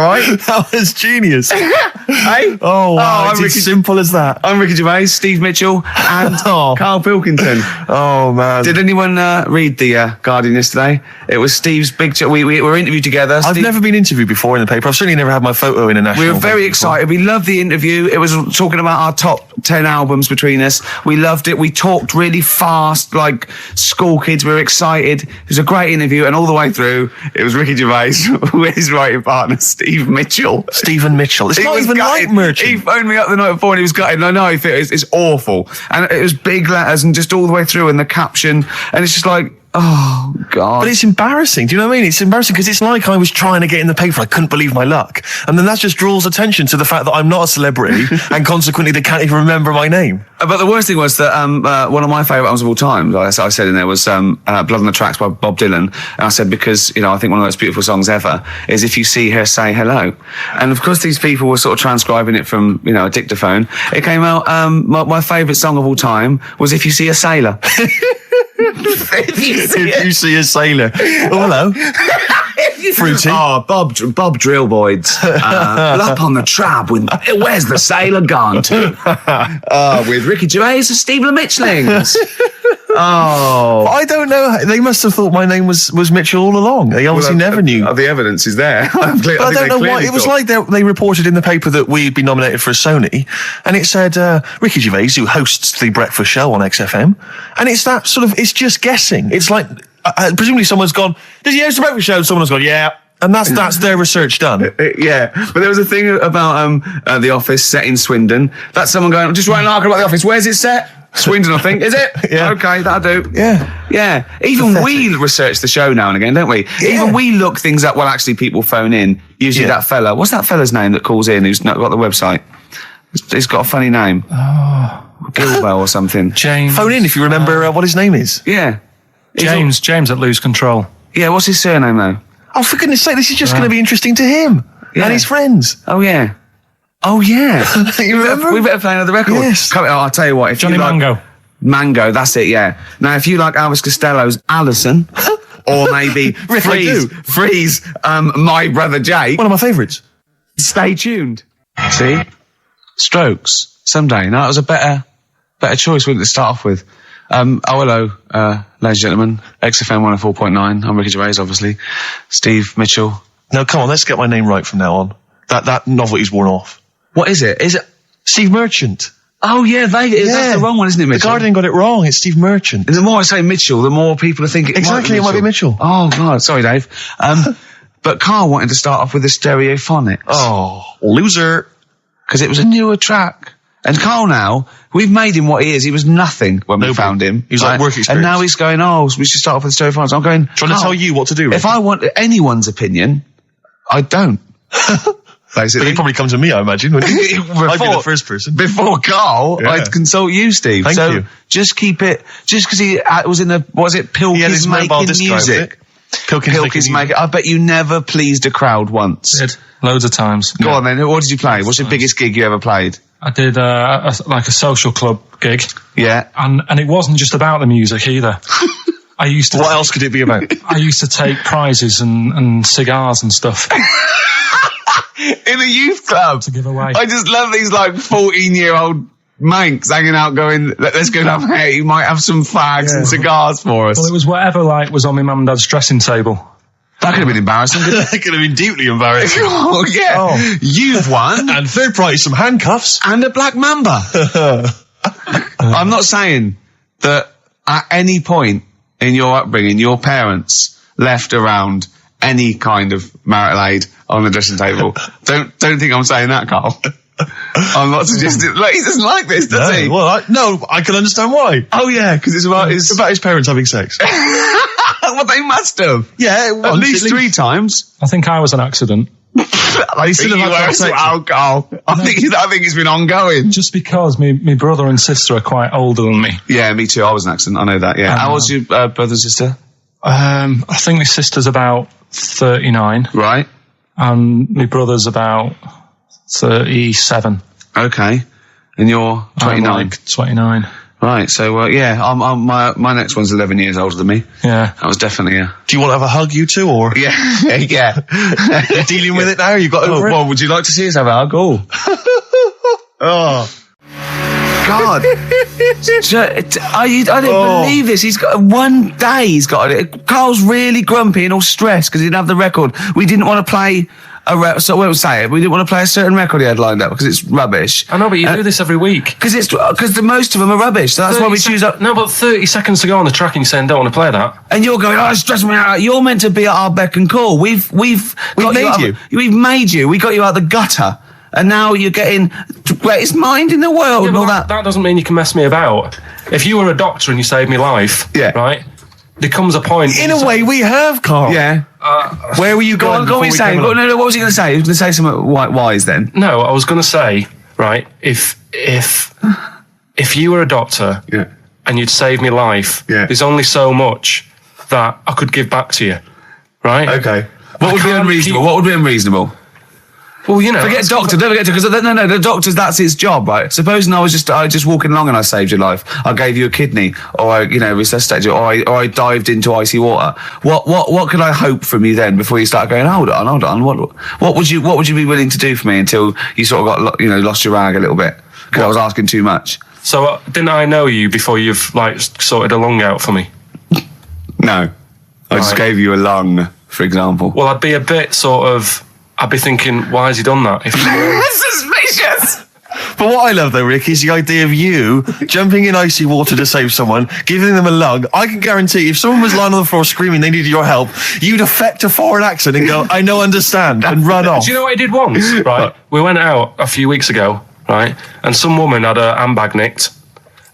right? That was genius. Hey? Oh, wow, it's as simple as that. I'm Ricky Gervais, Steve Mitchell, and Oh. Karl Pilkington. Oh, man. Did anyone read the Guardian yesterday? It was Steve's big... we were interviewed together. I've never been interviewed before in the paper. I've certainly never had my photo in a national We were very paper excited. We loved the interview. It was talking about our top 10 albums between us. We loved it. We talked really fast, like school kids. We were excited. It was a great interview, and all the way through, it was Ricky Gervais with his writing partner, Steve Mitchell. Stephen Mitchell. It's He not was even gutted. like Merchant. He phoned me up the night before and he was gutted. And I know it's awful. And it was big letters and just all the way through, and the caption. And it's just like, oh, God. But it's embarrassing. Do you know what I mean? It's embarrassing because it's like I was trying to get in the paper. I couldn't believe my luck. And then that just draws attention to the fact that I'm not a celebrity and consequently they can't even remember my name. But the worst thing was that one of my favourite albums of all time, like I said in there, was Blood on the Tracks by Bob Dylan. And I said, because, I think one of the most beautiful songs ever is If You See Her, Say Hello. And of course, these people were sort of transcribing it from, a dictaphone. It came out, my favourite song of all time was If You See a Sailor. If you see a sailor. Oh, hello. Fruity. Oh, Bob Drillboyd's up on the trab with Where's the Sailor Gone To? With Ricky Gervais and Steve Mitchellings. Oh. I don't know. They must have thought my name was Mitchell all along. They obviously never knew. The evidence is there. But I don't know why. It was like they reported in the paper that we'd been nominated for a Sony, and it said Ricky Gervais, who hosts the breakfast show on XFM, and it's that sort of, it's just guessing. It's like, presumably someone's gone, does he host the breakfast show? Someone's gone, yeah. And that's their research done. Yeah, but there was a thing about The Office set in Swindon. That's someone going, I'm just writing an article about The Office. Where's it set? Swindon, I think. Is it? Yeah. Okay, that'll do. Yeah. Yeah. Even we research the show now and again, don't we? Yeah. Even we look things up. Well, actually, people phone in. Usually that fella. What's that fella's name that calls in who's not got the website? He's got a funny name. Oh. Gilwell or something. James. Phone in if you remember what his name is. Yeah. James at Lose Control. Yeah, what's his surname, though? Oh, for goodness sake, this is just going to be interesting to him and his friends. Oh, yeah. Oh, yeah. You remember? We better play another record. Yes. I'll tell you what. If Johnny you like, Mango. Mango, that's it, yeah. Now, if you like Elvis Costello's Alison, or maybe Rick, I do. Freeze, My Brother Jake, One of my favourites. stay tuned. See? Strokes, someday. Now, that was a better choice, wouldn't it, to start off with? Hello, ladies and gentlemen. XFM 104.9. I'm Ricky Gervais, obviously. Steve Mitchell. No, come on, let's get my name right from now on. That novelty's worn off. What is it? Is it? Steve Merchant. Oh, yeah, that's the wrong one, isn't it, The Mitchell? Guardian got it wrong. It's Steve Merchant. The more I say Mitchell, the more people are thinking Exactly, it might be Mitchell. Oh, God, sorry, Dave. But Karl wanted to start off with the Stereophonics. Oh, loser. Because it was a newer track. And Karl now, we've made him what he is. He was nothing when we found him. He was like work experience. And now he's going, we should start off with the Stereophonics. I'm going, Trying to tell you what to do. If I want anyone's opinion, I don't. But Basically. he'd probably come to me, I imagine, wouldn't he? I'd be the first person. Before Karl, Yeah. I'd consult you, Steve. Thank so you. just keep it, just because he was in He had his Pilkey's mobile Making disc drive, Music. Pilkey's Making. I bet you never pleased a crowd once. Did. Loads of times. Go on then, what did you play? What's the biggest gig you ever played? I did like a social club gig. Yeah. And it wasn't just about the music either. I used to What else could it be about? I used to take prizes and cigars and stuff In a youth club. to give away. I just love these 14-year-old manx hanging out going, let's go down here, you might have some fags and cigars for us. Well, it was whatever was on my mum and dad's dressing table. That could have been embarrassing, couldn't it? That could have been deeply embarrassing. Oh, yeah. Oh. You've won. And third prize, some handcuffs. And a black mamba. I'm not saying that at any point in your upbringing, your parents left around any kind of marital aid on the dressing table. Don't think I'm saying that, Karl. I'm not suggesting. He doesn't like this, does he? Well, I can understand why. Oh yeah, because it's about his. It's about his parents having sex. Well, they must have. Yeah, At least 3 times. I think I was an accident. They still have had sex. Karl. I think it's been ongoing. Just because my brother and sister are quite older than me. Yeah, me too. I was an accident. I know that. Yeah. How old's your brother and sister? I think my sister's about 39. Right. And my brother's about 37. Okay. And you're 29. I'm 29. Right, so, my next one's 11 years older than me. Yeah. That was definitely a... Do you want to have a hug, you two, or? Yeah, yeah. You're dealing with it now? You've got over it? Well, would you like to see us have a hug? Oh. God. I don't believe this. He's got one day. He's got it. Carl's really grumpy and all stressed because he didn't have the record. We didn't want to play so we'll say it. We didn't want to play a certain record he had lined up because it's rubbish. I know, but you do this every week. Because most of them are rubbish. So that's why we choose up. No, but 30 seconds to go on the track and you're saying don't want to play that. And you're going, it's stressing me out. You're meant to be at our beck and call. We've made you. We've made you. We got you out of the gutter. And now you're getting the greatest mind in the world and all that. That doesn't mean you can mess me about. If you were a doctor and you saved me life, right, there comes a point... In a way, we have, Karl. Yeah. Where were you going? Go on, what were you saying? No, what was he going to say? He was going to say something wise then. No, I was going to say, right, if you were a doctor and you'd saved me life, there's only so much that I could give back to you, right? Okay. What would be unreasonable? What would be unreasonable? Well, you know, forget doctor. Don't forget because no, the doctor's that's his job, right? Supposing I was just walking along and I saved your life, I gave you a kidney, or I resuscitated you, or I dived into icy water. What could I hope from you then before you start going? Hold on. What would you be willing to do for me until you sort of got lost your rag a little bit because I was asking too much? So didn't I know you before you've sorted a lung out for me? No, I just gave you a lung, for example. Well, I'd be a bit I'd be thinking, why has he done that? Suspicious! But what I love, though, Rick, is the idea of you jumping in icy water to save someone, giving them a lung. I can guarantee if someone was lying on the floor screaming they needed your help, you'd affect a foreign accent and go, I know, understand, and run off. Do you know what I did once? Right, we went out a few weeks ago, right, and some woman had her handbag nicked,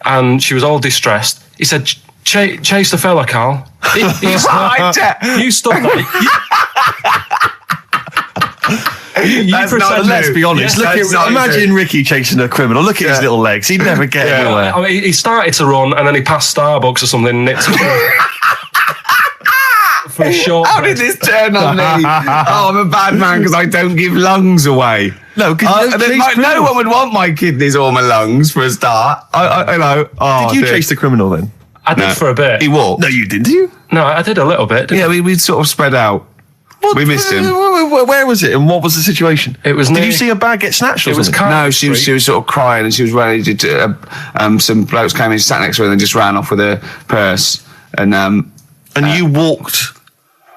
and she was all distressed. He said, chase the fella, Karl. You stopped that. Let's be honest. Yes, imagine Ricky chasing a criminal. Look at his little legs. He'd never get anywhere. I mean, he started to run and then he passed Starbucks or something and nipped for a short. How did this turn on me? I'm a bad man because I don't give lungs away. No, because no one would want my kidneys or my lungs for a start. I know. Oh, did you chase the criminal then? I did for a bit. He walked. No, you didn't. Did you? No, I did a little bit. Yeah, we sort of spread out. We missed him. Where was it, and what was the situation? It was. Did you see a bag get snatched? It was. No, she was sort of crying, and she was ready to. Some blokes came in, sat next to her, and then just ran off with her purse. And you walked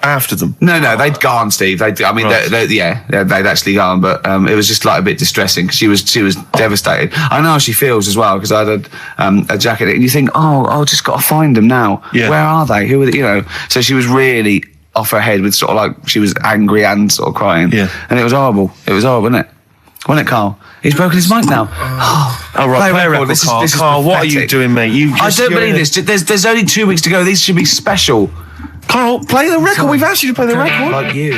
after them. No, they'd gone, Steve. They'd actually gone, but it was just like a bit distressing because she was devastated. I know how she feels as well because I had a jacket, and you think, I've just got to find them now. Yeah. Where are they? Who are they? So she was really off her head with sort of like she was angry and sort of crying. Yeah. And it was horrible. It was horrible, wasn't it? Wasn't it, Karl? He's broken his mic now. Right, play a record, Karl. What are you doing, mate? I don't believe this. There's only 2 weeks to go. These should be special. Karl, play the record. We've asked you to play the record. Like you.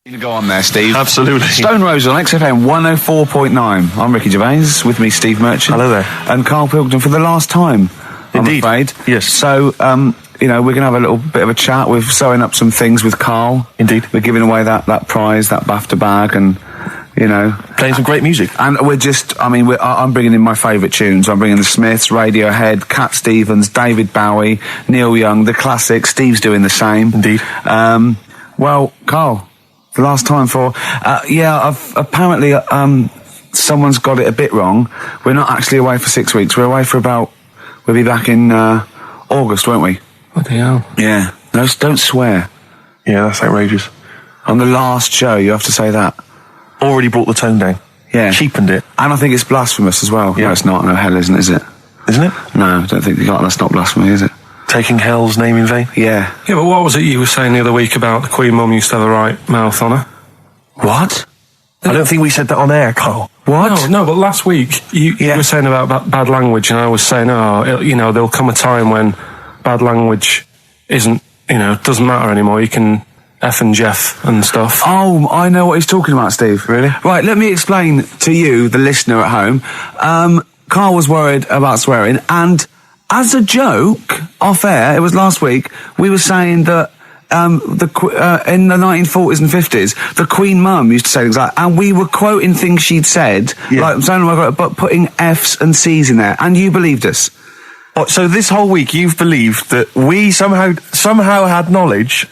You go on there, Steve. Absolutely. Stone Rose on XFM 104.9. I'm Ricky Gervais. With me, Steve Merchant. Hello there. And Karl Pilkington for the last time. Indeed. I'm afraid. Yes. So, we're going to have a little bit of a chat. We're sewing up some things with Karl. Indeed. We're giving away that prize, that BAFTA bag, and, playing some great music. And we're just, I'm bringing in my favourite tunes. I'm bringing the Smiths, Radiohead, Cat Stevens, David Bowie, Neil Young, the classics. Steve's doing the same. Indeed. Well, Karl, the last time apparently, someone's got it a bit wrong. We're not actually away for 6 weeks. We're away for we'll be back in, August, won't we? What the hell? Yeah. No, don't swear. Yeah, that's outrageous. On the last show, you have to say that. Already brought the tone down. Yeah. Cheapened it. And I think it's blasphemous as well. Yeah. No, it's not. No, hell isn't, is it? Isn't it? No, I don't think that's not blasphemy, is it? Taking hell's name in vain? Yeah. Yeah, but what was it you were saying the other week about the Queen Mum used to have the right mouth on her? What? I don't think we said that on air, Karl. What? No, but last week you were saying about bad language, and I was saying, there'll come a time when bad language doesn't matter anymore. You can F and Jeff and stuff. Oh, I know what he's talking about, Steve. Really? Right, let me explain to you, the listener at home. Karl was worried about swearing, and as a joke, off air, it was last week, we were saying that in the 1940s and 50s, the Queen Mum used to say things like, and we were quoting things she'd said, like, but putting F's and C's in there, and you believed us. Oh, so this whole week you've believed that we somehow had knowledge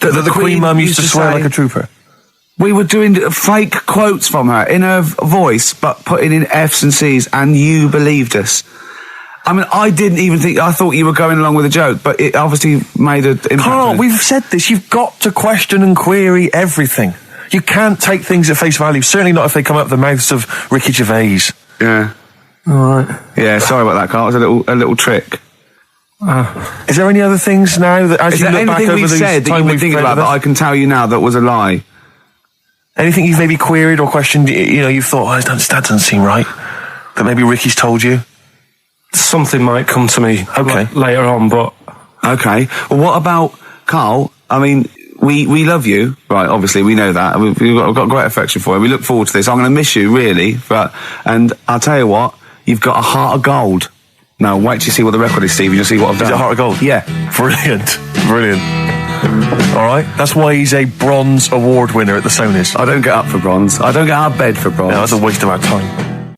that the Queen Mum used to swear like a trooper? We were doing fake quotes from her in her voice, but putting in F's and C's, and you believed us. I mean, I didn't even think, I thought you were going along with a joke, but it obviously made an impact. Karl, we've said this, you've got to question and query everything. You can't take things at face value, certainly not if they come out of the mouths of Ricky Gervais. Yeah. Alright. Yeah, sorry about that, Karl. It was a little trick. Is there any other things now that, as Is you there look back anything over we've the said that time you've been we've thinking about that I can tell you now that was a lie? Anything you've maybe queried or questioned, you've thought, that doesn't seem right, that maybe Ricky's told you? Something might come to me later on, but... Okay. Well, what about, Karl, I mean, we love you, right, obviously, we know that. We've got great affection for you. We look forward to this. I'm going to miss you, really, and I'll tell you what, you've got a heart of gold. Now, wait till you see what the record is, Steve, and you'll see what I've done. Is it a heart of gold? Yeah. Brilliant. Alright, that's why he's a bronze award winner at the Sonys. I don't get up for bronze. I don't get out of bed for bronze. No, that's a waste of our time.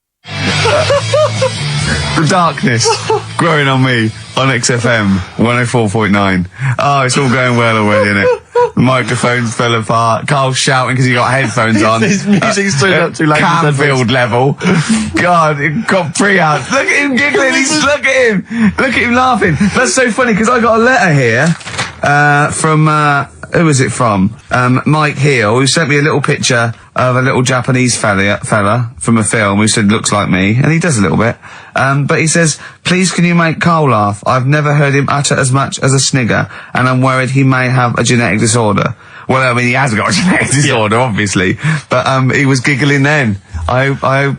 The darkness growing on me on XFM 104.9. Oh, it's all going well already, isn't it? The microphones fell apart. Karl's shouting because he got headphones on. His music's turned up too loud. Canfield level. God, it got pre-out. Look at him giggling. Look at him laughing. That's so funny because I got a letter here from who was it from? Mike Heel, who sent me a little picture of a little Japanese fella from a film who said looks like me, and he does a little bit. But he says, please can you make Karl laugh? I've never heard him utter as much as a snigger, and I'm worried he may have a genetic disorder. Well, I mean, he has got a genetic disorder, obviously, but he was giggling then. I hope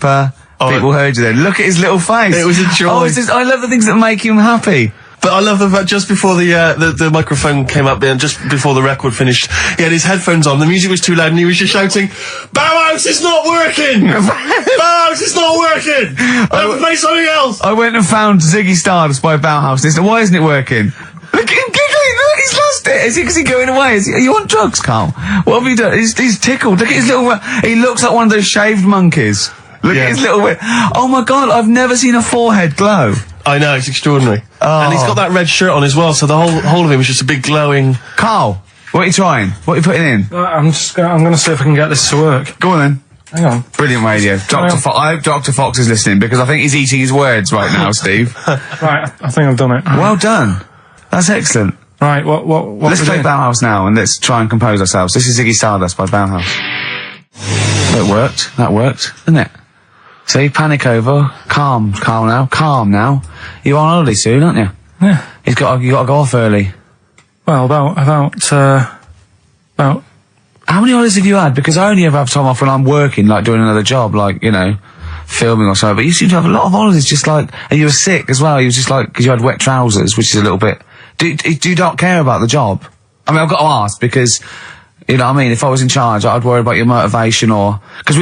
people heard you then. Look at his little face. It was a joy. I love the things that make him happy. But I love the fact just before the microphone came up there and just before the record finished, he had his headphones on, the music was too loud and he was just shouting, Bauhaus is not working! Bauhaus is not working! Play something else! I went and found Ziggy Stardust by Bauhaus and he said, why isn't it working? Look at him giggling, look, he's lost it! Is he going away? Are you on drugs, Karl? What have you done? He's tickled, look at his little, he looks like one of those shaved monkeys. Look at his little, oh my god, I've never seen a forehead glow. I know, it's extraordinary. Oh. And he's got that red shirt on as well, so the whole of him is just a big glowing... Karl, what are you trying? What are you putting in? I'm going to see if I can get this to work. Go on then. Hang on. Brilliant radio. I hope Dr. Fox is listening, because I think he's eating his words right now, Steve. Right, I think I've done it. Well done. That's excellent. Right, what Let's play Bauhaus now, and let's try and compose ourselves. This is Ziggy Stardust by Bauhaus. That worked, didn't it? See, panic over, calm now. You're on holiday soon, aren't you? Yeah. You got to go off early. Well, about How many holidays have you had? Because I only ever have time off when I'm working, like doing another job, like, filming or something. But you seem to have a lot of holidays, just like, and you were sick as well. You was just like, because you had wet trousers, which is a little bit. Do you not care about the job? I mean, I've got to ask because, you know what I mean? If I was in charge, I'd worry about your motivation because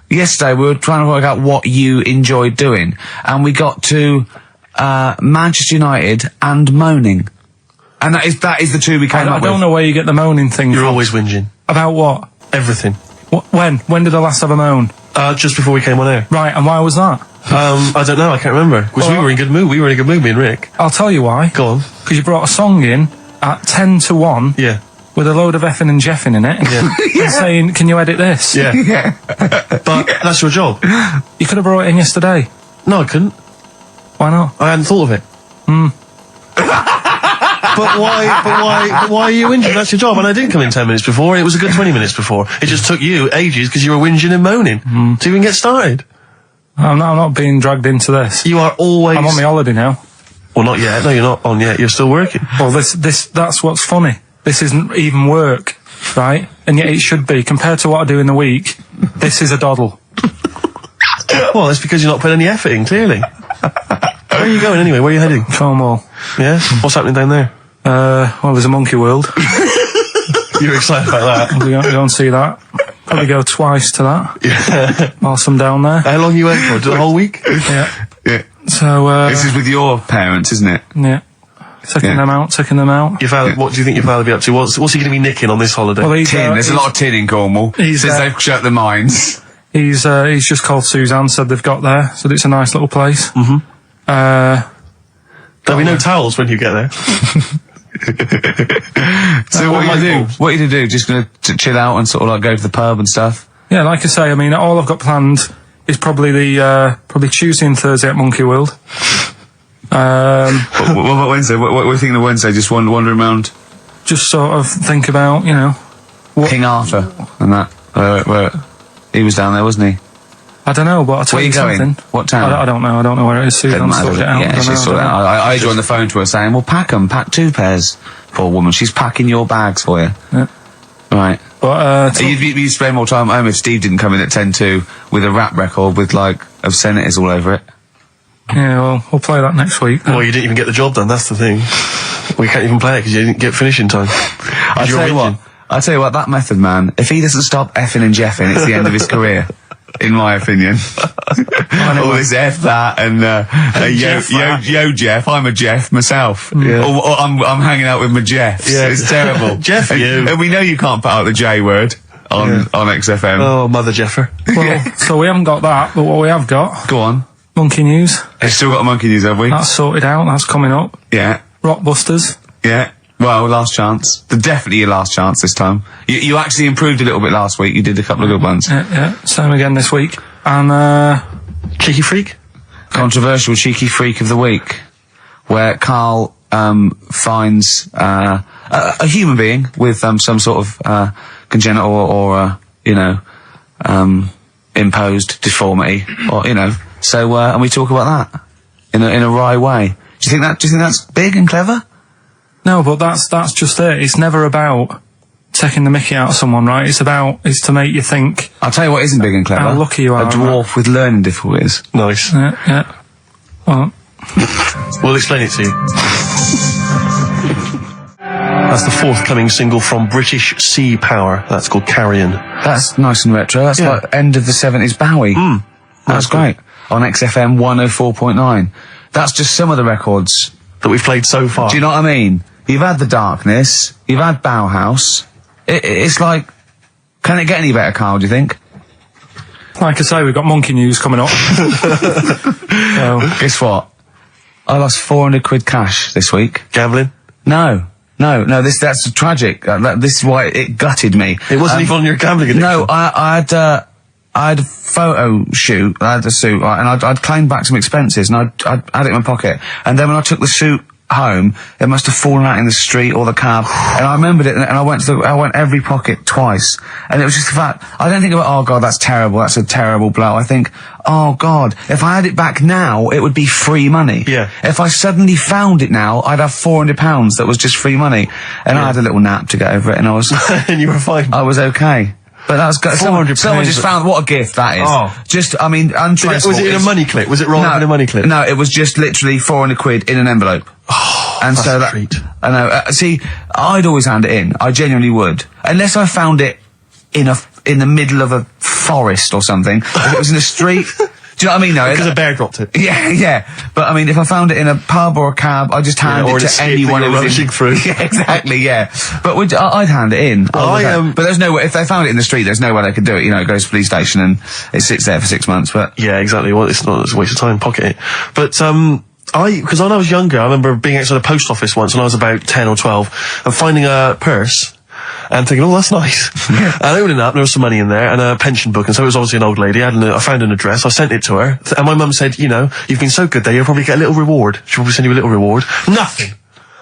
yesterday we were trying to work out what you enjoyed doing, and we got to Manchester United and moaning, and that is the two we came up with. I don't know where you get the moaning thing You're from. always whinging. About what? Everything. When did I last have a moan? Just before we came on air. Right, and why was that? I don't know, I can't remember. Because we were in good mood. We were in a good mood, me and Rick. I'll tell you why. Go on. Because you brought a song in at 10 to 1. Yeah. With a load of effing and jeffing in it. Yeah. And saying, can you edit this? Yeah. Yeah. But that's your job. You could have brought it in yesterday. No, I couldn't. Why not? I hadn't thought of it. But why are you whinging? That's your job. And I didn't come in 10 minutes before. It was a good 20 minutes before. It just took you ages because you were whinging and moaning to even get started. I'm not being dragged into this. You are always... I'm on my holiday now. Well, not yet. No, you're not on yet. You're still working. Well, that's what's funny. This isn't even work, right? And yet it should be. Compared to what I do in the week, this is a doddle. Well, it's because you're not putting any effort in, clearly. Where are you going anyway? Where are you heading? Cornwall. Yeah? What's happening down there? Well, there's a monkey world. You're excited about that? We'll go and see that. Probably go twice to that. Yeah. Whilst I'm down there. How long you went for? The whole week? Yeah. Yeah. So, this is with your parents, isn't it? Yeah. taking them out. Your father, what do you think your father will be up to? What's he going to be nicking on this holiday? Well, There's a lot of tin in Cornwall since they've shut the mines. He's just called Suzanne, said they've got there, said it's a nice little place. There'll be no towels when you get there. So what are you going to do? What are you going to do? Just going to chill out and sort of like go to the pub and stuff? Yeah, like I say, I mean, all I've got planned is probably probably Tuesday and Thursday at Monkey World. What about Wednesday? What are you thinking of Wednesday? Just wandering around? Just sort of think about, you know... King Arthur and that. Where he was down there, wasn't he? I don't know, but I'll tell Where you are you going? something. What town? I don't know. I don't know where it is. Suzanne sorted it out. Yeah, she's sorted it out. I joined the phone to her saying, well, pack 2 pairs. Poor woman. She's packing your bags for you. Yeah. Right. But, you'd spend more time at home if Steve didn't come in at 10-2 with a rap record with, like, obscenities all over it. Yeah, well, we'll play that next week. Well, you didn't even get the job done, that's the thing. We can't even play it because you didn't get finishing time. I'll tell you what, that method man, if he doesn't stop effing and jeffing, it's the end of his career. In my opinion. All this F that and yo Jeff, I'm a Jeff myself. Yeah. Or I'm hanging out with my Jeffs. Yeah. It's terrible. Jeff, and we know you can't put out the J word on XFM. Oh, Mother Jeffer. Well, so we haven't got that, but what we have got... Go on. Monkey News. We've still got a Monkey News, have we? That's sorted out, that's coming up. Yeah. Rockbusters. Yeah. Well, last chance. Definitely your last chance this time. You actually improved a little bit last week. You did a couple of good ones. Yeah. Same again this week. And, Cheeky Freak? Controversial Cheeky Freak of the Week. Where Karl, finds, a human being with, some sort of, congenital or imposed deformity. Or, So, and we talk about that. In a wry way. Do you think that's big and clever? no, but that's just it. It's never about taking the mickey out of someone, right? It's to make you think. I'll tell you what isn't big and clever. How lucky you are. A dwarf with learning difficulties. Nice. Yeah. Well, We'll explain it to you. That's the forthcoming single from British Sea Power. That's called Carrion. That's nice and retro. That's like end of the 70s Bowie. That's great. On XFM 104.9. That's just some of the records that we've played so far. Do you know what I mean? You've had The Darkness, you've had Bauhaus. It's like, can it get any better, Karl, do you think? like I say, we've got Monkey News coming up. So, guess what? I lost 400 quid cash this week. Gambling? No, that's tragic. This is why it gutted me. It wasn't even on your gambling addiction. No, I had a photo shoot, I had a suit, right, and I'd claimed back some expenses, and I'd had it in my pocket. And then when I took the suit home, it must have fallen out in the street or the cab. And I remembered it, and I went every pocket twice. And it was just the fact, I don't think about, oh God, that's terrible, that's a terrible blow. I think, oh God, if I had it back now, it would be free money. Yeah. If I suddenly found it now, I'd have £400 that was just free money. And I had a little nap to get over it, and I was... and you were fine. I was okay. But that's got someone just found what a gift that is. Oh. Just, I mean, untraceable. Was it in a money clip? Was it rolled up in a money clip? No, it was just literally 400 quid in an envelope. Oh, and that's so a treat. I know. See, I'd always hand it in. I genuinely would, unless I found it in the middle of a forest or something. If it was in a street. Do you know what I mean? No, because a bear dropped it. Yeah. But I mean, if I found it in a pub or a cab, I just hand it to anyone who was rushing through. Yeah, exactly. Yeah. But I'd hand it in. Well, but there's no way. If they found it in the street, there's no way they could do it. It goes to the police station and it sits there for 6 months. But yeah, exactly. Well, it's not. It's a waste of time. Pocket it. But because when I was younger, I remember being outside a post office once when I was about 10 or 12 and finding a purse. And thinking, oh, that's nice. And opening it up, there was some money in there and a pension book. And so it was obviously an old lady. I found an address. I sent it to her. And my mum said, you've been so good there, you'll probably get a little reward. She'll probably send you a little reward. Nothing.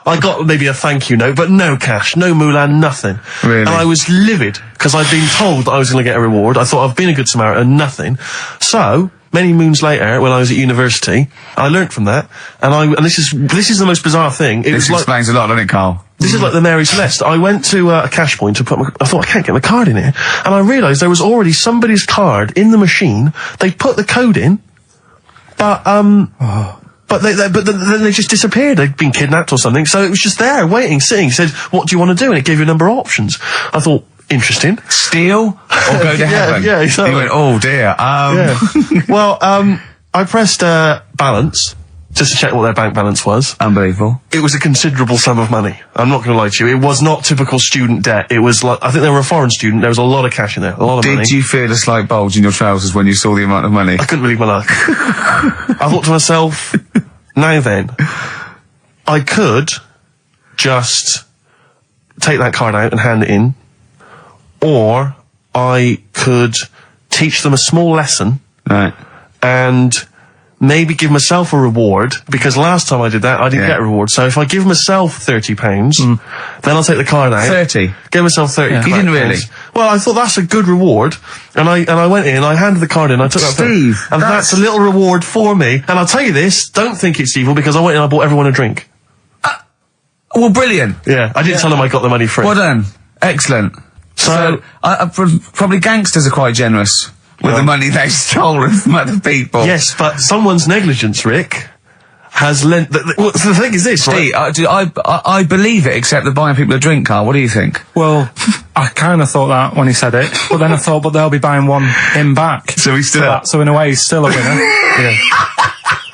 I got maybe a thank you note, but no cash, no moolah, nothing. Really? And I was livid because I'd been told that I was going to get a reward. I thought I've been a good Samaritan, nothing. So, many moons later, when I was at university, I learnt from that. And this is the most bizarre thing. This explains a lot, doesn't it, Karl? This is like the Mary Celeste. I went to a cash point to I thought, I can't get my card in here. And I realised there was already somebody's card in the machine. They put the code in, but then they just disappeared. They'd been kidnapped or something. So it was just there, waiting, sitting. It said, what do you want to do? And it gave you a number of options. I thought, interesting. Steal or go to heaven? Yeah, exactly. You went, oh dear. Yeah. Well, I pressed balance. just to check what their bank balance was. Unbelievable. It was a considerable sum of money. I'm not going to lie to you. It was not typical student debt. It was like, I think they were a foreign student. There was a lot of cash in there, a lot of money. Did you feel a slight bulge in your trousers when you saw the amount of money? I couldn't believe my luck. I thought to myself, now then, I could just take that card out and hand it in, or I could teach them a small lesson, Right. and maybe give myself a reward, because last time I did that, I didn't get a reward. So if I give myself £30, then I'll take the card out. 30? Give myself 30. You didn't really? Well, I thought that's a good reward, and I went in, I handed the card in, I took that Steve, and that's a little reward for me. And I'll tell you this, don't think it's evil, because I went in and I bought everyone a drink. Well, brilliant. Yeah, I didn't tell them I got the money free. Well done. Excellent. So probably gangsters are quite generous with the money they've stolen from other people. Yes, but someone's negligence, Rick, has lent... the thing is this, Steve, right? I believe it, except that buying people a drink, Carl. What do you think? Well, I kind of thought that when he said it, but then I thought, but they'll be buying him back. So he's still... That, so in a way, he's still a winner. Yeah.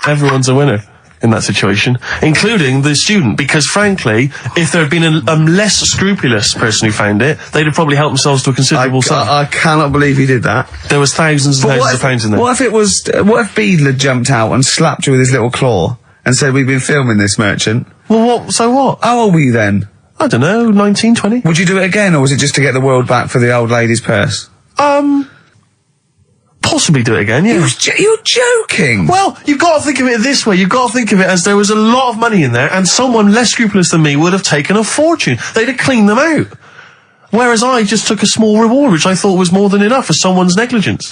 Everyone's a winner in that situation, including the student, because frankly, if there had been a less scrupulous person who found it, they'd have probably helped themselves to a considerable sum. I cannot believe he did that. There was thousands and thousands of pounds in there. What if it was... what if Beadle had jumped out and slapped you with his little claw and said, we've been filming this, merchant? Well, what? So what? How old were you then? I don't know, 19, 20? Would you do it again, or was it just to get the world back for the old lady's purse? Possibly do it again, yeah. You're joking! Well, you've got to think of it this way. You've got to think of it as there was a lot of money in there, and someone less scrupulous than me would have taken a fortune. They'd have cleaned them out. Whereas I just took a small reward, which I thought was more than enough for someone's negligence.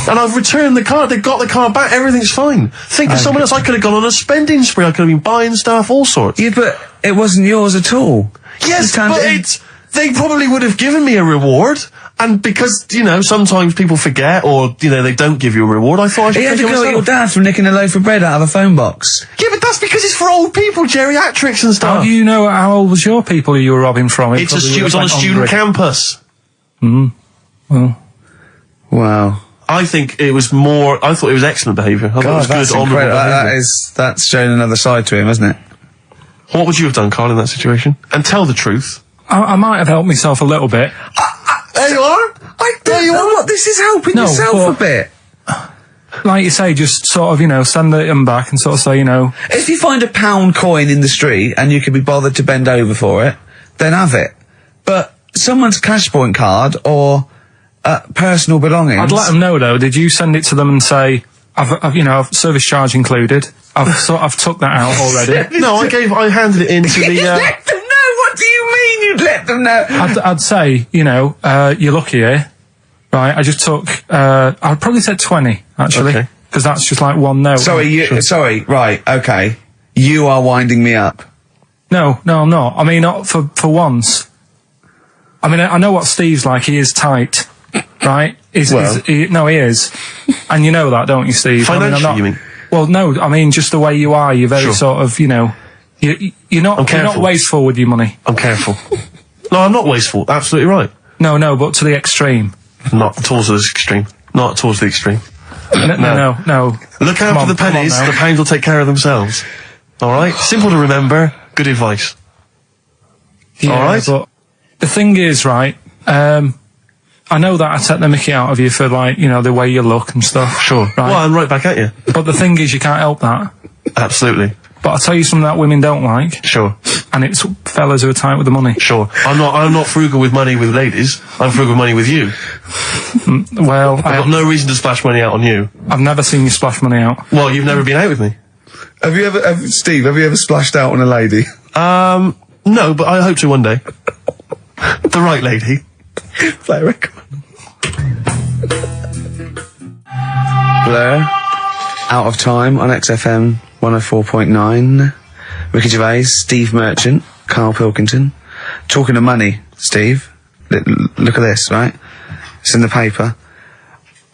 And I've returned the card. They've got the card back. Everything's fine. Think of someone else. I could have gone on a spending spree. I could have been buying stuff, all sorts. Yeah, but it wasn't yours at all. Yes, but they probably would have given me a reward. And because, sometimes people forget, or, they don't give you a reward, I thought I should You had to take it go at your myself. dad for nicking a loaf of bread out of a phone box. Yeah, but that's because it's for old people, geriatrics and stuff. How do you know how old was your people who you were robbing from? It was on a student campus. Well, Wow. I think it was I thought it was excellent behaviour. I thought it was that's good, honourable incredible. behaviour. That's shown another side to him, hasn't it? What would you have done, Karl, in that situation? And tell the truth. I might have helped myself a little bit. There you are. I don't know what this is helping yourself a bit. Like you say, just sort of, send them back and sort of say, If you find a £1 coin in the street and you can be bothered to bend over for it, then have it. But someone's cash point card or personal belongings... I'd let them know, though. Did you send it to them and say, I've service charge included. I've took that out already. No, I handed it in to the... Let them know? What do you mean you'd let them know? I'd say, you're lucky here. Right, I just took, I'd probably said 20, actually. Okay. Because that's just like one note. Sorry, right, okay. You are winding me up. No, I'm not. I mean, not for once. I mean, I know what Steve's like. He is tight, right? He is. And you know that, don't you, Steve? Financially, you mean? Well, no, I mean, just the way you are. You're very sort of, you're not wasteful with your money. I'm careful. No, I'm not wasteful. Absolutely right. No, but to the extreme. Not towards the extreme. Not towards the extreme. No. Look after the pennies. The pounds will take care of themselves. All right? Simple to remember. Good advice. Yeah, all right? But the thing is, right, I know that I take the mickey out of you for, like, the way you look and stuff. Sure. Right? Well, I'm right back at you. But the thing is, you can't help that. Absolutely. But I'll tell you something that women don't like. Sure. And it's fellas who are tight with the money. Sure. I'm not frugal with money with ladies. I'm frugal with money with you. Well, I've got no reason to splash money out on you. I've never seen you splash money out. Well, you've never been out with me. Steve, have you ever splashed out on a lady? No, but I hope to one day. The right lady. Play a record. Blur. Out of Time on XFM 104.9. Ricky Gervais, Steve Merchant, Karl Pilkington. Talking of money, Steve. Look at this, right? It's in the paper.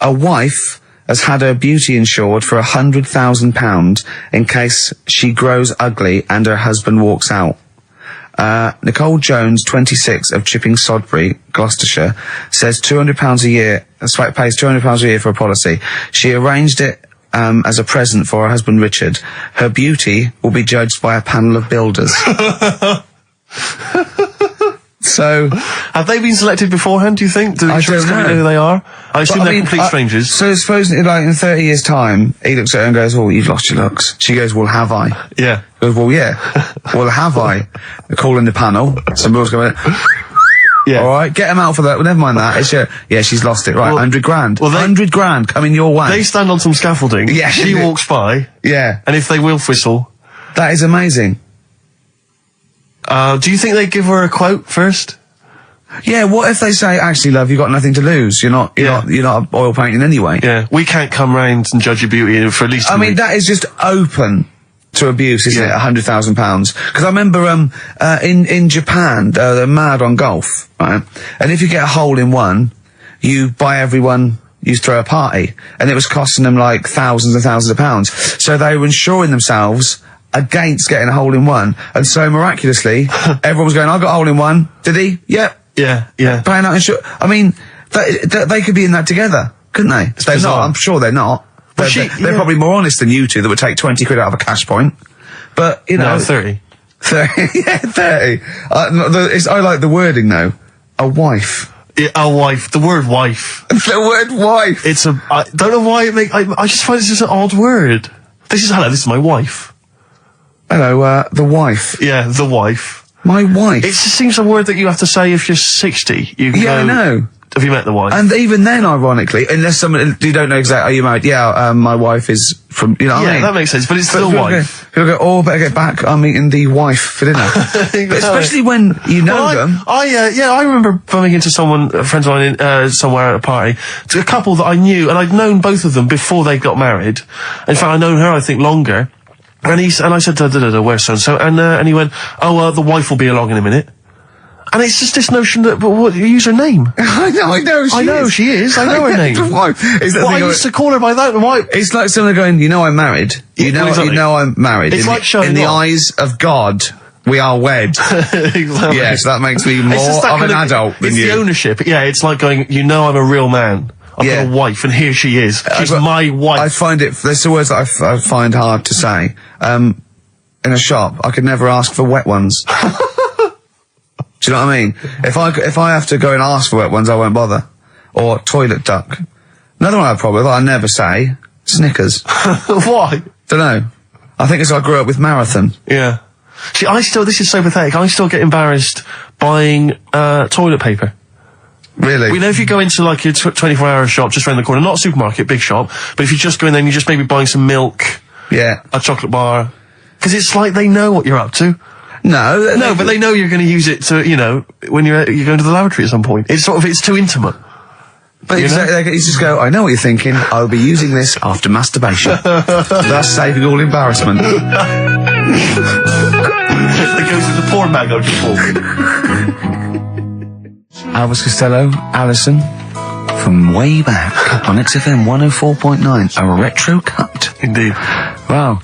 A wife has had her beauty insured for £100,000 in case she grows ugly and her husband walks out. Nicole Jones, 26, of Chipping Sodbury, Gloucestershire, says £200 a year, pays £200 a year for a policy. She arranged it as a present for her husband Richard. Her beauty will be judged by a panel of builders. So, have they been selected beforehand, do you think? Do the insurance company know who they are? I assume they're complete strangers. So suppose, like, in 30 years' time, he looks at her and goes, "Oh, you've lost your looks." She goes, "Well, have I?" Yeah. He goes, "Well, yeah." "Well, have I?" They're calling the panel. Somebody else going, yeah. "Alright, get him out for that." Well, never mind that. It's yeah, she's lost it. Right, Well, 100 grand. well, 100 grand coming your way. They stand on some scaffolding. Yeah. She walks by. Yeah. And if they will whistle. That is amazing. Do you think they give her a quote first? Yeah, what if they say, "Actually, love, you've got nothing to lose. You're not oil painting anyway." Yeah. We can't come round and judge your beauty for at least 2 I mean, weeks. that is just open to abuse, isn't it? £100,000. Because I remember, in Japan, they're mad on golf, right? And if you get a hole in one, you throw a party. And it was costing them like thousands and thousands of pounds. So they were insuring themselves against getting a hole in one. And so miraculously, everyone was going, "I got a hole in one." "Did he?" "Yep." Yeah. Paying out insurance. I mean, they could be in that together, couldn't they? They're bizarre. not. I'm sure they're not. They're probably more honest than you two that would take 20 quid out of a cash point. But, you know. No, 30. 30. Yeah, 30. I like the wording though. A wife. Yeah, a wife. The word wife. The word wife. I don't know why I just find it's just an odd word. This is my wife. Hello, the wife. Yeah, the wife. My wife. It just seems a word that you have to say if you're 60. You can Yeah, I know. Have you met the wife? And even then, ironically, unless someone, you don't know exactly, "Are you married?" "Yeah, my wife is from," you know what I mean? that makes sense, but it's still wife. People go, "Oh, better get back, I'm meeting the wife for dinner." But especially when you know them. I remember bumping into friends of mine somewhere at a party, to a couple that I knew, and I'd known both of them before they got married. In fact, I'd known her, I think, longer. And I said, "Where's so-and-so?" And he went, "Oh, the wife will be along in a minute." And it's just this notion that, but what, you use her name. I know she is. I know her name. The wife. I used to call her by that, the wife. It's like someone going, "You know I'm married. You know I'm married. It's like showing in the off. eyes of God, we are wed." Exactly. Yes, that makes me more of an adult than you. It's the ownership. Yeah, it's like going, "You know I'm a real man. I've got a wife, and here she is. She's my wife." I find there's the words that I find hard to say. In a shop, I could never ask for wet ones. Do you know what I mean? If I have to go and ask for wet ones, I won't bother. Or toilet duck. Another one I have a problem with, I never say, Snickers. Why? Dunno. I think it's I grew up with Marathon. Yeah. See, this is so pathetic, I still get embarrassed buying, toilet paper. Really? We know if you go into like your 24-hour shop just around the corner, not a supermarket, big shop, but if you just go in there and you're just maybe buying some milk, yeah, a chocolate bar, because it's like they know what you're up to. No, but they know you're going to use it to, when you're going to the lavatory at some point. It's too intimate. But you just go, "I know what you're thinking, I'll be using this after masturbation." Thus saving all embarrassment. It goes in the porn bag on Elvis Costello, Alison, from way back on XFM 104.9, a retro cut. Indeed. Wow.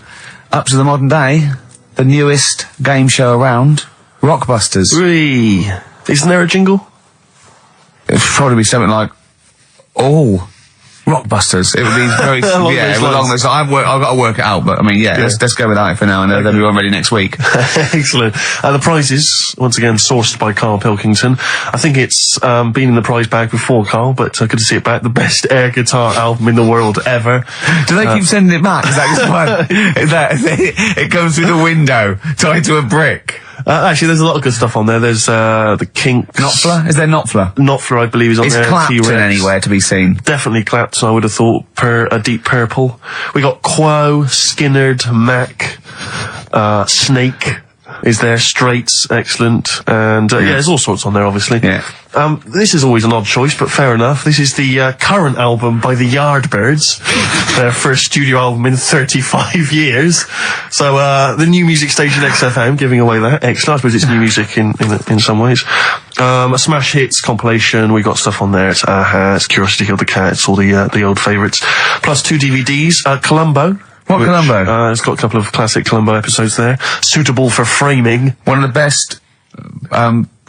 Up to the modern day, the newest game show around, Rockbusters. Isn't there a jingle? It'd probably be something like, "Oh, Rockbusters." It would be very, along those lines. I've got to work it out, but I mean, let's go with that for now, and they'll be ready next week. Excellent. The prizes, once again, sourced by Karl Pilkington. I think it's been in the prize bag before, Karl, but good to see it back. The best air guitar album in the world ever. Do they keep sending it back? Is that just fun? Is that it comes through the window, tied to a brick? Actually, there's a lot of good stuff on there. There's the Kinks. Knopfler? Is there Knopfler? Knopfler, I believe, is on there. Is Clapton anywhere to be seen? Definitely Clapton, I would have thought, a Deep Purple. We got Quo, Skinnerd, Mac, Snake is there, Straits, excellent, and there's all sorts on there, obviously. Yeah. This is always an odd choice, but fair enough. This is the current album by the Yardbirds, their first studio album in 35 years. So the new music station XFM giving away that. Excellent. I suppose it's new music in some ways. A Smash Hits compilation. We got stuff on there. It's Aha, it's Curiosity Killed the Cat. It's all the old favourites. Plus 2 DVDs. Columbo. What Columbo? It's got a couple of classic Columbo episodes there. Suitable for framing. One of the best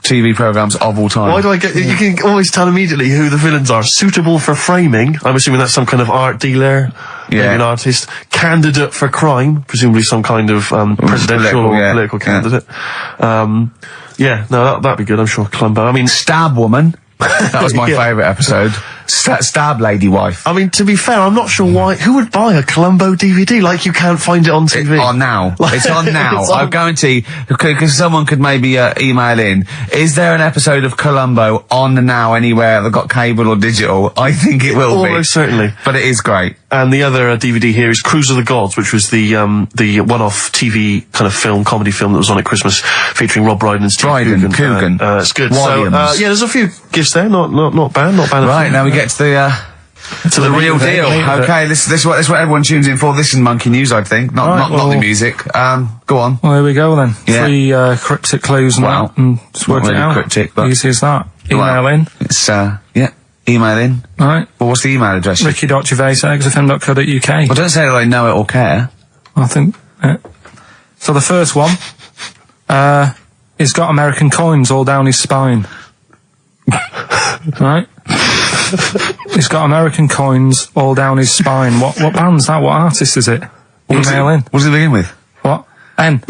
TV programmes of all time. Why do I get... You can always tell immediately who the villains are. Suitable for framing. I'm assuming that's some kind of art dealer. Maybe an artist. Candidate for crime. Presumably some kind of presidential or political candidate. That'd be good, I'm sure. Columbo. I mean... Stab Woman. That was my favourite episode. Stab Lady Wife. I mean, to be fair, I'm not sure why... Who would buy a Columbo DVD? Like, you can't find it on TV. On now. It's on now. It's on. I guarantee, because someone could maybe email in, is there an episode of Columbo on now anywhere that got cable or digital? I think it will be. Almost certainly. But it is great. And the other DVD here is Cruise of the Gods, which was the one-off TV kind of comedy film that was on at Christmas, featuring Rob Brydon and Steve Coogan. It's good. Williams. So, there's a few gifts there. Not bad. Not bad. Right, now we get to the real deal. Okay, this is what everyone tunes in for. This is Monkey News, I think. Not the music. Go on. Well, here we go then. Yeah. 3 cryptic clues and just work not it really out. cryptic, but... Easy as that. Email in. It's, email in. Right. Well, what's the email address? ricky.gervais@xfm.co.uk. Well, don't say that I know it or care. I think. So the first one, he's got American coins all down his spine. Right? He's got American coins all down his spine. What band's that? What artist is it? Email in. What does it begin with? What? N.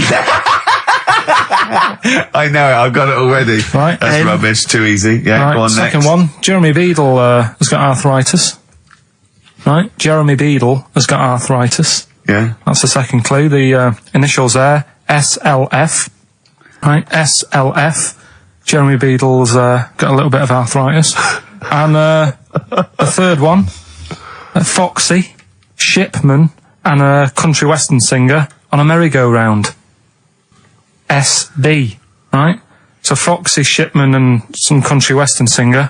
I know it, I've got it already. Right. That's rubbish, too easy. Yeah, Right, go on second next. one, Jeremy Beadle has got arthritis. Right, Jeremy Beadle has got arthritis. Yeah. That's the second clue. The initials there, SLF. Right, SLF. Jeremy Beadle's got a little bit of arthritis. And the third one, Foxy, Shipman, and a country western singer on a merry-go-round. SD. Right? So Foxy, Shipman, and some country western singer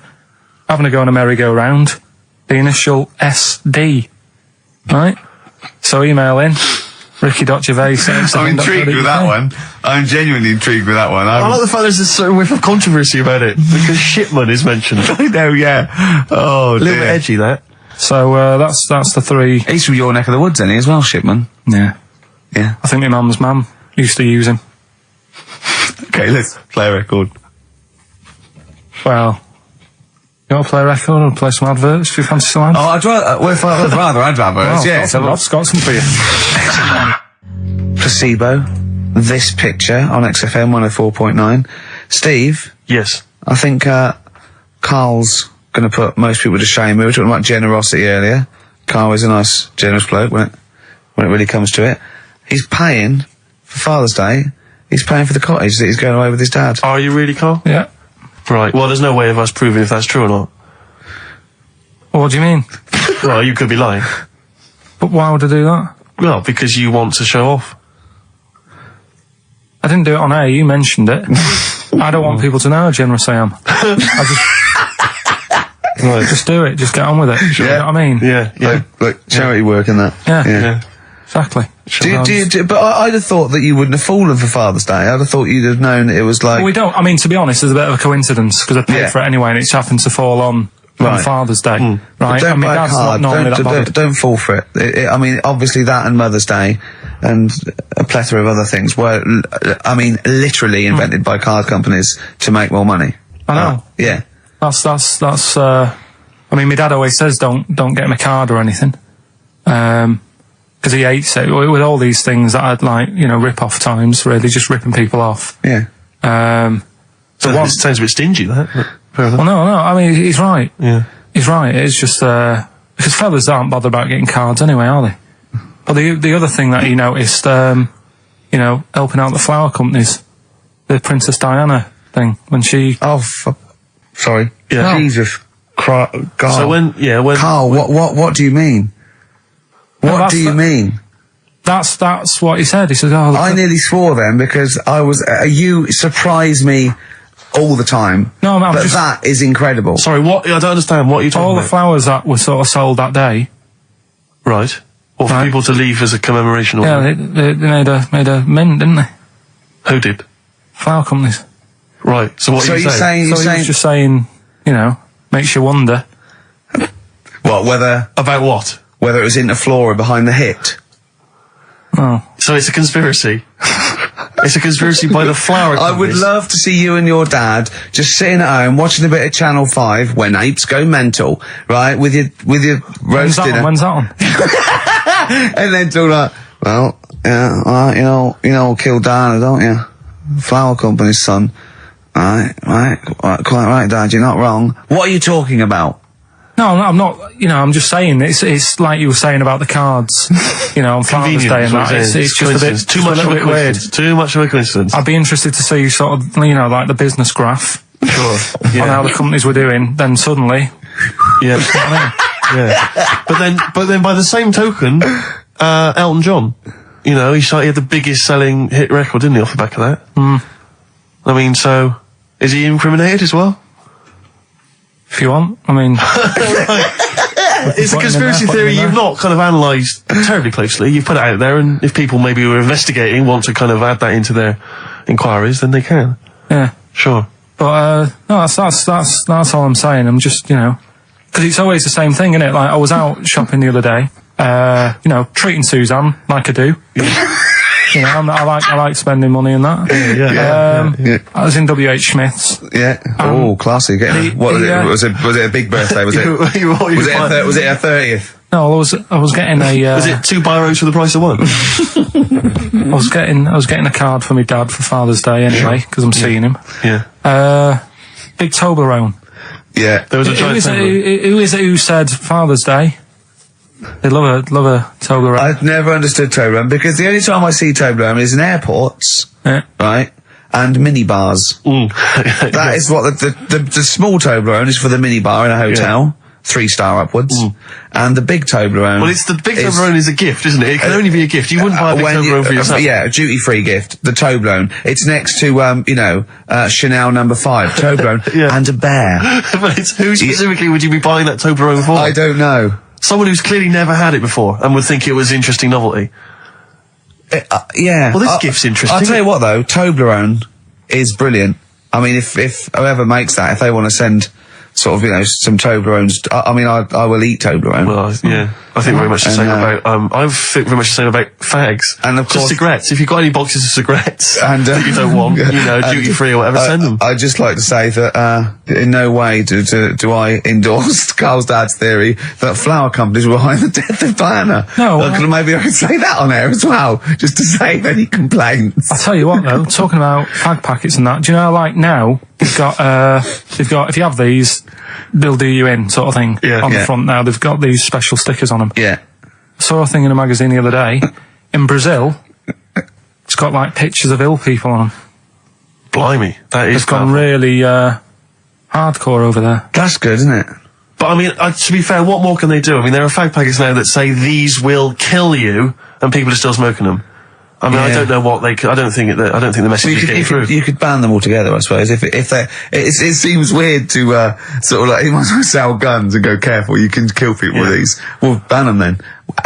having a go on a merry-go-round. The initial SD. Right? So email in. Ricky.Gervais. I'm intrigued with that one. I'm genuinely intrigued with that one. I like the fact there's a certain whiff of controversy about it, because Shipman is mentioned. I know, yeah. Oh, a little bit edgy, that. So that's the 3. He's from your neck of the woods, isn't he, as well, Shipman? Yeah. Yeah. I think my mum's mum used to use him. Okay, let's play a record. Well, you want to play a record or play some adverts? Do you fancy some ads? Oh, I'd rather adverts, yeah. I've got some for you. Placebo, this picture on XFM 104.9. Steve? Yes. I think Karl's going to put most people to shame. We were talking about generosity earlier. Karl is a nice, generous bloke when it really comes to it. He's paying for Father's Day. He's paying for the cottage that he's going away with his dad. Are you really, Karl? Yeah. Right. Well, there's no way of us proving if that's true or not. Well, what do you mean? Well, you could be lying. But why would I do that? Well, because you want to show off. I didn't do it on air, you mentioned it. I don't want people to know how generous I am. Just do it, just get on with it. You know what I mean? Yeah. Like charity work and that. Yeah. Exactly. But I'd have thought that you wouldn't have fallen for Father's Day. I'd have thought you'd have known it was like... Well, we don't. I mean, to be honest, there's a bit of a coincidence, because I paid for it anyway, and it's happened to fall on Father's Day. Right? But don't buy a card. Don't fall for it. I mean, obviously that and Mother's Day and a plethora of other things were, I mean, literally invented by card companies to make more money. I know. Yeah. That's I mean, my dad always says don't get him a card or anything. Because he hates it. With all these things that I'd like, rip-off times, really, just ripping people off. Yeah. So it sounds a bit stingy, that. Well, no, I mean, he's right. Yeah. He's right. It's just, because fellas aren't bothered about getting cards anyway, are they? But the other thing that he noticed, helping out the flower companies, the Princess Diana thing, when she... Oh, sorry. Yeah. No. Jesus. Karl. So when... Karl, what do you mean? What do you mean? That's what he said. He said, I nearly swore then because you surprise me all the time. No, but that is incredible. Sorry, what? I don't understand. What are you talking about? All the flowers that were sort of sold that day. Right. Or for people to leave as a commemoration. Yeah, they made a mint, didn't they? Who did? Flower companies. Right. So what are you saying? He was just saying, makes you wonder. What, whether... About what? Whether it was Interflora behind the hit. Oh. So it's a conspiracy. It's a conspiracy by the flower I would companies. love to see you and your dad just sitting at home watching a bit of Channel 5 when apes go mental, right? With your roast dinner. When's that on? And then talk like, well, yeah, you know, kill Diana, don't you? Flower company's son. Right, quite right, Dad, you're not wrong. What are you talking about? No, I'm not. You know, I'm just saying it's like you were saying about the cards. You know, on Father's Day and that. It's just a bit too much of a bit weird. Too much of a coincidence. I'd be interested to see sort of, you know, like the business graph Sure. on how the companies were doing. Then suddenly, Yeah. Yeah. But then by the same token, Elton John, you know, he had the biggest selling hit record, didn't he, off the back of that? I mean, so is he incriminated as well? if you want, I mean, It's a conspiracy theory you've not kind of analysed terribly closely. You've put it out there, and if people maybe who are investigating want to kind of add that into their inquiries, then they can. yeah. Sure. But no, that's all I'm saying. I'm just, you know, because it's always the same thing, isn't it? Like I was out shopping the other day, you know, treating Suzanne like I do. You know, I like spending money and that. Yeah. I was in WH Smith's. Yeah. Classy. Was it a big birthday? Was it? Was it a 30th? No, I was getting a. Was it 2 biros for the price of 1? I was getting a card for my dad for Father's Day anyway, because I'm seeing him. Yeah. Big Toblerone. Yeah. There was a giant Who is it who said Father's Day? They love a Toblerone. I've never understood Toblerone because the only time I see Toblerone is in airports, right? And minibars. That is what the small Toblerone is for the minibar in a hotel, 3-star upwards, and the big Toblerone. Well, it's the big Toblerone is a gift, isn't it? It can only be a gift. You wouldn't buy a big Toblerone for yourself. Yeah, a duty-free gift. The Toblerone. It's next to Chanel No. 5 Toblerone and a bear. But who specifically would you be buying that Toblerone for? I don't know. Someone who's clearly never had it before and would think it was interesting novelty. Yeah. Well, this gift's interesting. I'll tell you what, though, Toblerone is brilliant. I mean, if whoever makes that, if they want to send sort of, you know, some Toblerones, I will eat Toblerone. Well, yeah. I think very much the same about, I think very much the same about fags. And of course, just cigarettes. If you've got any boxes of cigarettes and that you don't want, you know, duty free or whatever, send them. I'd just like to say that, in no way do I endorse Karl's dad's theory that flower companies were behind the death of Diana. No. Maybe I could say that on air as well, just to save any complaints. I'll tell you what though, talking about fag packets and that, do you know, like now, they've got, if you have these, they'll do you in sort of thing on the front now. They've got these special stickers on them. Yeah. I saw a thing in a magazine the other day. In Brazil, it's got like pictures of ill people on them. Blimey, that is It's gone really hardcore over there. That's good, isn't it? But I mean, to be fair, what more can they do? I mean, there are fag packets now that say these will kill you, and people are still smoking them. I mean, I don't know what they could. I don't think the message is getting through. You could ban them altogether, I suppose. If it seems weird to sort of like you might as well sell guns and go careful. You can kill people with these. Well, ban them then.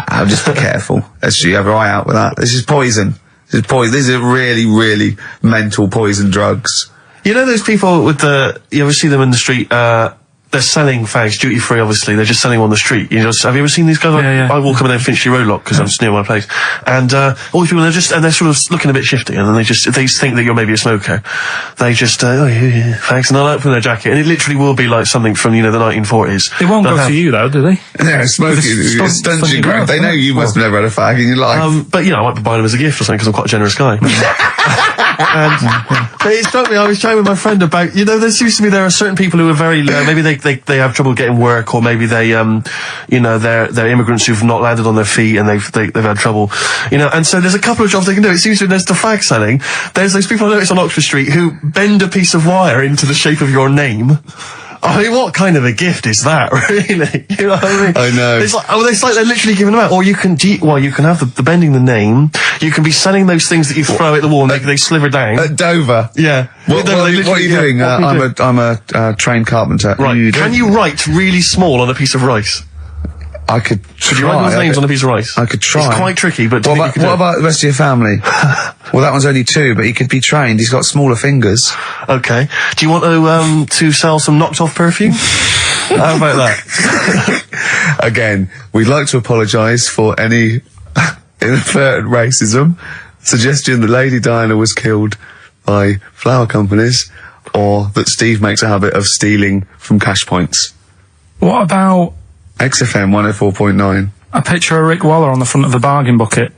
I'll just be careful. Let's have your eye out with that. This is poison. These are really, really mental poison drugs. You know those people with you ever see them in the street? They're selling fags duty free. Obviously, they're just selling them on the street. You know, have you ever seen these guys? I walk up and down Finchley Road lot because I'm just near my place, and all these people they're sort of looking a bit shifty, and then they think that you're maybe a smoker. They just fags, and they'll open their jacket, and it literally will be like something from the 1940s. They won't go to you though, do they? Yeah, smoking. Stunts your growth. They know you must have never had a fag in your life. But I might be buying them as a gift or something because I'm quite a generous guy. But it struck me, I was chatting with my friend about, there seems to be there are certain people who are very, maybe they have trouble getting work, or maybe they, they're immigrants who've not landed on their feet and they've had trouble, and so there's a couple of jobs they can do. It seems to be there's the fag selling. There's those people I noticed on Oxford Street who bend a piece of wire into the shape of your name. I mean, what kind of a gift is that, really? You know what I mean? I know. It's like they're literally giving them out. Or you can have the bending the name. You can be selling those things that you throw at the wall and they sliver down. At Dover? Yeah. What are you doing? I'm a trained carpenter. Right. Can you write really small on a piece of rice? I could try. Could you write those names on a piece of rice? I could try. It's quite tricky, but what about the rest of your family? Well, that one's only 2, but he could be trained. He's got smaller fingers. Okay. Do you want to sell some knocked off perfume? How about that? Again, we'd like to apologise for any inadvertent racism suggestion that Lady Diana was killed by flower companies, or that Steve makes a habit of stealing from cash points. What about XFM 104.9. a picture of Rick Waller on the front of a bargain bucket?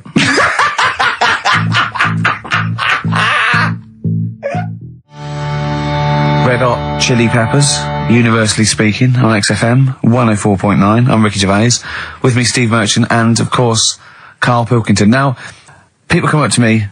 Red Hot Chili Peppers, universally speaking, on XFM 104.9. I'm Ricky Gervais. With me, Steve Merchant, and of course, Karl Pilkington. Now, people come up to me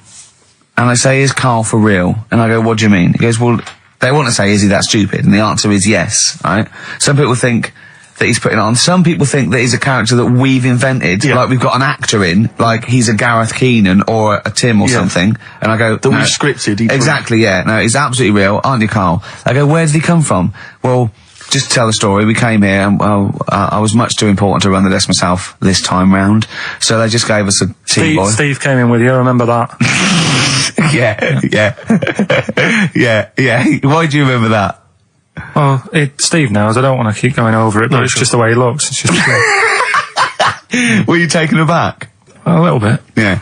and they say, "Is Karl for real?" And I go, "What do you mean?" He goes, "Well, they want to say, is he that stupid?" And the answer is yes, right? Some people think that he's putting it on. Some people think that he's a character that we've invented, like we've got an actor in, like he's a Gareth Keenan or a Tim or something. And I go, that we've scripted. Exactly, yeah. No, he's absolutely real, aren't you, Karl? I go, where did he come from? Well, just to tell the story, we came here and I was much too important to run the desk myself this time round, so they just gave us a tea boy. Steve came in with you, I remember that. yeah. Why do you remember that? Well, Steve knows, I don't want to keep going over it, but it's just the way he looks. It's just Were you taken aback? a little bit. Yeah.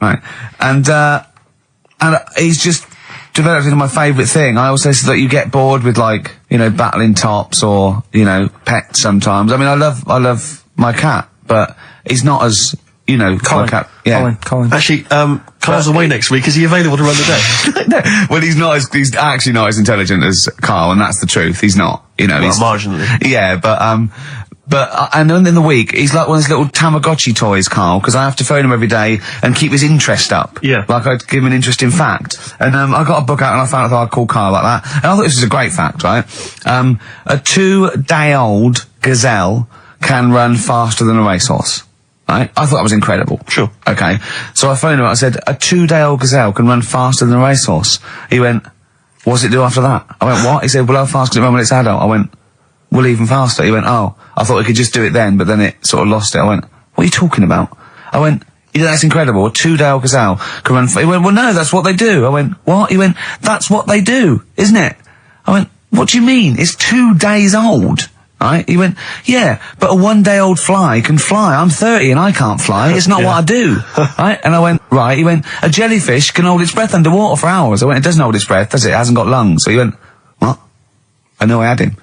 Right. And he's just developed into my favourite thing. I also said that you get bored with, like, you know, battling tops or, you know, pets sometimes. I mean, I love my cat, but he's not as, you know, Colin. my cat. Yeah. Colin. Actually, Carl's away next week. Is he available to run the desk? No, well, he's actually not as intelligent as Karl, and that's the truth. He's not, you know. Well, he's marginally. Yeah, but I know in the week, he's like one of those little Tamagotchi toys, Karl, because I have to phone him every day and keep his interest up. Yeah. Like I'd give him an interesting fact. And I got a book out and I found out I'd call Karl like that. And I thought this was a great fact, right? A 2-day-old gazelle can run faster than a racehorse. Right? I thought that was incredible. Sure. Okay. So I phoned him up, I said, a 2-day-old gazelle can run faster than a racehorse. He went, what does it do after that? I went, what? He said, well, how fast can it run when it's adult? I went, well, even faster. He went, oh, I thought we could just do it then, but then it sort of lost it. I went, what are you talking about? I went, yeah, that's incredible. A 2-day-old gazelle can run He went, well, no, that's what they do. I went, what? He went, that's what they do, isn't it? I went, what do you mean? It's 2 days old. Right? He went, yeah, but a 1-day-old fly can fly. I'm 30 and I can't fly. It's not what I do. Right? And I went, right. He went, a jellyfish can hold its breath underwater for hours. I went, it doesn't hold its breath, does it? It hasn't got lungs. So he went, what? I know I had him.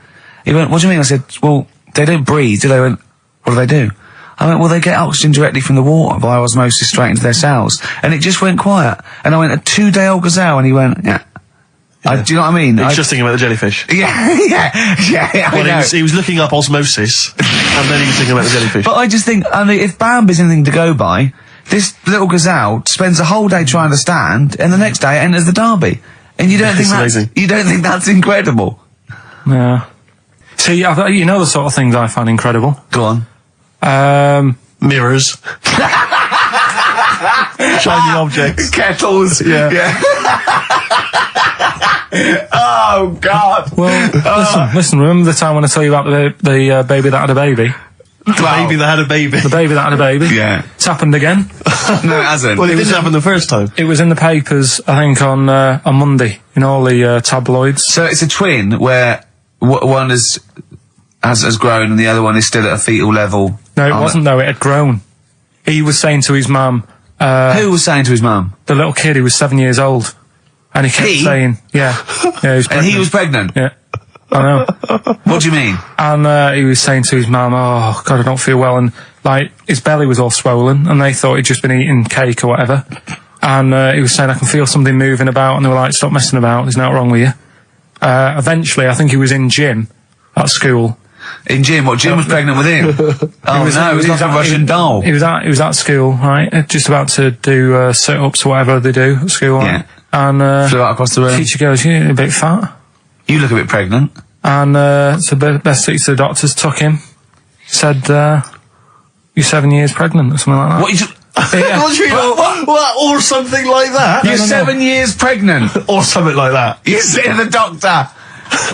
He went, what do you mean? I said, well, they don't breathe, do they? He went, what do they do? I went, well, they get oxygen directly from the water via osmosis straight into their cells. And it just went quiet. And I went, a 2-day-old gazelle? And he went, yeah. Do you know what I mean? He's just thinking about the jellyfish. Yeah. Well, he was looking up osmosis, and then he was thinking about the jellyfish. But I just think, I mean, if Bambi's anything to go by, this little gazelle spends a whole day trying to stand, and the next day it enters the derby. And you don't think that's incredible? Yeah. See, you know the sort of things I find incredible. Go on. Mirrors. Shiny objects. Kettles. Yeah. Oh, God. Well, listen, remember the time when I told you about the baby that had a baby? The baby that had a baby. The baby that had a baby? Yeah. It's happened again. No, it hasn't. Well, it didn't happen the first time. It was in the papers, I think, on Monday, in all the tabloids. So it's a twin where one has grown and the other one is still at a fetal level. No, it wasn't, though. It had grown. He was saying to his mum... who was saying to his mum? The little kid who was 7 years old. And he kept saying... Yeah. He was pregnant. And he was pregnant? Yeah. I know. What do you mean? And he was saying to his mum, oh, God, I don't feel well. And, like, his belly was all swollen, and they thought he'd just been eating cake or whatever. And he was saying, I can feel something moving about, and they were like, stop messing about, there's nothing wrong with you. Eventually, I think he was in gym at school. In gym? What, Jim was pregnant with him? It was like a Russian doll. He was at school, right? Just about to do sit-ups or whatever they do at school. Yeah. Right? And flew out across the room. Teacher goes, you're a bit fat. You look a bit pregnant. And so best to the doctors took him. Said, you're 7 years pregnant or something like that. What? What? Or something like that? You're 7 years pregnant. Or something like that. You're seeing the doctor.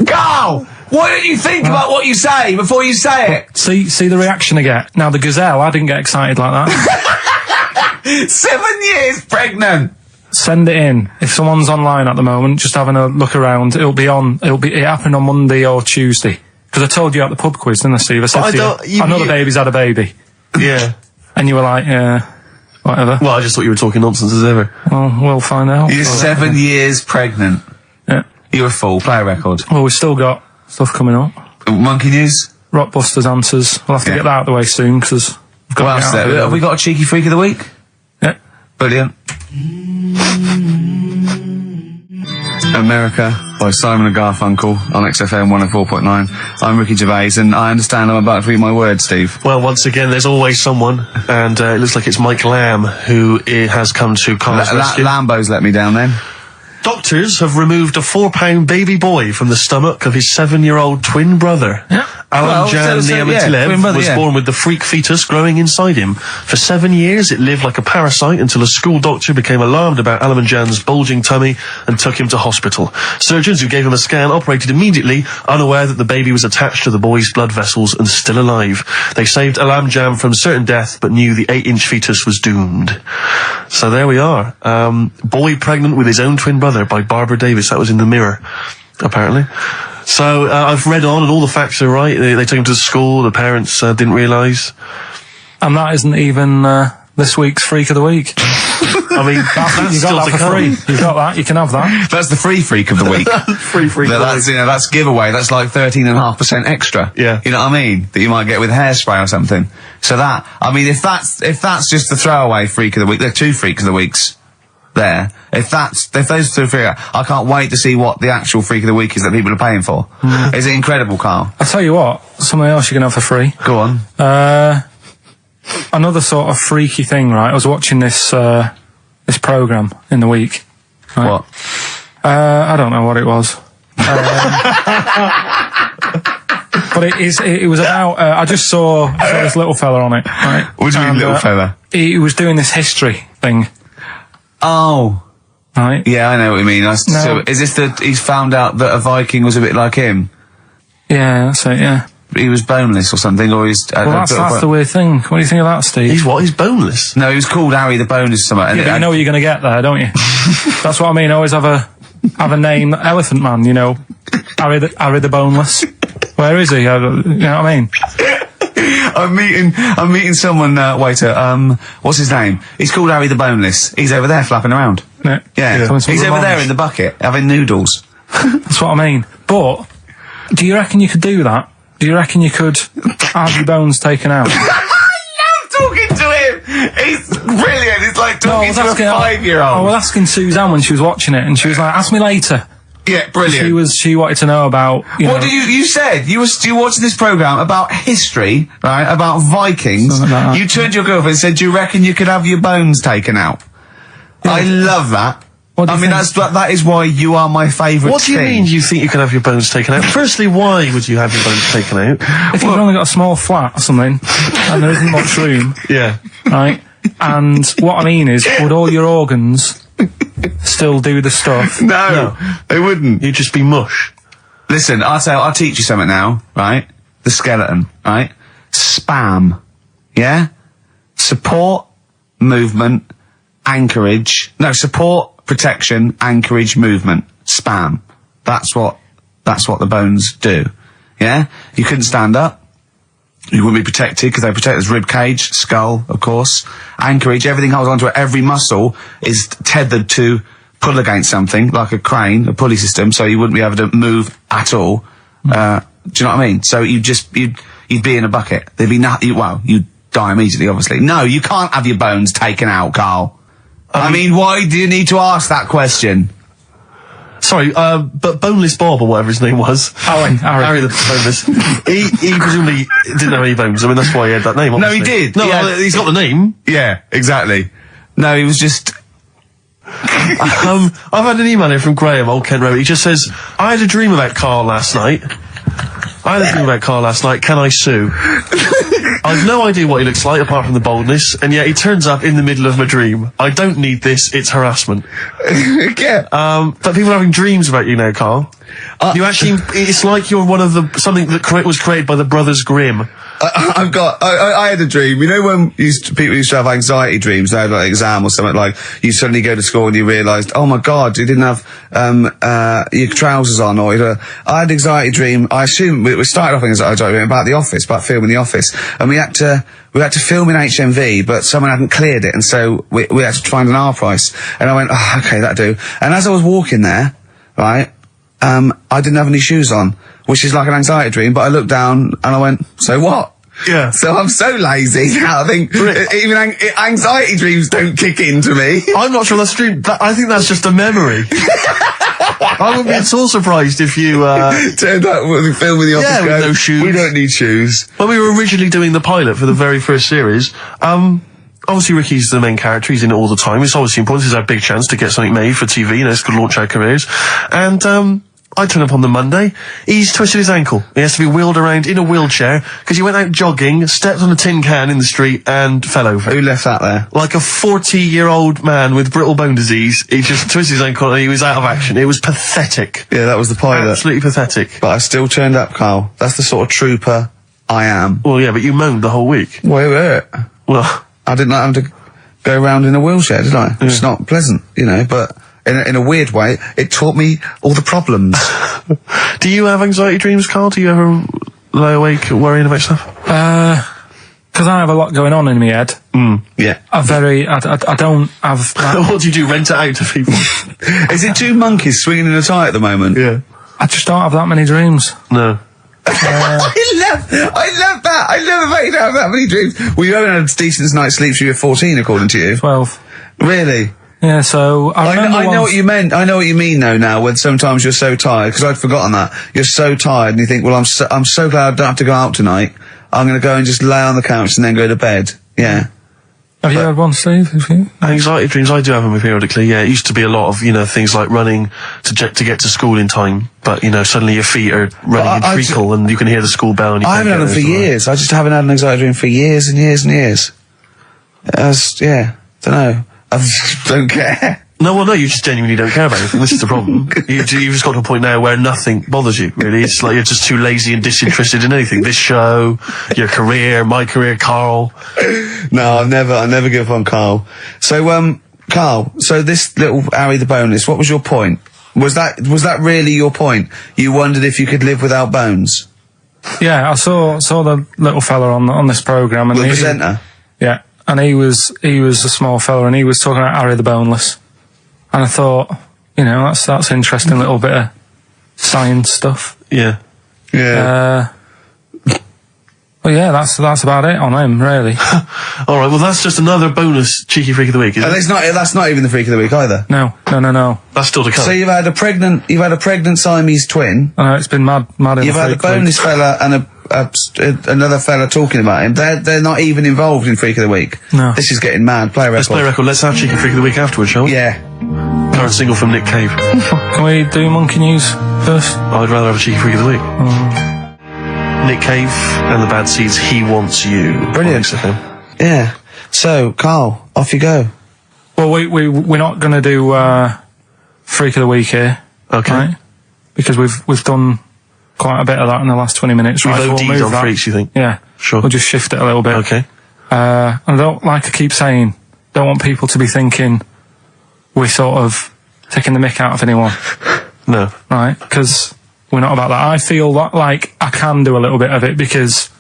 Karl! Why don't you think about what you say before you say it? See the reaction I get. Now, the gazelle, I didn't get excited like that. 7 years pregnant! Send it in. If someone's online at the moment, just having a look around, it happened on Monday or Tuesday. Because I told you at the pub quiz, didn't I, Steve? I said to you, I know the baby's had a baby. Yeah. And you were like, yeah. Whatever. Well, I just thought you were talking nonsense as ever. Well, we'll find out. You're 7 years pregnant. Yeah. You're a fool. Play a record. Well, we've still got stuff coming up. Monkey News? Rockbusters answers. We'll have to get that out of the way soon, because we've got What else there? Have we got a cheeky freak of the week? Yeah. Brilliant. America by Simon and Garfunkel on XFM 104.9. I'm Ricky Gervais, and I understand I'm about to read my words, Steve. Well, once again, there's always someone, and it looks like it's Mike Lamb who has come to Karl's rescue. Lambo's let me down then. Doctors have removed a 4-pound baby boy from the stomach of his 7-year-old twin brother. Yeah. Alan Jan Niamatilev was born with the freak fetus growing inside him. For 7 years, it lived like a parasite until a school doctor became alarmed about Alan Jan's bulging tummy and took him to hospital. Surgeons who gave him a scan operated immediately, unaware that the baby was attached to the boy's blood vessels and still alive. They saved Alan Jan from certain death, but knew the 8-inch fetus was doomed. So there we are. Boy pregnant with his own twin brother by Barbara Davis. That was in the Mirror, apparently. So I've read on, and all the facts are right. They took him to school. The parents didn't realise. And that isn't even this week's Freak of the Week. I mean, that's You still got to that for come. free. You got that. You can have that. That's the free freak of the week. Free freak. That's, you know, that's giveaway. That's like 13.5% extra. Yeah. You know what I mean? That you might get with hairspray or something. So that, I mean, if that's just the throwaway freak of the week, there are 2 freaks of the weeks there. If those 2 freak, I can't wait to see what the actual freak of the week is that people are paying for. Is it incredible, Karl? I'll tell you what, something else you can have for free. Go on. Another sort of freaky thing, right? I was watching this programme in the week. Right? What? I don't know what it was. But it was about, I just saw this little fella on it, right? What do you mean, little fella? He was doing this history thing, Oh. right? Yeah, I know what you mean. So, is this he's found out that a Viking was a bit like him? Yeah, that's it, yeah. He was boneless or something, or he's... Well, that's the weird thing. What do you think of that, Steve? He's what? He's boneless? No, he was called Harry the Boneless or something. Yeah, but you know what you're going to get there, don't you? That's what I mean. Always have a name, Elephant Man, you know. Harry the Boneless. Where is he? You know what I mean? I'm meeting someone, waiter, what's his name? He's called Harry the Boneless. He's over there flapping around. Yeah. Coming to He's over lunch. there in the bucket, having noodles. That's what I mean. But, do you reckon you could do that? Do you reckon you could have your bones taken out? I love talking to him! He's brilliant, it's like talking to a 5-year-old. I was asking Suzanne when she was watching it, and she was like, ask me later. Yeah, brilliant. She wanted to know about, What do you said? You were watching this programme about history, right? About Vikings. Something like that. You turned to your girlfriend and said, do you reckon you could have your bones taken out? Yeah. I love that. What do you think? That is why you are my favourite What do you mean you think you can have your bones taken out? Firstly, why would you have your bones taken out? If you've only got a small flat or something, and there isn't much room, Yeah. right? And what I mean is, would all your organs still do the stuff? No, they wouldn't. You'd just be mush. Listen, I'll teach you something now, right? The skeleton, right? Spam. Yeah? Support, movement, anchorage. No, support, protection, anchorage, movement. Spam. That's what the bones do. Yeah? You couldn't stand up. You wouldn't be protected because they protect his rib cage, skull, of course. Anchorage, everything holds onto it. Every muscle is tethered to pull against something, like a crane, a pulley system, so you wouldn't be able to move at all. Do you know what I mean? So you'd be in a bucket. There'd be you'd die immediately, obviously. No, you can't have your bones taken out, Karl. I mean, why do you need to ask that question? Sorry, but Boneless Bob, or whatever his name was. Harry the Boneless. he presumably didn't have any bones. I mean, that's why he had that name, obviously. No, he did. No, he's got the name. Yeah, exactly. No, he was just... I've had an email here from Graham, old Kent Road. He just says, I had a dream about Karl last night. Can I sue? I've no idea what he looks like apart from the boldness, and yet he turns up in the middle of my dream. I don't need this, it's harassment. Yeah. But people are having dreams about you now, Karl. You actually, it's like you're one of something that was created by the Brothers Grimm. I had a dream. You know when people used to have anxiety dreams, they had like an exam or something, like you suddenly go to school and you realised, oh my God, you didn't have your trousers on, or I had an anxiety dream. I assume we started off an anxiety dream about The Office, about filming The Office, and we had to film in HMV, but someone hadn't cleared it, and so we had to find an R price. And I went, oh, okay, that'll do. And as I was walking there, right, I didn't have any shoes on, which is like an anxiety dream, but I looked down and I went, so what? Yeah. So I'm so lazy now, I think even anxiety dreams don't kick into me. I'm not sure that's a dream. I think that's just a memory. I wouldn't be at all surprised if you turned up with the film in The Office. Yeah, with no shoes. We don't need shoes. When we were originally doing the pilot for the very first series, obviously Ricky's the main character, he's in it all the time. It's obviously important, this is our big chance to get something made for TV, you know, it's going to launch our careers. And I turn up on the Monday, he's twisted his ankle. He has to be wheeled around in a wheelchair, because he went out jogging, stepped on a tin can in the street, and fell over. Who left that there? Like a 40-year-old man with brittle bone disease, he just twisted his ankle and he was out of action. It was pathetic. Yeah, that was the pilot. Absolutely pathetic. But I still turned up, Karl. That's the sort of trooper I am. Well, yeah, but you moaned the whole week. Wait. Well, I didn't have to go around in a wheelchair, did I? It's not pleasant, you know, but in a weird way, it taught me all the problems. Do you have anxiety dreams, Karl? Do you ever lie awake worrying about stuff? Because I have a lot going on in my head. Yeah. I don't have that. What do you do, rent it out to people? Is it two monkeys swinging in a tie at the moment? Yeah. I just don't have that many dreams. No. I love that. I love the fact you don't have that many dreams. Well, you haven't had a decent night's sleep since you were 14, according to you. 12. Really? Yeah, so I know what you meant. I know what you mean though now, when sometimes you're so tired, because I'd forgotten that. You're so tired and you think, well, I'm so glad I don't have to go out tonight. I'm going to go and just lay on the couch and then go to bed. Yeah. Have you had one, Steve? Have you? Anxiety dreams, I do have them periodically, yeah. It used to be a lot of, you know, things like running to get to school in time, but, you know, suddenly your feet are running in treacle and you can hear the school bell and you I haven't had them for years. I just haven't had an anxiety dream for years and years and years. Don't know. I just don't care. No, well, no, you just genuinely don't care about anything. This is the problem. You've just got to a point now where nothing bothers you, really. It's like you're just too lazy and disinterested in anything. This show, your career, my career, Karl. No, I'll never give up on Karl. So, Karl, so this little Harry the Boneless, what was your point? Was that really your point? You wondered if you could live without bones? Yeah, I saw the little fella on this programme. And the presenter? Yeah, and he was a small fella and he was talking about Harry the Boneless. And I thought, you know, that's interesting little bit of science stuff. Yeah. Yeah. Well, yeah, that's about it on him, really. All right, well, that's just another bonus cheeky freak of the week, isn't it? That's not even the freak of the week either. No. That's still to come. So you've had a pregnant Siamese twin. I know, it's been mad in You've had a boneless fella and another fella talking about him. They're not even involved in freak of the week. No. This is getting mad. Play a record. Let's play a record. Let's have cheeky freak of the week afterwards, shall we? Yeah. Current single from Nick Cave. Can we do Monkey News first? I'd rather have a cheeky freak of the week. Nick Cave and the Bad Seeds, He Wants You. Brilliant. XFM. Yeah. So, Karl, off you go. Well, we're not going to do Freak of the Week here. Okay. Right? Because we've done quite a bit of that in the last 20 minutes. We've OD'd on freaks, you think? Yeah. Sure. We'll just shift it a little bit. Okay. And I don't, like I keep saying, don't want people to be thinking we're sort of taking the mick out of anyone. No. Right? Because we're not about that. I feel that, like, I can do a little bit of it because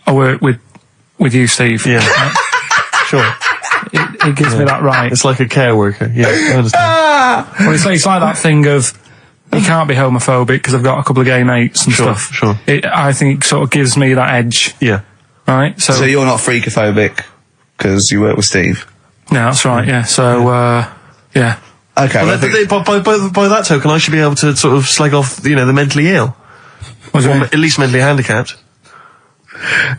I work with you, Steve. Yeah. Right? Sure. It gives me that right. It's like a care worker. Yeah, I understand. Well, it's like that thing of you can't be homophobic because I've got a couple of gay mates and stuff. Sure. I think it sort of gives me that edge. Yeah. Right? So you're not freakophobic because you work with Steve? No, that's right, yeah. So, yeah. Okay. Well, by that token, I should be able to sort of slag off, you know, the mentally ill. Or at least mentally handicapped.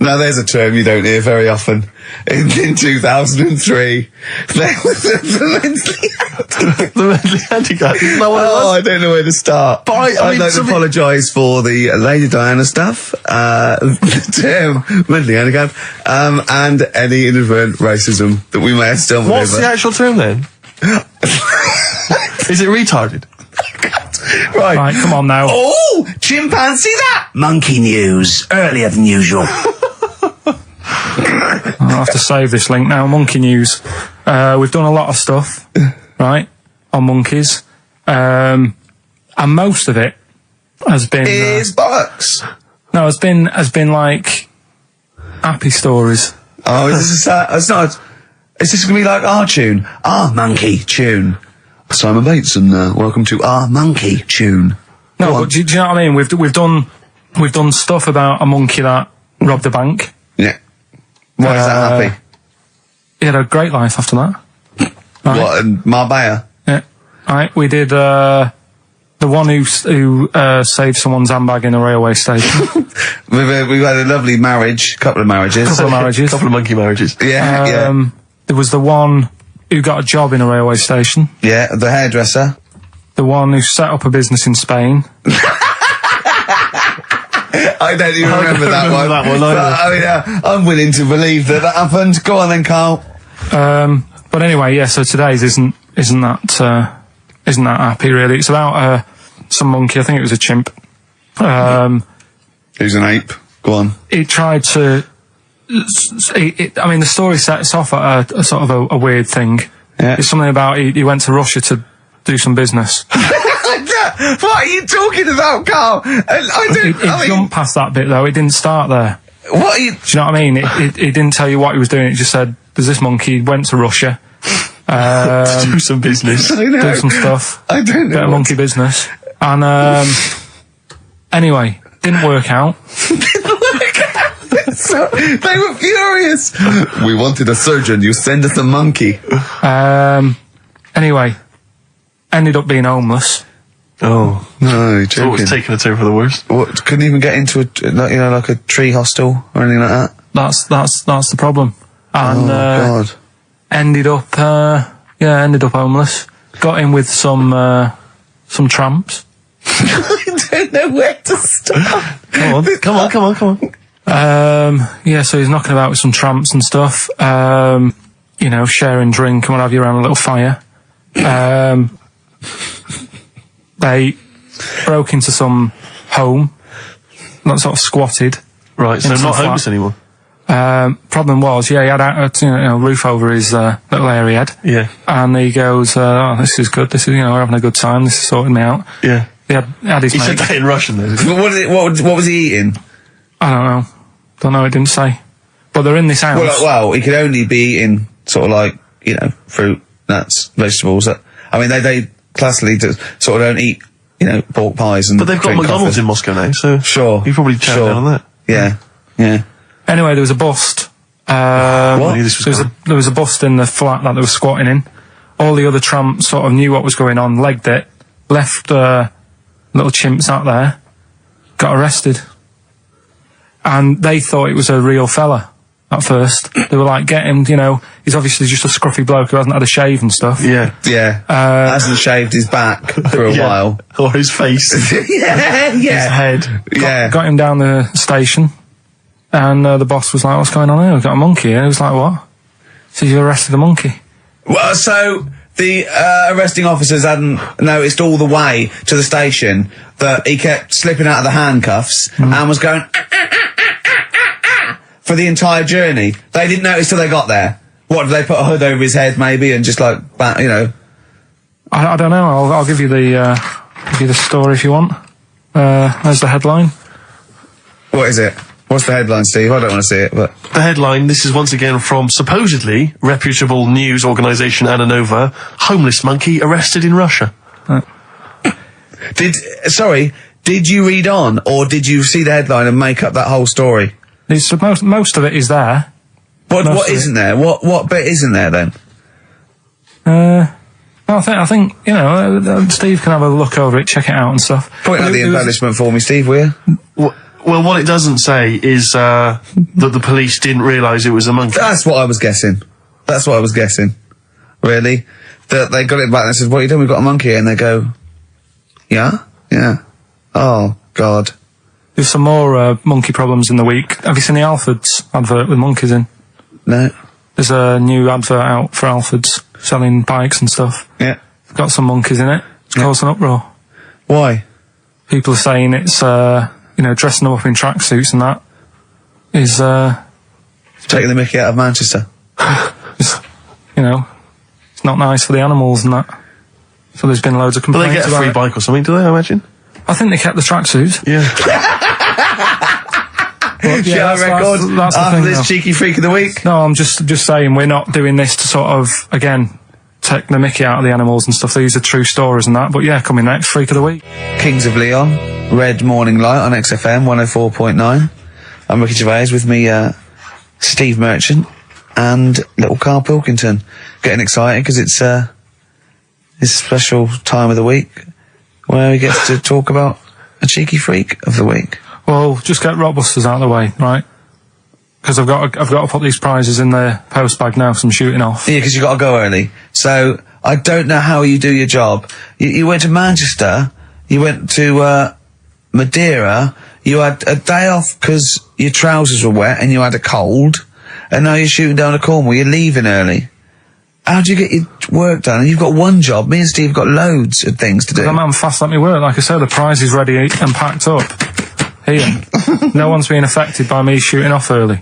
Now there's a term you don't hear very often. In 2003, there was the mentally handicapped. Isn't that what it was? I don't know where to start. But I'd like to apologise for the Lady Diana stuff, the term mentally handicapped, and any inadvertent racism that we may have stumbled over. What's the actual term then? Is it retarded? Right, come on now. Oh, chimpanzee that! Monkey news. Earlier than usual. I'll have to save this link now. Monkey news. We've done a lot of stuff, right, on monkeys. And most of it has been... Is bollocks. No, has been like happy stories. Oh, is this it's not... Is this going to be like our tune? Our monkey tune. Simon Bates and welcome to our monkey tune. No, but do you know what I mean? We've done stuff about a monkey that robbed a bank. Yeah. Why is that happy? He had a great life after that. Right. What, in Marbella? Yeah. Right, we did the one who saved someone's handbag in a railway station. We've had a lovely marriage, couple of marriages. Couple of monkey marriages. Yeah, yeah. There was the one who got a job in a railway station. Yeah, the hairdresser. The one who set up a business in Spain. I don't even remember that one. Yeah, I'm willing to believe that happened. Go on then, Carl. But anyway, yeah. So today's isn't that happy really. It's about some monkey. I think it was a chimp. Who's an ape? Go on. He tried to. I mean, the story sets off at a sort of a weird thing. Yeah. It's something about he went to Russia to do some business. What are you talking about, Carl? It jumped past that bit though. It didn't start there. What are you... Do you know what I mean? It didn't tell you what he was doing. It just said, "There's this monkey went to Russia to do some business, do some stuff, I don't know. bit of monkey business." And anyway, didn't work out. So, they were furious. We wanted a surgeon. You send us a monkey. Anyway, ended up being homeless. Oh no, you're joking. Thought it was taking a turn for the worst. What? Couldn't even get into like a tree hostel or anything like that. That's the problem. And God. ended up homeless. Got in with some tramps. I don't know where to start. Come on. Yeah, so he's knocking about with some tramps and stuff. Sharing drink and what have you around a little fire. They broke into some home, not sort of squatted. Right, so not homeless anymore. Problem was, he had a roof over his little area head. Yeah. And he goes, "Oh, this is good. This is, we're having a good time. This is sorting me out." Yeah. He had his He mate. said that in Russian though. What was he eating? I don't know. It didn't say. But they're in this house. Well, he could only be eating sort of like fruit, nuts, vegetables. I mean, they classically sort of don't eat pork pies and. But they've got drink McDonald's coffee. in Moscow now, so sure, you probably chow down on that. Yeah. Anyway, there was a bust. What? There was a bust in the flat that they were squatting in. All the other tramps sort of knew what was going on, legged it, left little chimps out there, got arrested. And they thought it was a real fella at first. They were like, "Get him, he's obviously just a scruffy bloke who hasn't had a shave and stuff." Yeah. Hasn't shaved his back for a while. Or his face. Yeah. His head. Got him down the station, and the boss was like, "What's going on here? We've got a monkey here." He was like, "What?" So you arrested a monkey. Well, so the arresting officers hadn't noticed all the way to the station that he kept slipping out of the handcuffs and was going for the entire journey. They didn't notice till they got there. What, did they put a hood over his head maybe and just like, I don't know. I'll give you the story if you want. There's the headline. What is it? What's the headline, Steve? I don't want to see it, but... The headline, this is once again from supposedly reputable news organisation Ananova, homeless monkey arrested in Russia. Did you read on, or did you see the headline and make up that whole story? Most of it is there. What isn't there? What bit isn't there then? I think Steve can have a look over it, check it out and stuff. Point out the embellishment for me, Steve, will you? Well, what it doesn't say is that the police didn't realise it was a monkey. That's what I was guessing. Really? That they got it back and said, "What are you doing? We've got a monkey here." And they go, Yeah. Oh, God. There's some more monkey problems in the week. Have you seen the Alfords advert with monkeys in? No. There's a new advert out for Alfords selling bikes and stuff. Yeah. It's got some monkeys in it. It's caused an uproar. Why? People are saying it's, dressing them up in tracksuits and that is, Taking the mickey out of Manchester. it's not nice for the animals and that. So there's been loads of But complaints they get a about free it. bike or something, do they, I imagine? I think they kept the tracksuits. Yeah. But, Shall I that's record the after thing, this though. cheeky freak of the week? No, I'm just saying we're not doing this to sort of, again, take the mickey out of the animals and stuff. These are true stories and that. But yeah, coming next, Freak of the Week. Kings of Leon, Red Morning Light on XFM 104.9. I'm Ricky Gervais, with me, Steve Merchant and little Karl Pilkington. Getting excited because it's a special time of the week where we get to talk about a cheeky freak of the week. Well, just get Rockbusters out of the way, right? Because I've got to put these prizes in the post bag now, so I'm shooting off. Yeah, because you got to go early. So I don't know how you do your job. You went to Manchester, you went to Madeira, you had a day off because your trousers were wet and you had a cold, and now you're shooting down to Cornwall. You're leaving early. How do you get your work done? And you've got one job. Me and Steve have got loads of things to do. I'm having fast let me work. Like I said, the prize is ready and packed up. Here. No one's being affected by me shooting off early.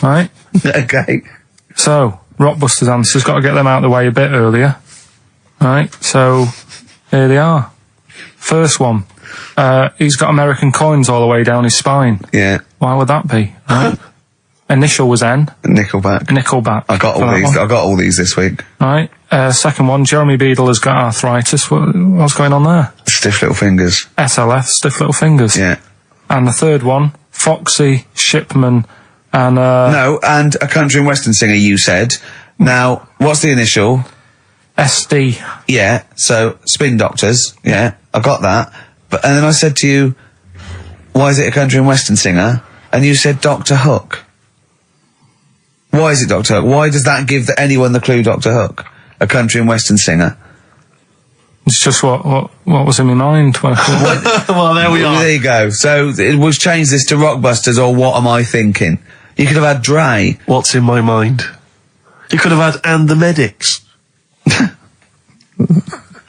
Right? Okay. So, Rockbusters answers, got to get them out of the way a bit earlier. Right? So, here they are. First one. He's got American coins all the way down his spine. Yeah. Why would that be? Right? Initial was N. Nickelback. I got all these. I got all these this week. Right. Second one, Jeremy Beadle has got arthritis. What's going on there? Stiff little fingers. SLF, stiff little fingers. Yeah. And the third one, Foxy Shipman, and No, and a country and western singer, you said. Now, what's the initial? SD. Yeah, so Spin Doctors. Yeah, I got that. And then I said to you, why is it a country and western singer? And you said Dr. Hook. Why is it Dr. Hook? Why does that give anyone the clue Dr. Hook? A country and western singer. It's just what was in my mind when I thought. Well, there we are. There you go. So it was change this to Rockbusters, or what am I thinking? You could have had Dre. What's in my mind? You could have had And the Medics.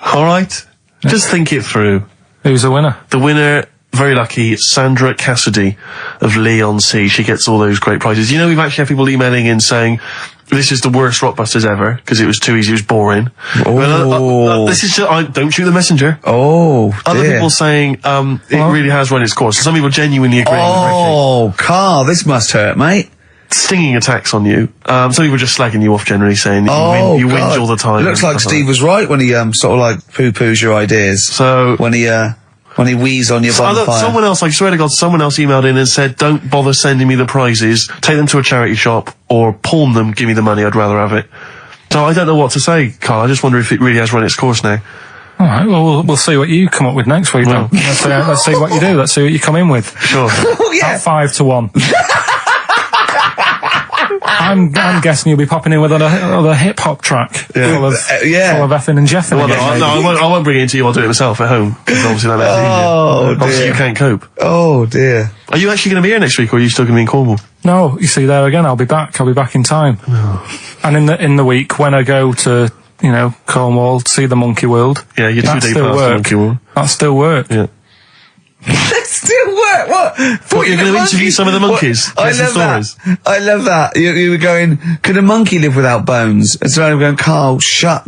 All right? Just think it through. Who's the winner? The winner, very lucky, Sandra Cassidy of Leon C. She gets all those great prizes. You know, we've actually had people emailing in saying, this is the worst Rockbusters ever, because it was too easy, it was boring. Oh. This is just, don't shoot the messenger. Oh, Other dear. people saying, it really has run its course. Some people genuinely agree with Ricky. Oh, Karl, this must hurt, mate. Stinging attacks on you. Some people just slagging you off generally, saying that Oh, you God. whinge all the time. It looks and like stuff Steve was right when he sort of like poo-poos your ideas. So when he wheezed on your bonfire. someone else, I swear to God, someone else emailed in and said, don't bother sending me the prizes, take them to a charity shop, or pawn them, give me the money, I'd rather have it. So I don't know what to say, Karl. I just wonder if it really has run its course now. All right. Well, we'll see what you come up with next week. Then. Let's see what you do. Let's see what you come in with. Sure. Oh, yeah. At 5-1. I'm guessing you'll be popping in with another hip hop track full of effing and jeffing. Well, again, no, I won't bring it into you. I'll do it myself at home. 'Cause obviously that makes it easier. Obviously you can't cope. Oh, dear. Are you actually going to be here next week, or are you still going to be in Cornwall? No, you see there again. I'll be back in time. And in the week when I go to Cornwall to see the Monkey World. Yeah, you're 2 that days still past the work. Monkey World. That still work. Yeah. Still work? What? What, you're going to interview some of the monkeys? I Get some love stories? that. I love that. You were going, could a monkey live without bones? And so I'm going, Karl, shut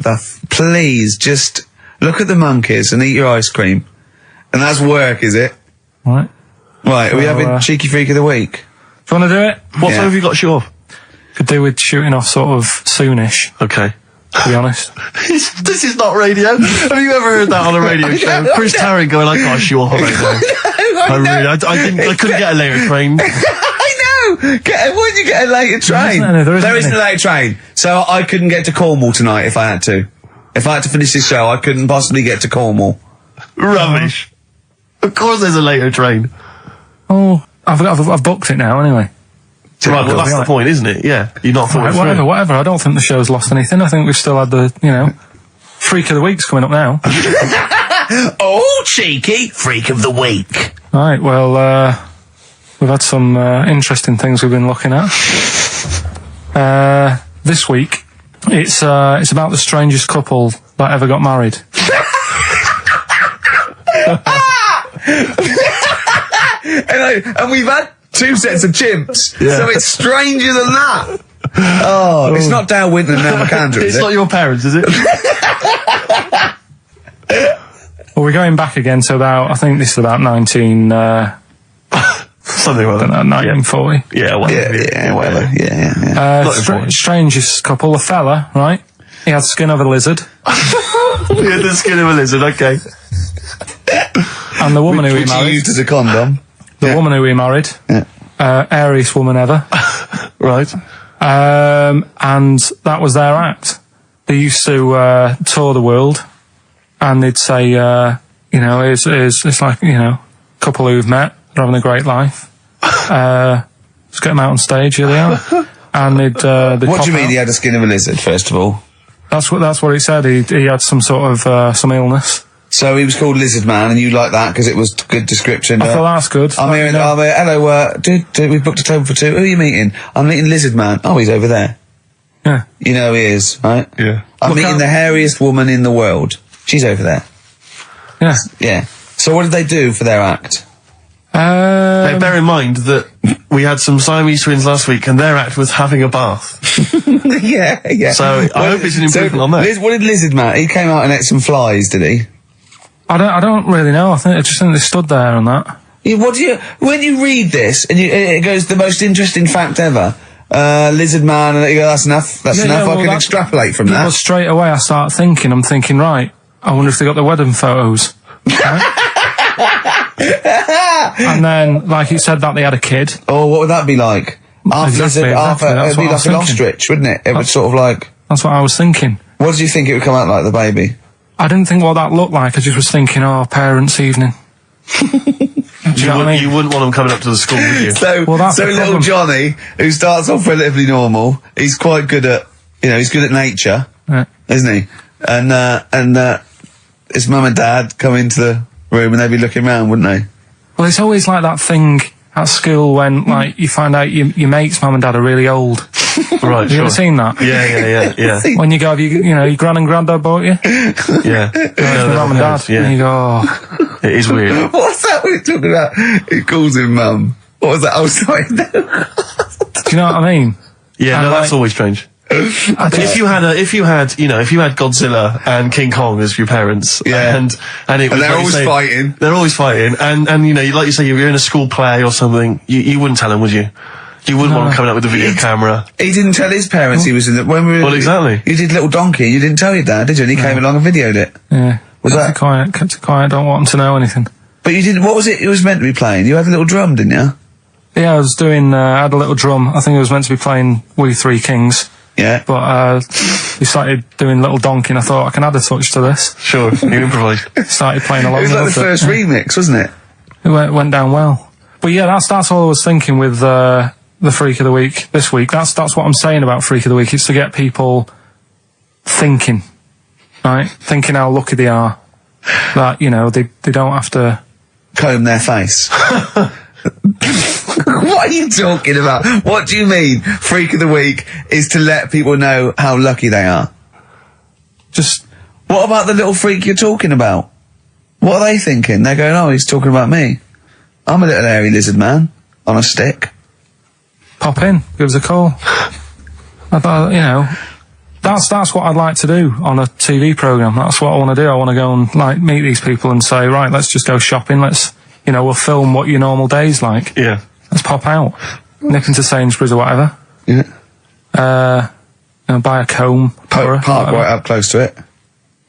please, just look at the monkeys and eat your ice cream. And that's work, is it? Right. Right, are we having Cheeky Freak of the Week? Do you want to do it? What time have you got to shoot off? Could do with shooting off sort of soonish, Okay. to be honest. This is not radio. Have you ever heard that on a radio show? Chris Tarrant going, I can't shoot off right now. I couldn't get a later train. I know! Why did you get a later train? There isn't a later train. So I couldn't get to Cornwall tonight if I had to. If I had to finish this show, I couldn't possibly get to Cornwall. Rubbish. Of course there's a later train. Oh, I've booked it now anyway. Right, well, that's the point, isn't it? Yeah. You're not thought it through. Whatever. I don't think the show's lost anything. I think we've still had the, Freak of the Week's coming up now. Oh, cheeky Freak of the Week. Right, well, we've had some interesting things we've been looking at. This week, it's about the strangest couple that ever got married. And we've had 2 sets of chimps, so it's stranger than that. Oh, it's not Dale Winton and Nell McAndrew, is It's it? not your parents, is it? Well, we're going back again to about, I think this is about 19... Something like that. 1940. Yeah, whatever. Whatever. Yeah. Strangest couple, a fella, right? He had the skin of a lizard. Yeah, the skin of a lizard, okay. And the woman who he Which he married... used as a condom. The woman who he married. Yeah. Airiest woman ever. Right. And that was their act. They used to tour the world, and they'd say, it's like, a couple who've met, they're having a great life. Let's get them out on stage, here they are. And they'd What pop do you mean out. he had a skin of a lizard, first of all? That's what he said. He had some sort of some illness. So he was called Lizard Man, and you like that because it was good description. I thought that's good. I'm here, hello, dude, we've booked a table for 2. Who are you meeting? I'm meeting Lizard Man. Oh, he's over there. Yeah. You know he is, right? Yeah. I'm Look meeting out. the hairiest woman in the world. She's over there. Yeah. Yeah. So what did they do for their act? Now, bear in mind that we had some Siamese twins last week, and their act was having a bath. yeah. So I hope it's an improvement on that. What did Lizard Man? He came out and ate some flies, did he? I don't really know. I just think they stood there and that. Yeah, when you read this and it goes the most interesting fact ever, Lizard Man, and you go, that's enough. That's enough. I can extrapolate from that. Well, straight away I start thinking. I'm thinking, right. I wonder if they got the wedding photos. Right? And then, like you said, that they had a kid. Oh, what would that be like? Half Exactly, lizard, half that's it'd be what I like was an thinking. ostrich, wouldn't it? It would sort of like. That's what I was thinking. What did you think it would come out like, the baby? I didn't think what that looked like. I just was thinking, parents' evening. Do you know what I mean? You wouldn't want them coming up to the school, would you? So, Well, that's the little problem. Johnny, who starts off relatively normal, he's quite good at, he's good at nature, Yeah. isn't he? And his mum and dad come into the room and they'd be looking round, wouldn't they? Well, it's always like that thing at school when, like, you find out your mate's mum and dad are really old. Right, Have you sure. ever seen that? Yeah. When you go, have your gran and granddad bought you? Yeah. Your mum and dad. Yeah. And you go, oh. It is weird. What's that we're talking about? He calls him mum. What was that? Oh, sorry. Do you know what I mean? Yeah, And no, that's like- always strange. If you had Godzilla and King Kong as your parents, Yeah. and it was they're like you always say, fighting. They're always fighting, and like you say, you're in a school play or something. You wouldn't tell them, would you? You wouldn't want them coming up with a video camera. He didn't tell his parents he was in the... When we were, Well, exactly. You did Little Donkey, you didn't tell your dad, did you? And he came along and videoed it. Yeah. Was kept that- it quiet, don't want them to know anything. But you didn't... What was it was meant to be playing? You had a little drum, didn't you? Yeah, I was doing, I had a little drum. I think it was meant to be playing We Three Kings. Yeah. But, we started doing Little Donkey and I thought I can add a touch to this. Sure, you improvise. Started playing along It was like with the first remix, wasn't it? It went down well. But yeah, that's all I was thinking with, the Freak of the Week this week. That's what I'm saying about Freak of the Week. It's to get people thinking, right? Thinking how lucky they are. That, they don't have to... Comb their face. What are you talking about? What do you mean? Freak of the Week is to let people know how lucky they are. Just... What about the little freak you're talking about? What are they thinking? They're going, oh, he's talking about me. I'm a little hairy lizard man on a stick. Pop in, give us a call. I thought, that's what I'd like to do on a TV programme. That's what I want to do. I want to go and, meet these people and say, right, let's just go shopping. Let's, we'll film what your normal day's like. Yeah. Let's pop out. Nip into Sainsbury's or whatever. Yeah. Buy a comb. Park right up close to it.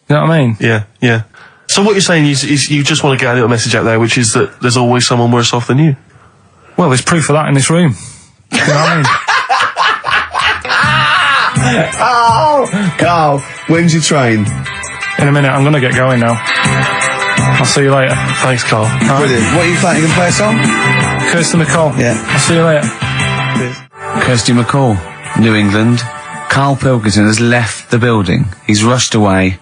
You know what I mean? Yeah. So what you're saying is you just want to get a little message out there, which is that there's always someone worse off than you. Well, there's proof of that in this room. You know what I mean? Oh, Carl, when's your train? In a minute, I'm going to get going now. I'll see you later. Thanks, Karl. Brilliant. What are you playing? You can play a song? Kirsty McCall. Yeah. I'll see you later. Kirsty McCall, New England. Karl Pilkington has left the building. He's rushed away.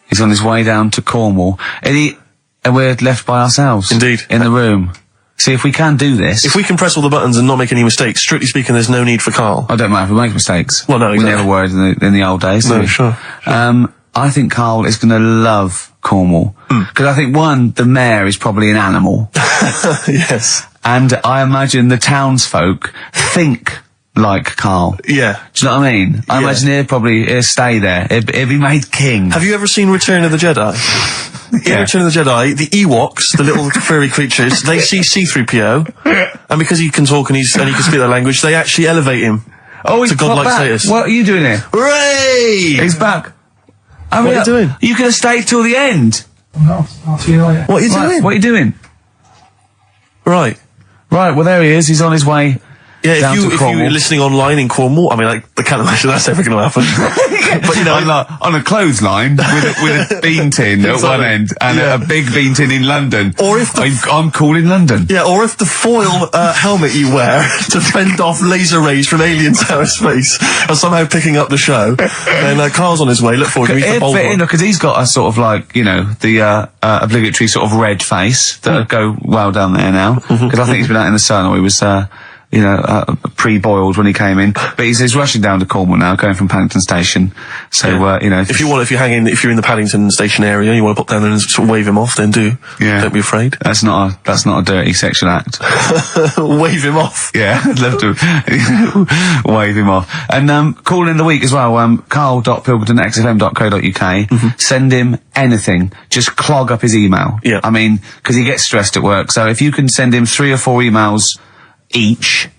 He's on his way down to Cornwall. And we're left by ourselves. Indeed. In the room. See, if we can do this... If we can press all the buttons and not make any mistakes, strictly speaking, there's no need for Karl. I don't mind if we make mistakes. Well, no, exactly. We never were in the old days, did No, we? sure. I think Karl is going to love Cornwall. Because I think, one, the mayor is probably an animal. Yes. And I imagine the townsfolk think like Karl. Yeah. Do you know what I mean? I imagine he'll stay there. He'll be made king. Have you ever seen Return of the Jedi? In Return of the Jedi, the Ewoks, the little furry creatures, they see C-3PO, and because he can talk and he can speak their language, they actually elevate him he's to godlike back. status. What are you doing here? Hooray! He's back. What are you doing? You could have stayed till the end. No, I'll see you later. What are you doing? What are you doing? Right. Right, well there he is. He's on his way. Yeah, if down to you're Cornwall. listening online in Cornwall, I mean, I can't imagine that's ever going to happen. But, you know, on a clothesline with a bean tin at one end and a big bean tin in London. Or if I'm cool in London. Yeah, or if the foil helmet you wear to fend off laser rays from aliens out of space are somehow picking up the show, then Carl's on his way. Look forward to meet the bold one. Because he's got a sort of like, you know, the obligatory sort of red face that would go well down there now. Because I think he's been out in the sun, or he was pre-boiled when he came in. But he's rushing down to Cornwall now, going from Paddington Station. So, you know... If you're in the Paddington Station area, you want to pop down there and sort of wave him off, then do. Yeah. Don't be afraid. That's not a dirty sexual act. Wave him off. Yeah, I'd love to wave him off. And, call in the week as well, carl.pilkington@xfm.co.uk. Send him anything. Just clog up his email. Yeah. I mean, because he gets stressed at work. So if you can send him 3 or 4 emails each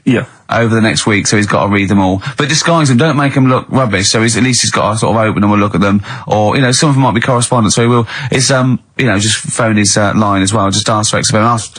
over the next week, so he's got to read them all, but disguise them, don't make them look rubbish, so at least he's got to sort of open them and look at them, or, you know, some of them might be correspondence, so he will, it's, you know, just phone his line as well, just ask for XFM, ask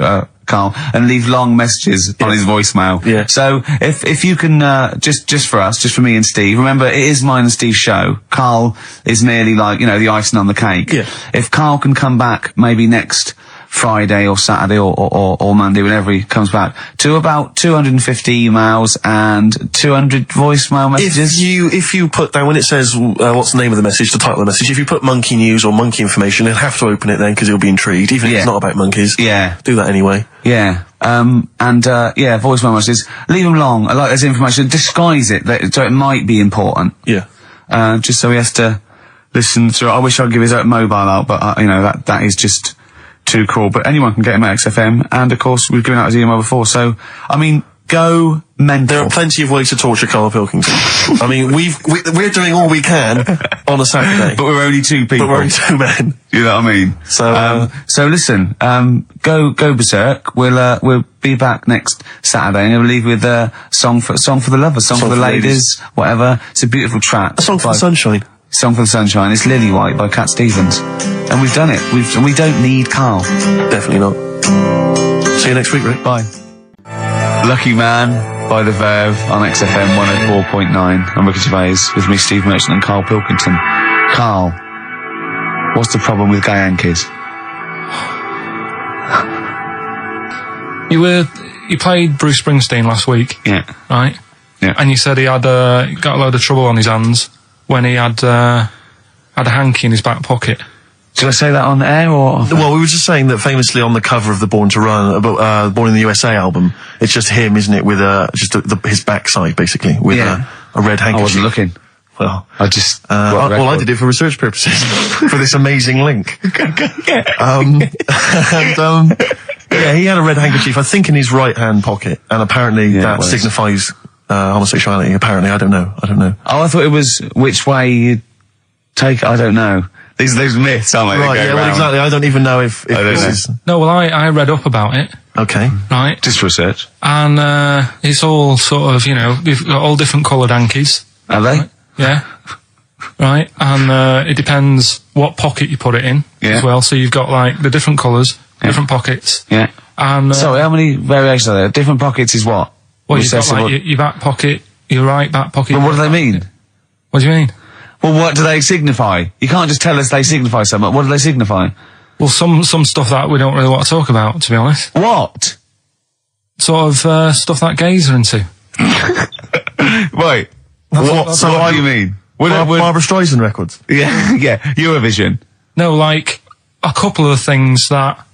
Karl, and leave long messages on his voicemail. Yeah. So if you can, just for us, just for me and Steve, remember it is mine and Steve's show. Karl is merely like, you know, the icing on the cake. Yeah. If Karl can come back maybe next Friday or Saturday or Monday, whenever he comes back, to about 250 emails and 200 voicemail messages. If you put down, when it says what's the name of the message, the title of the message, if you put monkey news or monkey information, he'll have to open it then, because he'll be intrigued, even if it's not about monkeys. Yeah. Do that anyway. Yeah. Voicemail messages. Leave them long. I like there's information. Disguise it, so it might be important. Yeah. Just so he has to listen through. I wish I'd give his mobile out, but, you know, that is just too cool. But anyone can get him at XFM, and of course we've given out his email before, so I mean, go mental. There are plenty of ways to torture Karl Pilkington. I mean, we're doing all we can on a Saturday, but we're only 2 people. But we're only 2 men. You know what I mean? So so listen, go berserk. We'll be back next Saturday, and we'll leave with song for the lovers, song for the ladies, whatever. It's a beautiful track. A song for the sunshine. Song for the Sunshine. It's Lily White by Cat Stevens. And we've done it. We don't need Karl. Definitely not. See you next week, Rick. Bye. Lucky Man by The Verve on XFM 104.9. I'm Ricky Gervais with me, Steve Merchant, and Karl Pilkington. Karl, what's the problem with gay Yankees? You played Bruce Springsteen last week. Yeah. Right? Yeah. And you said he had got a load of trouble on his hands when he had a hanky in his back pocket. Did I say that on the air, or...? Well, we were just saying that famously on the cover of the Born to Run, Born in the USA album, it's just him, isn't it, with just his backside, basically, with a red handkerchief. I wasn't looking. Well, I just... I did it for research purposes, for this amazing link. Yeah, he had a red handkerchief, I think, in his right-hand pocket, and apparently that signifies homosexuality. Apparently, I don't know. Oh, I thought it was which way you take it. I don't know. These myths, aren't they? Right, yeah, well, exactly. I don't even know if this is... No, well, I read up about it. Okay. Right. Just research. And it's all sort of, you know, they've got all different coloured hankies. Are they? Right? Yeah. Right. And it depends what pocket you put it in as well. So you've got, like, the different colours, different pockets. Yeah. And... Sorry, how many variations are there? Different pockets is what? Well, you've got, like, your back pocket, your right back pocket... But what do they mean? What do you mean? Well, what do they signify? You can't just tell us they signify so much. What do they signify? Well, some stuff that we don't really want to talk about, to be honest. What? Sort of stuff that gays are into. Wait. What do you mean? Barbra Streisand records? Yeah, Eurovision. No, like, a couple of the things that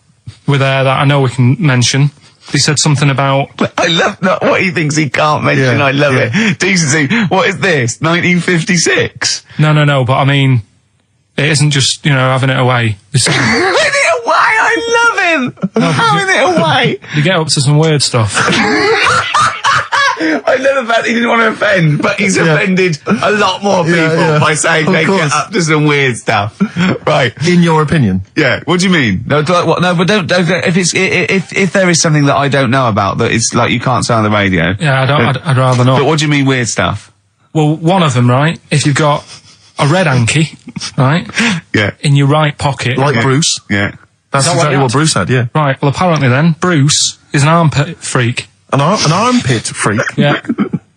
were there that I know we can mention. He said something about... I love what he thinks he can't mention. I love it. Decency. What is this? 1956? No, but I mean, It isn't just, having it away. This is, Having it away, I love him! Having it away! you get up to some weird stuff. I love the fact he didn't want to offend, but he's offended a lot more people by saying they get up to some weird stuff. Right. In your opinion? Yeah. What do you mean? No, but don't, if there is something that I don't know about that it's like you can't say on the radio. Yeah, I'd rather not. But what do you mean weird stuff? Well, one of them, right? If you've got a red hanky, right? Yeah. In your right pocket. Like Bruce? Yeah. That's that exactly what what Bruce had, yeah. Right, well apparently then, Bruce is an armpit freak. An armpit freak? Yeah.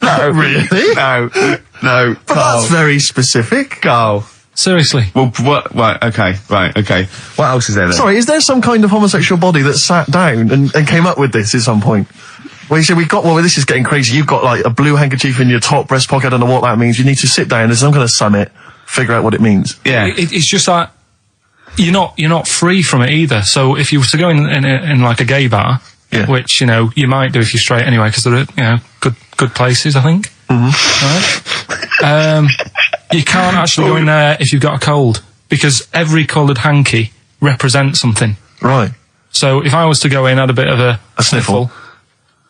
No. Really? No. But that's very specific. Carl. Seriously. Well, what? Right, okay. What else is there then? Sorry, is there some kind of homosexual body that sat down and came up with this at some point? Well, you say, this is getting crazy. You've got, like, a blue handkerchief in your top breast pocket. I don't know what that means. You need to sit down. There's some kind of summit, figure out what it means. Yeah. It's just like, you're not free from it either. So if you were to go in like a gay bar, which, you might do if you're straight anyway, because they're, good places, I think. Mm-hmm. Right? You can't actually go in there if you've got a cold, because every coloured hanky represents something. Right. So if I was to go in, had a bit of a sniffle,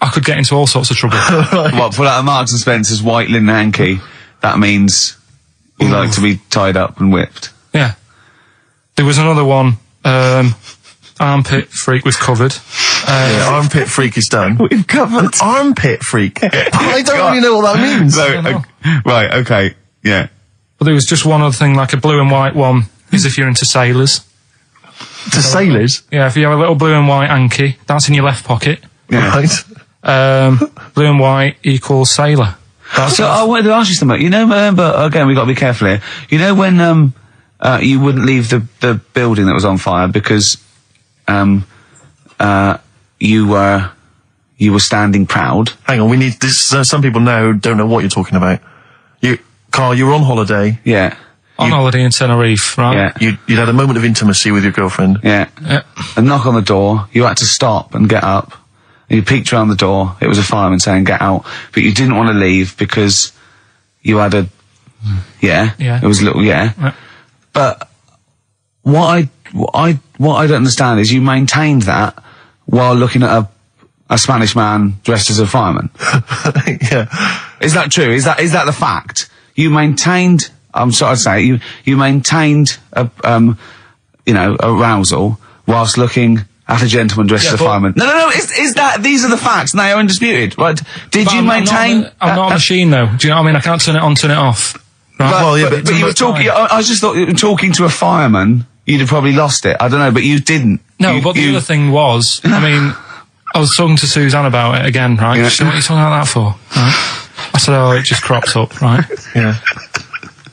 I could get into all sorts of trouble. What, pull out a Marks and Spencer's white linen hanky, that means you like to be tied up and whipped. Yeah. There was another one, armpit freak was covered. Armpit freak is done. We've covered. An armpit freak? I don't really know what that means. Right, okay, yeah. But there was just one other thing, like a blue and white one, is if you're into sailors. To sailors? Yeah, if you have a little blue and white hanky, that's in your left pocket. Yeah. Right. Blue and white equals sailor. So I wanted to ask you something. Remember, again, we've got to be careful here. When you wouldn't leave the building that was on fire because you were standing proud. Hang on, we need this. Some people now don't know what you're talking about. Carl, you were on holiday. Yeah. On holiday in Tenerife, right? Yeah. You'd had a moment of intimacy with your girlfriend. Yeah. A knock on the door. You had to stop and get up. And you peeked around the door. It was a fireman saying, "Get out." But you didn't want to leave because you had a. Yeah. Yeah. It was a little. Yeah. But what I don't understand is you maintained that while looking at a Spanish man dressed as a fireman. Yeah. Is that true? Is that the fact? You maintained. I'm sorry to say you maintained arousal whilst looking at a gentleman dressed as a fireman. No. Is that these are the facts? And they are undisputed, right? Did you maintain? I'm not a machine though. Do you know what I mean? I can't turn it on, turn it off. Right? But you were talking. I just thought talking to a fireman, you'd have probably lost it. I don't know, but you didn't. No, but the other thing was, I mean, I was talking to Suzanne about it again, right? Yeah. She said, "What are you talking about that for?" Right? I said, "Oh, it just cropped up, right?" Yeah.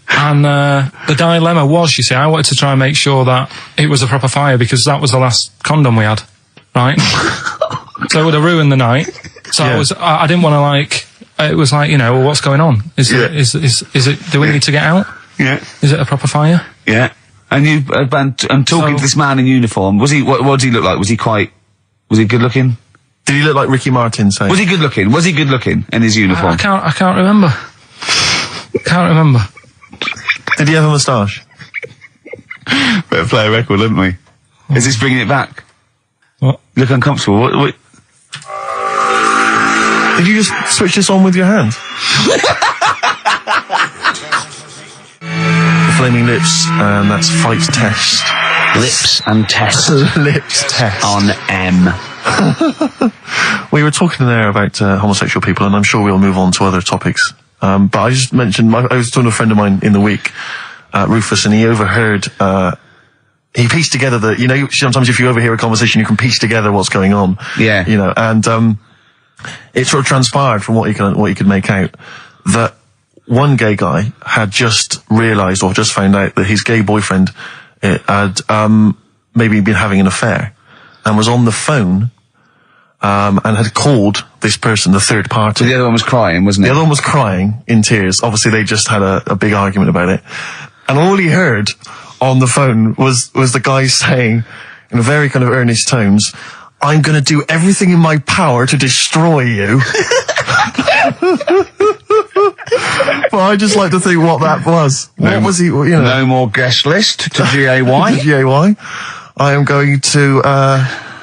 And the dilemma was, you see, I wanted to try and make sure that it was a proper fire because that was the last condom we had, right? So it would have ruined the night. So I didn't want to it was like, well, what's going on? Is it, do we need to get out? Yeah. Is it a proper fire? Yeah. And you, and talking to this man in uniform, what did he look like? Was he good looking? Did he look like Ricky Martin, say? Was he good looking? Was he good looking in his uniform? I can't remember. Can't remember. Did he have a moustache? Better play a record, didn't we? Is this bringing it back? What? You look uncomfortable. What? Did you just switch this on with your hand? The Flaming Lips, and that's Fight Test. Lips and test. Lips Test. On M. We were talking there about homosexual people, and I'm sure we'll move on to other topics. But I just mentioned, I was talking to a friend of mine in the week, Rufus, and he overheard, he pieced together sometimes if you overhear a conversation, you can piece together what's going on. Yeah. And, it sort of transpired from what you could make out that one gay guy had just realised or just found out that his gay boyfriend had, maybe been having an affair and was on the phone, and had called this person, the third party. So the other one was crying, wasn't it? The other one was crying in tears. Obviously, they just had a big argument about it. And all he heard on the phone was the guy saying, in very kind of earnest tones, "I'm going to do everything in my power to destroy you." But Well, I just like to think what that was. What was he, No more guest list to GAY. GAY. I am going to,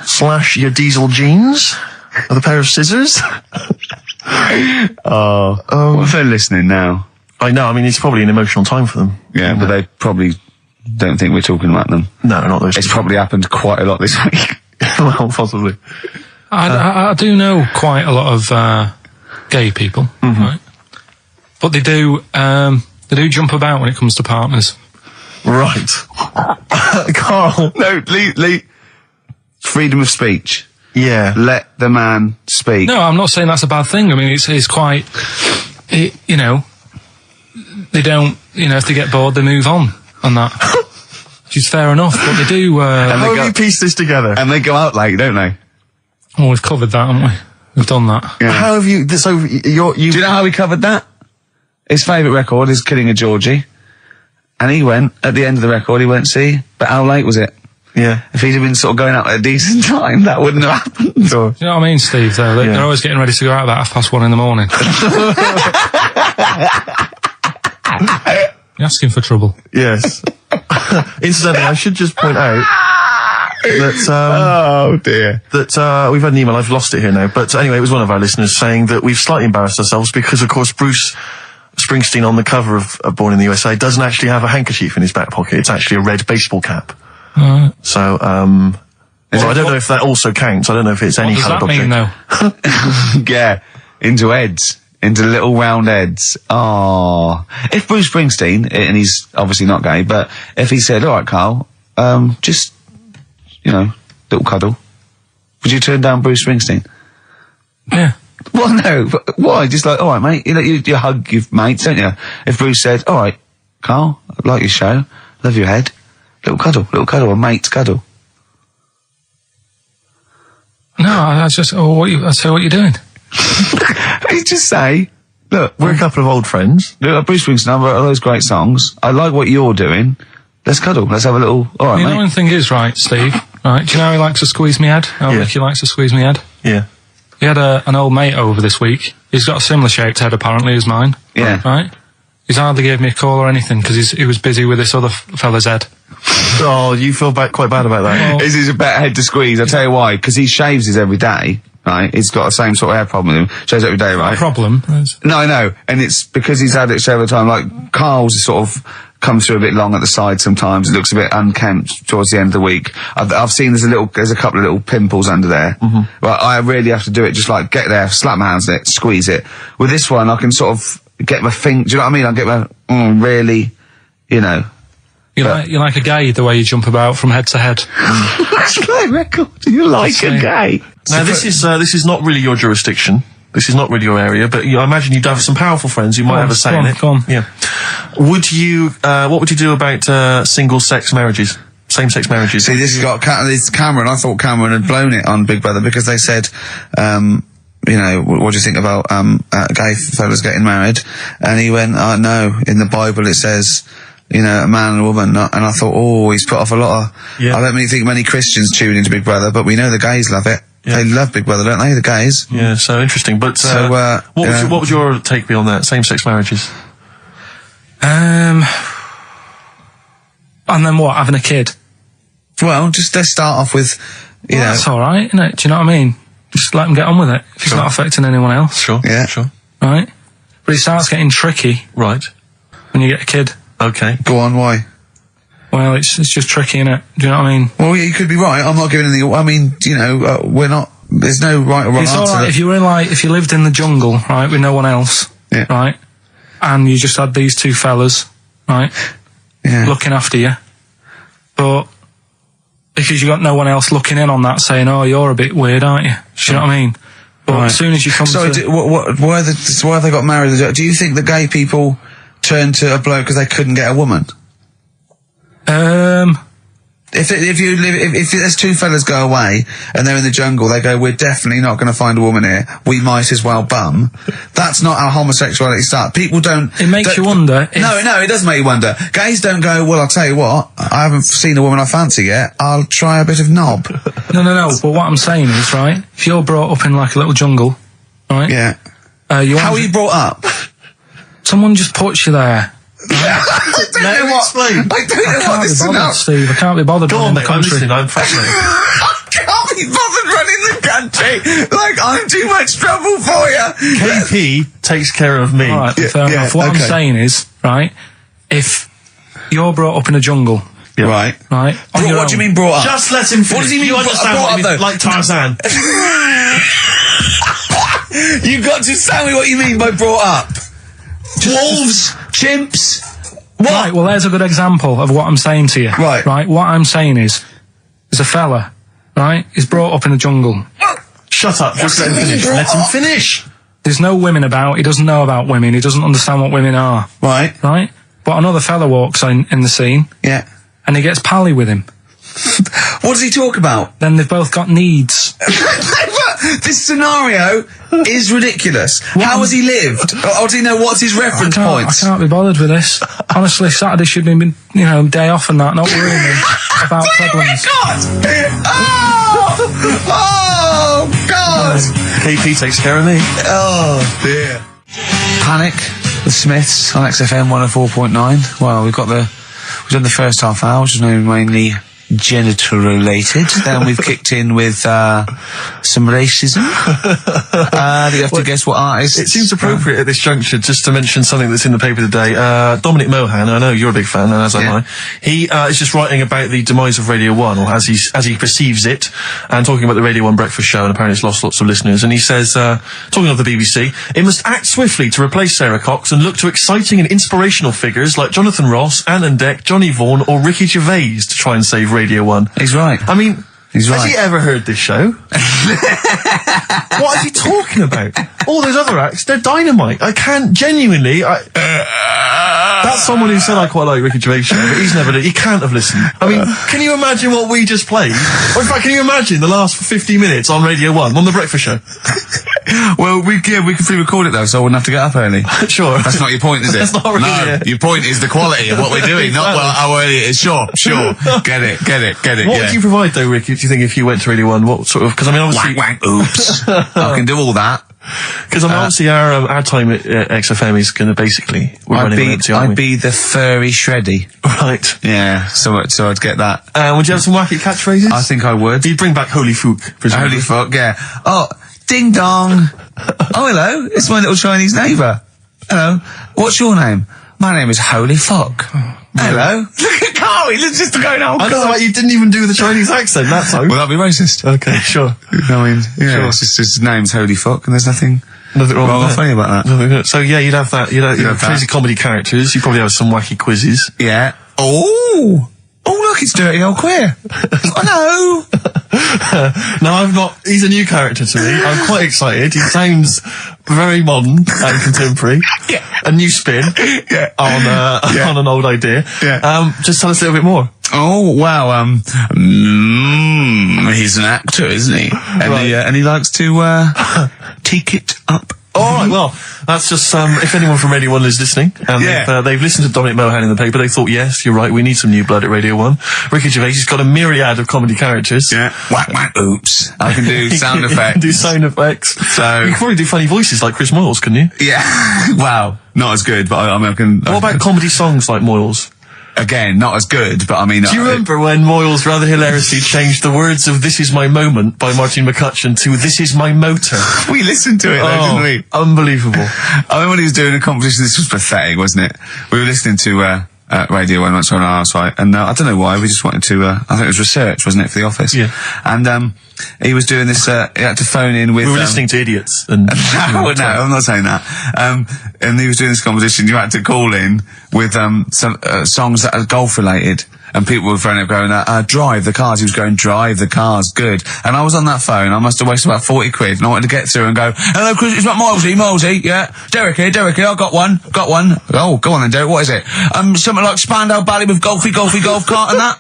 slash your diesel jeans with a pair of scissors. What if they're listening now? I know, I mean, it's probably an emotional time for them. Yeah, but they probably don't think we're talking about them. No, not those. It's probably happened quite a lot this week. Well, possibly. I do know quite a lot of gay people, right? But they do jump about when it comes to partners. Right. Karl. No, Lee. Freedom of speech. Yeah. Let the man speak. No, I'm not saying that's a bad thing. I mean, it's quite, you know, they don't, you know, if they get bored, they move on that. Which is fair enough, but they do... How have you pieced this together? And they go out late, don't they? Oh, we've covered that, haven't we? We've done that. Yeah. How have you... So, you... Do you know how we covered that? His favourite record is Killing a Georgie. And he went, at the end of the record, he went, see, but how late was it? Yeah. If he'd have been sort of going out at a decent time, that wouldn't have happened. Do you know what I mean, Steve, though? They're always getting ready to go out about 1:30 in the morning. You're asking for trouble. Yes. Incidentally, I should just point out that, Oh, dear. that, we've had an email, I've lost it here now, but anyway, it was one of our listeners saying that we've slightly embarrassed ourselves because, of course, Bruce Springsteen on the cover of Born in the USA doesn't actually have a handkerchief in his back pocket. It's actually a red baseball cap. So, well, I don't know if that also counts. I don't know if it's any coloured object. What does that mean, though? Yeah, into heads. Into little round heads. Oh. If Bruce Springsteen, and he's obviously not gay, but if he said, alright, Karl, just, you know, little cuddle, would you turn down Bruce Springsteen? Yeah. Well, no, but why? Just like, alright, mate, you hug your mates, don't you? If Bruce said, alright, Karl, I like your show, love your head, little cuddle, a mate's cuddle. No, I just, I say what you're doing. You just say, look, We're a couple of old friends. look, Bruce Springsteen, I've wrote all those great songs. I like what you're doing. Let's cuddle. Let's have a little. All right, The mate. annoying thing is, right, Steve, right, do you know how he likes to squeeze me head? How Yeah. Ricky likes to squeeze me head? Yeah. He had an old mate over this week. He's got a similar shaped head, apparently, as mine. Yeah. Right? He's hardly gave me a call or anything, because he was busy with this other fella's head. Oh, you feel quite bad about that. Well, This is a better head to squeeze. I'll tell you why. Because he shaves his every day. Right? He's got the same sort of hair problem with him. Shaves every day, right? problem. No, I know. And it's because he's had it several times. Like, Carl's sort of comes through a bit long at the side sometimes. It looks a bit unkempt towards the end of the week. I've seen there's a couple of little pimples under there. Well, I really have to do it just like get there, slap my hands in it, squeeze it. With this one, I can sort of get my finger, do you know what I mean? I get my, really, you know. You're like a gay, the way you jump about from head to head. That's my record. You like a gay. Now, this is not really your jurisdiction. This is not really your area, but I imagine you'd have some powerful friends who might have a say in it. Go on. Yeah. What would you do about single-sex marriages? Same-sex marriages? See, this has got this Cameron. I thought Cameron had blown it on Big Brother because they said, you know, what do you think about gay fellas getting married? And he went, no, in the Bible it says, you know, a man and a woman. And I thought, oh, he's put off a lot of... Yeah. I don't really think many Christians tune into Big Brother, but we know the gays love it. Yeah. They love Big Brother, don't they, the gays? Yeah, so interesting. But what would your take be on that? Same-sex marriages? And then what? Having a kid? Well, just let's start off with, you know... That's alright, isn't it? Do you know what I mean? Just let them get on with it. If it's not affecting anyone else. Sure. Yeah. Sure. Right? But it starts getting tricky Right. when you get a kid. Okay. Go on, why? Well, it's just tricky, innit? Do you know what I mean? Well, yeah, you could be right. I'm not giving any... I mean, you know, we're not... There's no right or wrong It's answer. alright if you were if you lived in the jungle, right, with no one else, Yeah. right, and you just had these two fellas, right, Yeah. looking after you, but because you got no one else looking in on that, saying, "Oh, you're a bit weird, aren't you?" Do you know what I mean? But as soon as you come Sorry, to... why have they got married? Do you think the gay people turned to a bloke because they couldn't get a woman? If there's two fellas go away and they're in the jungle, they go, we're definitely not going to find a woman here. We might as well bum. That's not how homosexuality starts. People don't... It makes you wonder if... No, it doesn't make you wonder. Gays don't go, well, I'll tell you what, I haven't seen a woman I fancy yet. I'll try a bit of knob. No. But what I'm saying is, right, if you're brought up in like a little jungle, right? Yeah. How How are you brought up? Someone just puts you there. I don't know what this Can't be bothered, Steve. I can't be bothered. Go on, running mate. the I'm country. listening. I'm fascinated. I can't be bothered running the country. Like, I'm too much trouble for you. KP takes care of me. All right, fair enough. What I'm saying is, right, if you're brought up in a jungle, Yeah. Right. right, on your What do you own- mean brought up? Just let him finish. What does he mean You brought understand up, what I mean? though? Like Tarzan. You've got to tell me what you mean by brought up. Wolves, chimps. What? Right, well, there's a good example of what I'm saying to you. Right. Right, what I'm saying is, there's a fella, right, he's brought up in the jungle. Shut up. Just let him finish. Let him finish. There's no women about, he doesn't know about women, he doesn't understand what women are. Right. Right? But another fella walks in the scene, Yeah. and he gets pally with him. What does he talk about? Then they've both got needs. This scenario is ridiculous. How has he lived? Or do you know what's his reference I points? can't be bothered with this. Honestly, Saturday should be, day off and that, not worrying me about problems. Oh God! KP takes care of me. Oh dear. Panic, the Smiths on XFM 104.9. Well, we've done the first half hour, which is mainly genital related. Then we've kicked in with some racism. You have to guess what artist. It seems appropriate at this juncture just to mention something that's in the paper today. Dominic Mohan, I know you're a big fan, and as am I. He is just writing about the demise of Radio 1, or as he perceives it, and talking about the Radio 1 breakfast show, and apparently it's lost lots of listeners. And he says, talking of the BBC, it must act swiftly to replace Sarah Cox and look to exciting and inspirational figures like Jonathan Ross, Anne and Dec, Johnny Vaughan, or Ricky Gervais to try and save Radio 1. He's right. I mean, He's has right. he ever heard this show? What is he talking about? All those other acts, they're dynamite. I can't genuinely. That's someone who said I quite like Ricky Gervais show, but he can't have listened. I mean, can you imagine what we just played? Or in fact, can you imagine the last 50 minutes on Radio 1, on the breakfast show? Well, we can pre-record it though, so I wouldn't have to get up early. Sure. That's not your point, is it? That's not really No, it. your point is the quality of what we're doing, not how early it is. Sure. Get it. What would you provide though, Ricky, do you think, if you went to Radio 1? What sort of, because I mean, obviously, Wank, oops. I can do all that. because I mean, obviously our time at XFM is going to basically, we're running on empty, aren't I'd be the furry shreddy. Right. Yeah, so I'd get that. Would you have some wacky catchphrses? I think I would. You'd bring back Holy Fook, presumably. Holy fuck, yeah. Oh, ding dong. Oh, hello. It's my little Chinese neighbour. Hello. What's your name? My name is Holy Fuck. Hello. Look at Karl. He looks just going, oh, I know, like, you didn't even do the Chinese accent that time. Well, that'd be racist. Okay, sure. I mean, yeah, Sure. it's just his name's Holy Fuck, and there's nothing Nothing wrong wrong with or funny about that. that. So yeah, you'd have that. You'd have have crazy that. comedy characters. You'd probably have some wacky quizzes. Yeah. Oh, look, it's Dirty Old Queer. Hello. No, he's a new character to me. I'm quite excited. He sounds very modern and contemporary. Yeah. A new spin on an old idea. Yeah. Just tell us a little bit more. Oh, wow, he's an actor, isn't he? And he likes to, take it up. All right, well, that's just if anyone from Radio 1 is listening, and they've listened to Dominic Mohan in the paper, they thought, yes, you're right, we need some new blood at Radio 1. Ricky Gervais has got a myriad of comedy characters. Yeah. Whack, oops. I can do sound effects. Do sound effects. So- you could probably do funny voices like Chris Moyles, couldn't you? Yeah. Wow. Not as good, but I can... What about comedy songs like Moyles? Again, not as good, but I mean... Do you remember when Moyles rather hilariously changed the words of This Is My Moment by Martin McCutcheon to This Is My Motor? We listened to it though, didn't we? Unbelievable. I remember when he was doing a competition, this was pathetic, wasn't it? We were listening to Radio 1 once on our site, and I don't know why, we just wanted to, I think it was research, wasn't it, for The Office? Yeah. And he was doing this, he had to phone in with... We were listening to idiots. And No, I'm not saying that. And he was doing this competition, you had to call in with some songs that are golf related. And people were phoning up going, drive the cars. He was going, drive the cars, good. And I was on that phone, I must have wasted about 40 quid, and I wanted to get through and go, hello, Chris, it's not Milesy, yeah. Derek here, I got one. Oh, go on then, Derek, what is it? Something like Spandau Ballet with golfy golf cart and that.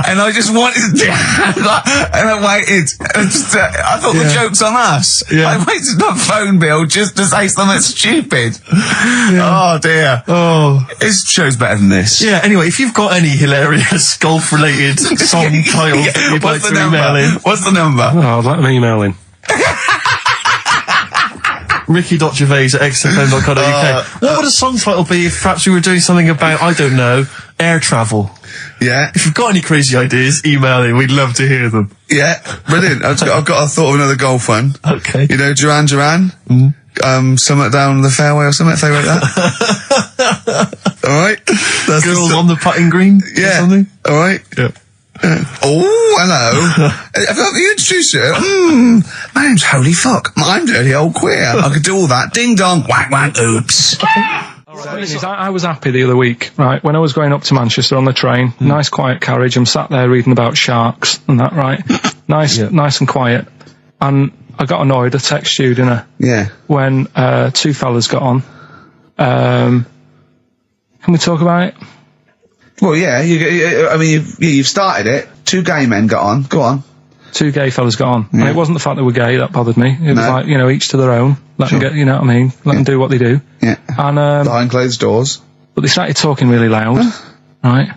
And I just wanted to do and I waited. And just, I thought the joke's on us. Yeah. I waited on phone bill just to say something stupid. Oh dear. Oh. This show's better than this. Yeah, anyway, if you've got any hilarious golf-related song titles that you'd like What's to the number? email in... What's the number? Oh, I'd like them email in. ricky.gervais@xfm.co.uk. What would a song title be if perhaps we were doing something about, I don't know, air travel? Yeah. If you've got any crazy ideas, email in. We'd love to hear them. Yeah. Brilliant. I've got a thought of another golf one. Okay. You know, Duran Duran? Somewhat down the fairway or something, if they wrote that. Alright? Girls on the putting green? Yeah. Or something? Alright? Yeah. Oh, hello. Have you introduced it? My name's Holy Fuck. I'm Dirty Old Queer. I could do all that. Ding dong, whack whack, oops. I was happy the other week, right, when I was going up to Manchester on the train, nice quiet carriage, I'm sat there reading about sharks and that, right? Nice and quiet. And I got annoyed, I texted you, didn't I? Yeah. When two fellas got on. Can we talk about it? Well, yeah, you've started it. Two gay men got on. Go on. Two gay fellas got on. And it wasn't the fact they were gay that bothered me. It was like, each to their own. Let them get, you know what I mean? Let them do what they do. Yeah. And, behind closed doors. But they started talking really loud, right?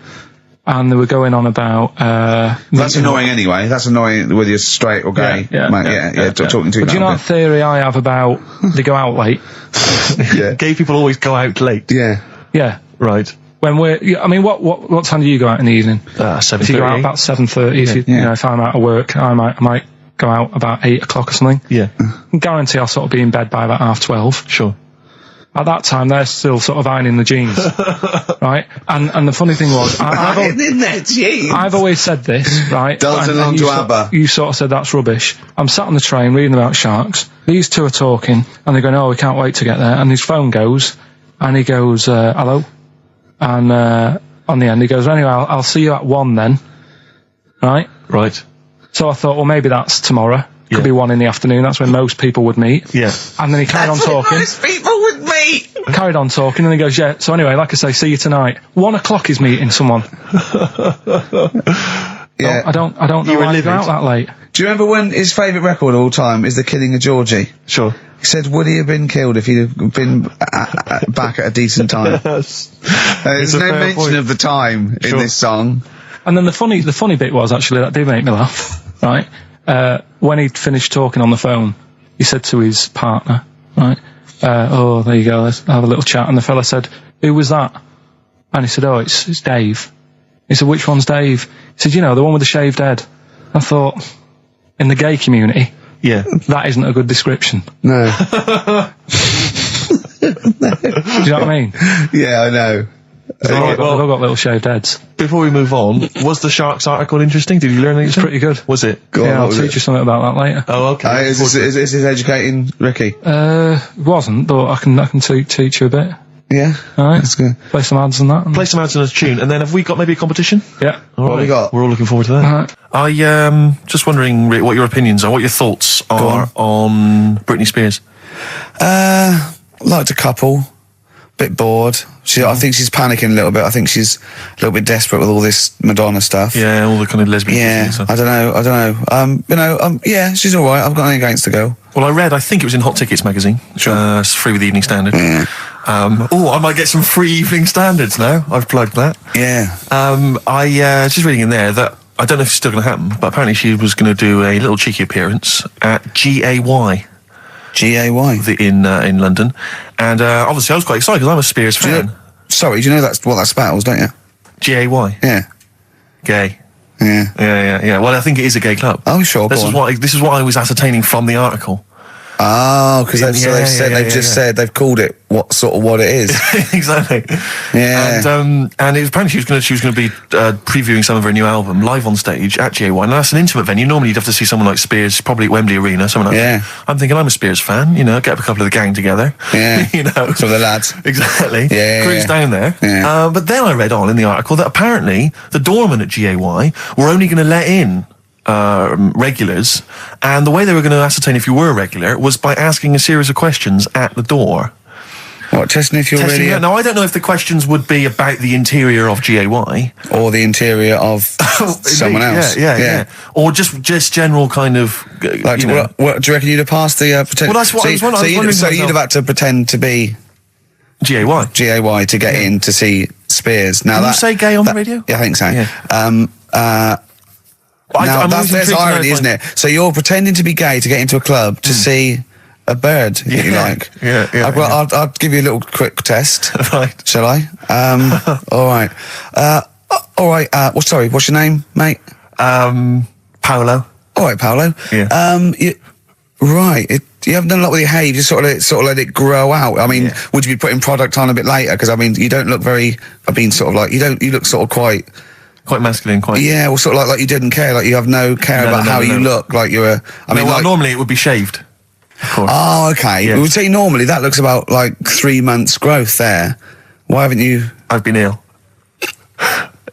And they were going on about, that's annoying anyway. That's annoying whether you're straight or gay. Talking to But do you know that theory I have about they go out late? Yeah. Gay people always go out late. Yeah. Yeah. Right. When what time do you go out in the evening? 7:30. If you go out about 7:30, if I'm out of work, I might go out about 8 o'clock or something. Yeah. I guarantee I'll sort of be in bed by about 12:30. Sure. At that time, they're still sort of ironing the jeans, right? And the funny thing was, I've always said this, right? Dalton along to ABBA. You sort of said that's rubbish. I'm sat on the train reading about sharks. These two are talking, and they're going, "Oh, we can't wait to get there." And his phone goes, and he goes, "Hello," and on the end he goes, "Anyway, I'll see you at 1 then," right? Right. So I thought, well, maybe that's tomorrow. Could be 1 in the afternoon. That's when most people would meet. Yeah. And then he carried on talking. Most people would meet. Carried on talking, and he goes, "Yeah." So anyway, like I say, see you tonight. 1 o'clock is meeting someone. Yeah. I don't know why you go out that late. Do you remember when his favourite record of all time is The Killing of Georgie? Sure. He said, would he have been killed if he'd have been back at a decent time? There's no mention of the time in this song. And then the funny bit was, actually, that did make me laugh, right? When he'd finished talking on the phone, he said to his partner, right, "Oh, there you go, let's have a little chat." And the fella said, "Who was that?" And he said, "Oh, it's Dave." He said, "Which one's Dave?" He said, "You know, the one with the shaved head." I thought, in the gay community, that isn't a good description. No. Do you know what I mean? Yeah, I know. They've all got little shaved heads. Before we move on, was the Sharks article interesting? Did you learn anything? It's pretty good. Was it? I'll teach you something about that later. Oh, okay. Is this educating Ricky? It wasn't, but I can teach you a bit. Yeah. Alright. That's good. Play some ads and that. Play some ads and a tune, and then have we got maybe a competition? Yeah. All What right. have we got? We're all looking forward to that. Alright. I just wondering, Rick, what your opinions are, what your thoughts are on Britney Spears. Liked a couple. Bit bored. I think she's panicking a little bit. I think she's a little bit desperate with all this Madonna stuff. Yeah, all the kind of lesbian stuff. I don't know. Yeah, she's all right. I've got nothing against the girl. Well, I think it was in Hot Tickets magazine. Sure. It's free with the Evening Standard. Yeah. I might get some free Evening Standards now. I've plugged that. Yeah. I just reading in there that I don't know if it's still going to happen, but apparently she was going to do a little cheeky appearance at GAY. GAY. In London. And obviously I was quite excited because I'm a Spears fan. Do you know that's what that spells, don't you? GAY. Yeah. Gay. Yeah. Yeah. Well, I think it is a gay club. Oh, sure. This is what I was ascertaining from the article. Oh, because they've said they've called it what it is. Exactly. Yeah. And it was apparently she was going to be previewing some of her new album live on stage at GAY. Now that's an intimate venue. Normally you'd have to see someone like Spears, probably at Wembley Arena. Someone like that. I'm thinking I'm a Spears fan. You know, get up a couple of the gang together. Yeah. You know, some of the lads. Exactly. Yeah. Cruise down there. Yeah. But then I read on in the article that apparently the doorman at GAY were only going to let in regulars, and the way they were going to ascertain if you were a regular was by asking a series of questions at the door. What, testing if you're really... Now, I don't know if the questions would be about the interior of GAY. Or the interior of someone else. Yeah. Or just general kind of... Like, what do you reckon you'd have passed the... Well, that's what I was wondering. So you'd have had to pretend to be... GAY to get in to see Spears. Now Can you say gay on the radio? Yeah, I think so. Yeah. There's irony, isn't it? So you're pretending to be gay to get into a club to see a bird that you like. Yeah. I'll give you a little quick test. Right. Shall I? All right. All right. Sorry. What's your name, mate? Paolo. All right, Paolo. Yeah. You haven't done a lot with your hair. You just sort of let it grow out. I mean, would you be putting product on a bit later? Because I mean, you don't look very. You look sort of quite masculine. Yeah, well, sort of like you didn't care. Like you have no care about how you look. Like you're. Normally it would be shaved. Of course. Oh, okay. Yes. We would say normally that looks about like 3 months growth there. Why haven't you? I've been ill.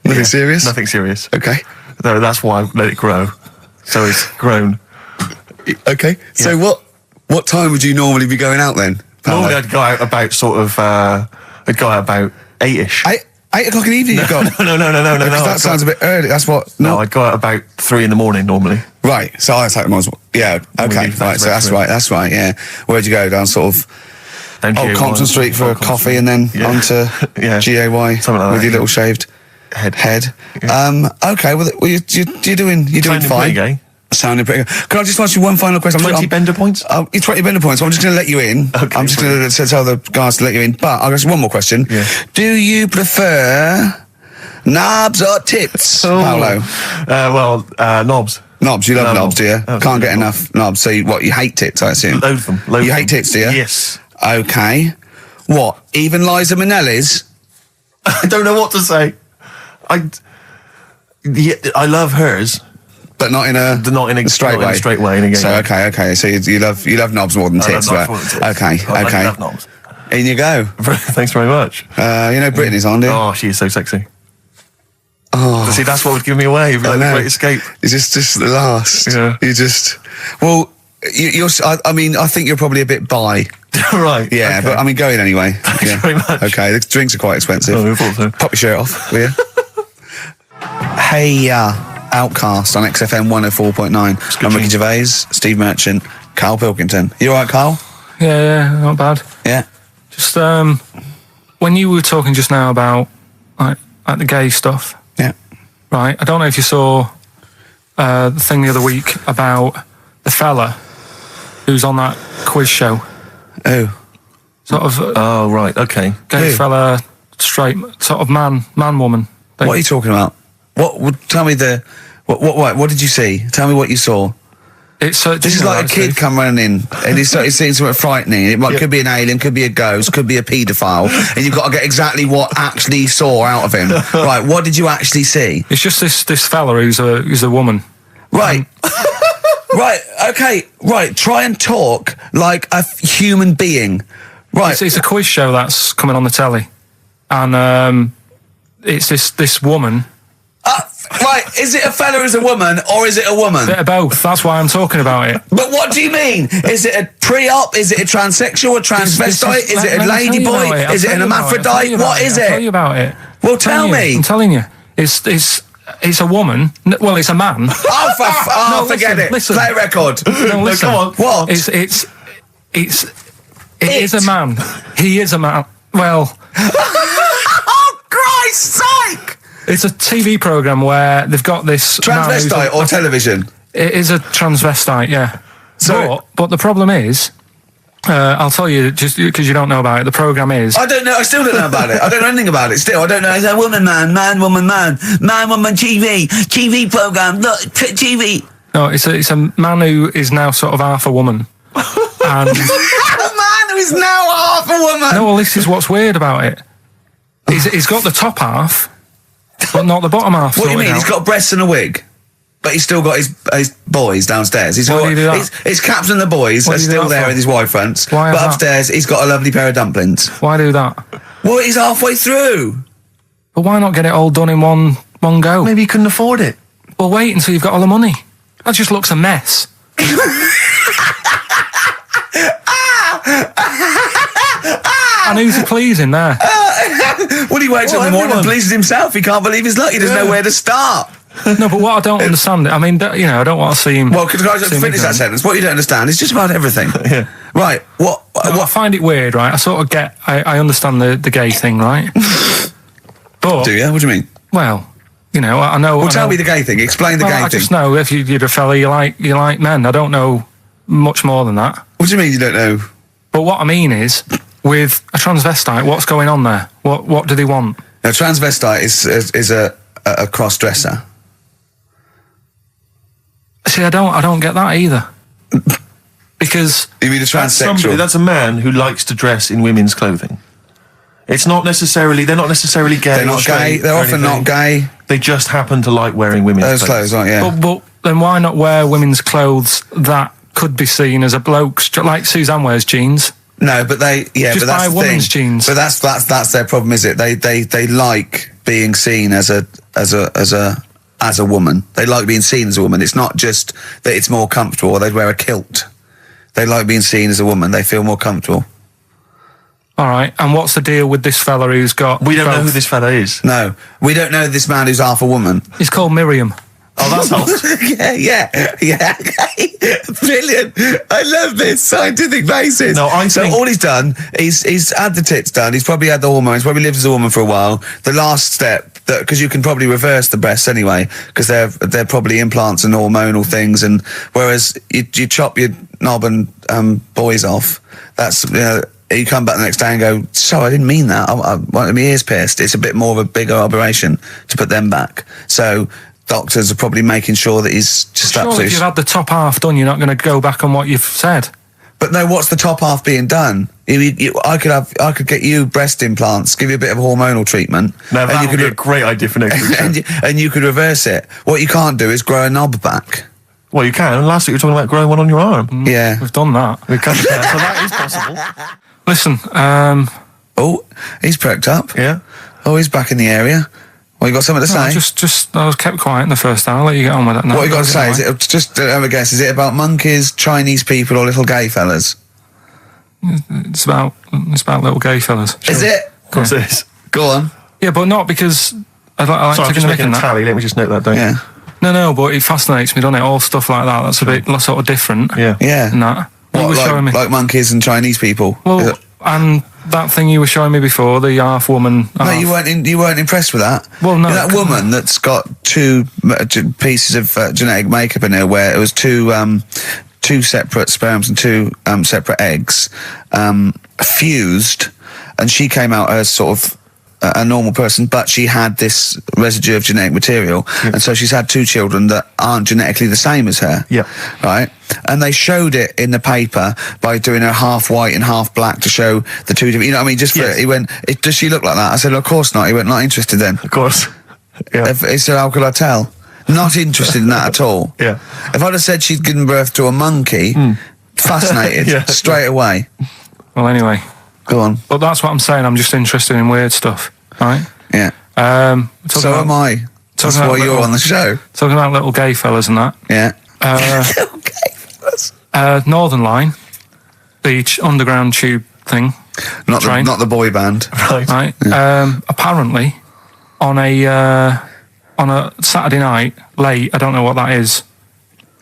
Nothing serious? Nothing serious. Okay. No, that's why I let it grow. So it's grown. Okay. So what time would you normally be going out then, Paolo? Normally I'd go out about I'd go out about 8ish. 8 o'clock in the evening you go? No. Because that sounds a bit early. That's what... No, I'd go out about 3 in the morning normally. Right. So I was like, yeah, okay. Right, so that's right, yeah. Where'd you go? Down sort of... Down GAY, Compton Street for a coffee and then onto Yeah. GAY Something like with that, your little shaved head. Yeah. Okay, well, you're doing Sounding fine. pretty gay. Sounding pretty good. Can I just ask you one final question? 20 bender points? 20 bender points. I'm just going to let you in. Okay, I'm just going to tell the guys to let you in. But I'll ask you one more question. Yeah. Do you prefer knobs or tits, Paolo? Knobs. Knobs. You love knobs, do you? Oh, Can't get enough knobs. So you hate tits, I assume? Loads of them. You hate tits, do you? Yes. Okay. What? Even Liza Minnelli's? I don't know what to say. I love hers. But not in a straight way. straight way. In a gay So way. okay. So you love knobs more than tits, I love right? knobs more than tits. Okay. I love knobs. In you go. Thanks very much. Brittany's on, dude. Oh, she is so sexy. Oh, See, that's what would give me away. It'd be like the Great Escape. It's just the last. Yeah. You just. Well, I think you're probably a bit bi. Right. Yeah, okay. but I mean, going anyway. Thanks very much. Okay, the drinks are quite expensive. Oh, I thought so. Pop your shirt off, will you? Hey, Outcast on XFM 104.9. I'm Ricky Gervais, Steve Merchant, Karl Pilkington. You alright, Karl? Yeah, not bad. Yeah. Just when you were talking just now about like the gay stuff, Yeah. right? I don't know if you saw the thing the other week about the fella who's on that quiz show. Oh. Sort of Oh, right. Okay. gay Who? fella, straight sort of man woman thing. What are you talking about? Tell me what did you see? Tell me what you saw. It's This is like a kid come running in and he's seeing something frightening. It could be an alien, could be a ghost, could be a paedophile, and you've got to get exactly what actually saw out of him. Right, what did you actually see? It's just this fella who's a woman. Right. Right, okay, right, try and talk like a human being. Right. It's a quiz show that's coming on the telly, and it's this woman. Right, is it a fella who's a woman, or is it a woman? Bit of both. That's why I'm talking about it. But what do you mean? Is it a pre-op? Is it a transsexual, a transvestite? Is it a lady boy? Is it an hermaphrodite? What is I'll tell it? you about it. Well, tell me. I'm telling you. It's a woman. Well, it's a man. Oh, forget it. Listen. Play a record. No, listen. come on. What? It is a man. He is a man. Well, Oh, Christ's sake! it's a TV program where they've got this man who's Transvestite or television? It is a transvestite, yeah. So- but the problem is, I'll tell you just because you don't know about it. The program is I don't know. I still don't know about it. I don't know anything about it. Still, I don't know. It's a woman, man, woman, TV program. Look, TV. no, it's a man who is now sort of half a woman. And A man who is now half a woman. no, well, this is what's weird about it. He's got the top half, but not the bottom half. What do you sorted mean? out. He's got breasts and a wig, but he's still got his boys downstairs. He's Why got do you do that? his caps and the boys What are do you do still that there for? with his Y fronts. Why But is that? upstairs, he's got a lovely pair of dumplings. Why do that? Well, he's halfway through. But why not get it all done in one go? Maybe you couldn't afford it. Well, wait until you've got all the money. That just looks a mess. And who's he pleasing there? Well, he wakes up in the morning and pleases himself. He can't believe his luck. He doesn't know where to start. No, but what I don't understand, I mean, I don't want to see him. Well, could I see him finish that ignorant. sentence? What you don't understand is just about everything. Yeah. Right. What? I find it weird, right? I sort of get, I understand the gay thing, right? But, Do you? What do you mean? well, I know. Well, I tell know, me the gay thing. Explain the well, gay I thing. just know if you're a fella, you like men. I don't know much more than that. What do you mean you don't know? But what I mean is, with a transvestite, what's going on there? What do they want? A transvestite is a cross-dresser. See, I don't get that either. Because You mean a transsexual? That's a man who likes to dress in women's clothing. It's not necessarily, they're not necessarily gay. They're not gay. They're often not gay. They just happen to like wearing women's Those clothes, aren't yeah. But then why not wear women's clothes that could be seen as a bloke's, like Suzanne wears jeans? No, but Just but that's buy the women's thing. jeans. But that's their problem, is it? They like being seen as a woman. They like being seen as a woman. It's not just that it's more comfortable, or they'd wear a kilt. They like being seen as a woman. They feel more comfortable. All right, and what's the deal with this fella who's got... We don't know both? who this fella is. No, we don't know this man who's half a woman. He's called Miriam. Oh, that's helped. yeah. Brilliant. I love this scientific basis. No, I so think- all he's done, he's had the tits done. He's probably had the hormones. Probably lived as a woman for a while. The last step, because you can probably reverse the breasts anyway, because they're probably implants and hormonal things. And whereas you chop your knob and boys off, that's you come back the next day and go, so I didn't mean that. I wanted my ears pierced. It's a bit more of a bigger operation to put them back. So doctors are probably making sure that he's just Surely absolutely... if you've had the top half done, you're not going to go back on what you've said. But no, what's the top half being done? I could get you breast implants, give you a bit of hormonal treatment. Now, that you would be a great idea for next week. and you could reverse it. What you can't do is grow a knob back. Well, you can. Last week you were talking about growing one on your arm. Yeah. We've done that. We can, so that is possible. Listen, Oh, he's perked up. Yeah. Oh, he's back in the area. Well, you got something to say? I was kept quiet in the first hour. I'll let you get on with it now. What you got to say? Is it just have a guess? Is it about monkeys, Chinese people, or little gay fellas? It's about little gay fellas. Is it? Of course it is. Go on. Yeah, but not because I like Sorry, I'm taking just the mick making in a that. tally. Let me just note that down. Yeah. No, but it fascinates me, doesn't it? All stuff like that. That's a bit sort of different. Yeah. Yeah. And that. You were showing me. Like monkeys and Chinese people. Well, and that thing you were showing me before, the half woman. No, you weren't impressed with that. Well, no, You know that woman that's got two pieces of genetic makeup in her, where it was two separate sperms and two separate eggs fused, and she came out as sort of a normal person, but she had this residue of genetic material, and so she's had two children that aren't genetically the same as her. Yeah. Right? And they showed it in the paper by doing her half white and half black to show the two different, you know what I mean? Just for, Yes. he went, does she look like that? I said, of course not. He went, not interested then. Of course. Yeah. He said, how could I tell? Not interested in that at all. Yeah. If I'd have said she'd given birth to a monkey, fascinated, Yeah. straight away. Well, anyway. Go on. But that's what I'm saying. I'm just interested in weird stuff, right? Yeah. So am I. That's about why you're little- on the show. Talking about little gay fellas and that. Yeah. Northern Line, the underground tube thing. Not train. the boy band. Right. Right. Apparently, on a Saturday night late, I don't know what that is.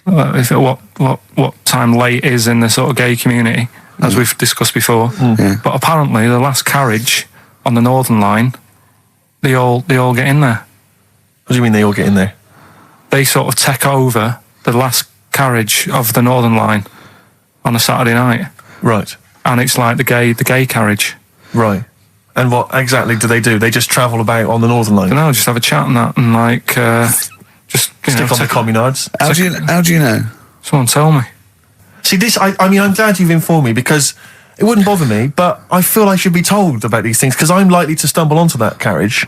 What time late is in the sort of gay community, as we've discussed before. But apparently, the last carriage on the Northern Line, they all get in there. What do you mean they all get in there? They sort of take over the last carriage of the Northern Line on a Saturday night, Right. and it's like the gay carriage. Right. And what exactly do? They just travel about on the Northern Line? I don't know, just have a chat and that, and like just Stick on the communards. How do you know? Someone tell me. See, this, I mean, I'm glad you've informed me, because it wouldn't bother me, but I feel I should be told about these things, because I'm likely to stumble onto that carriage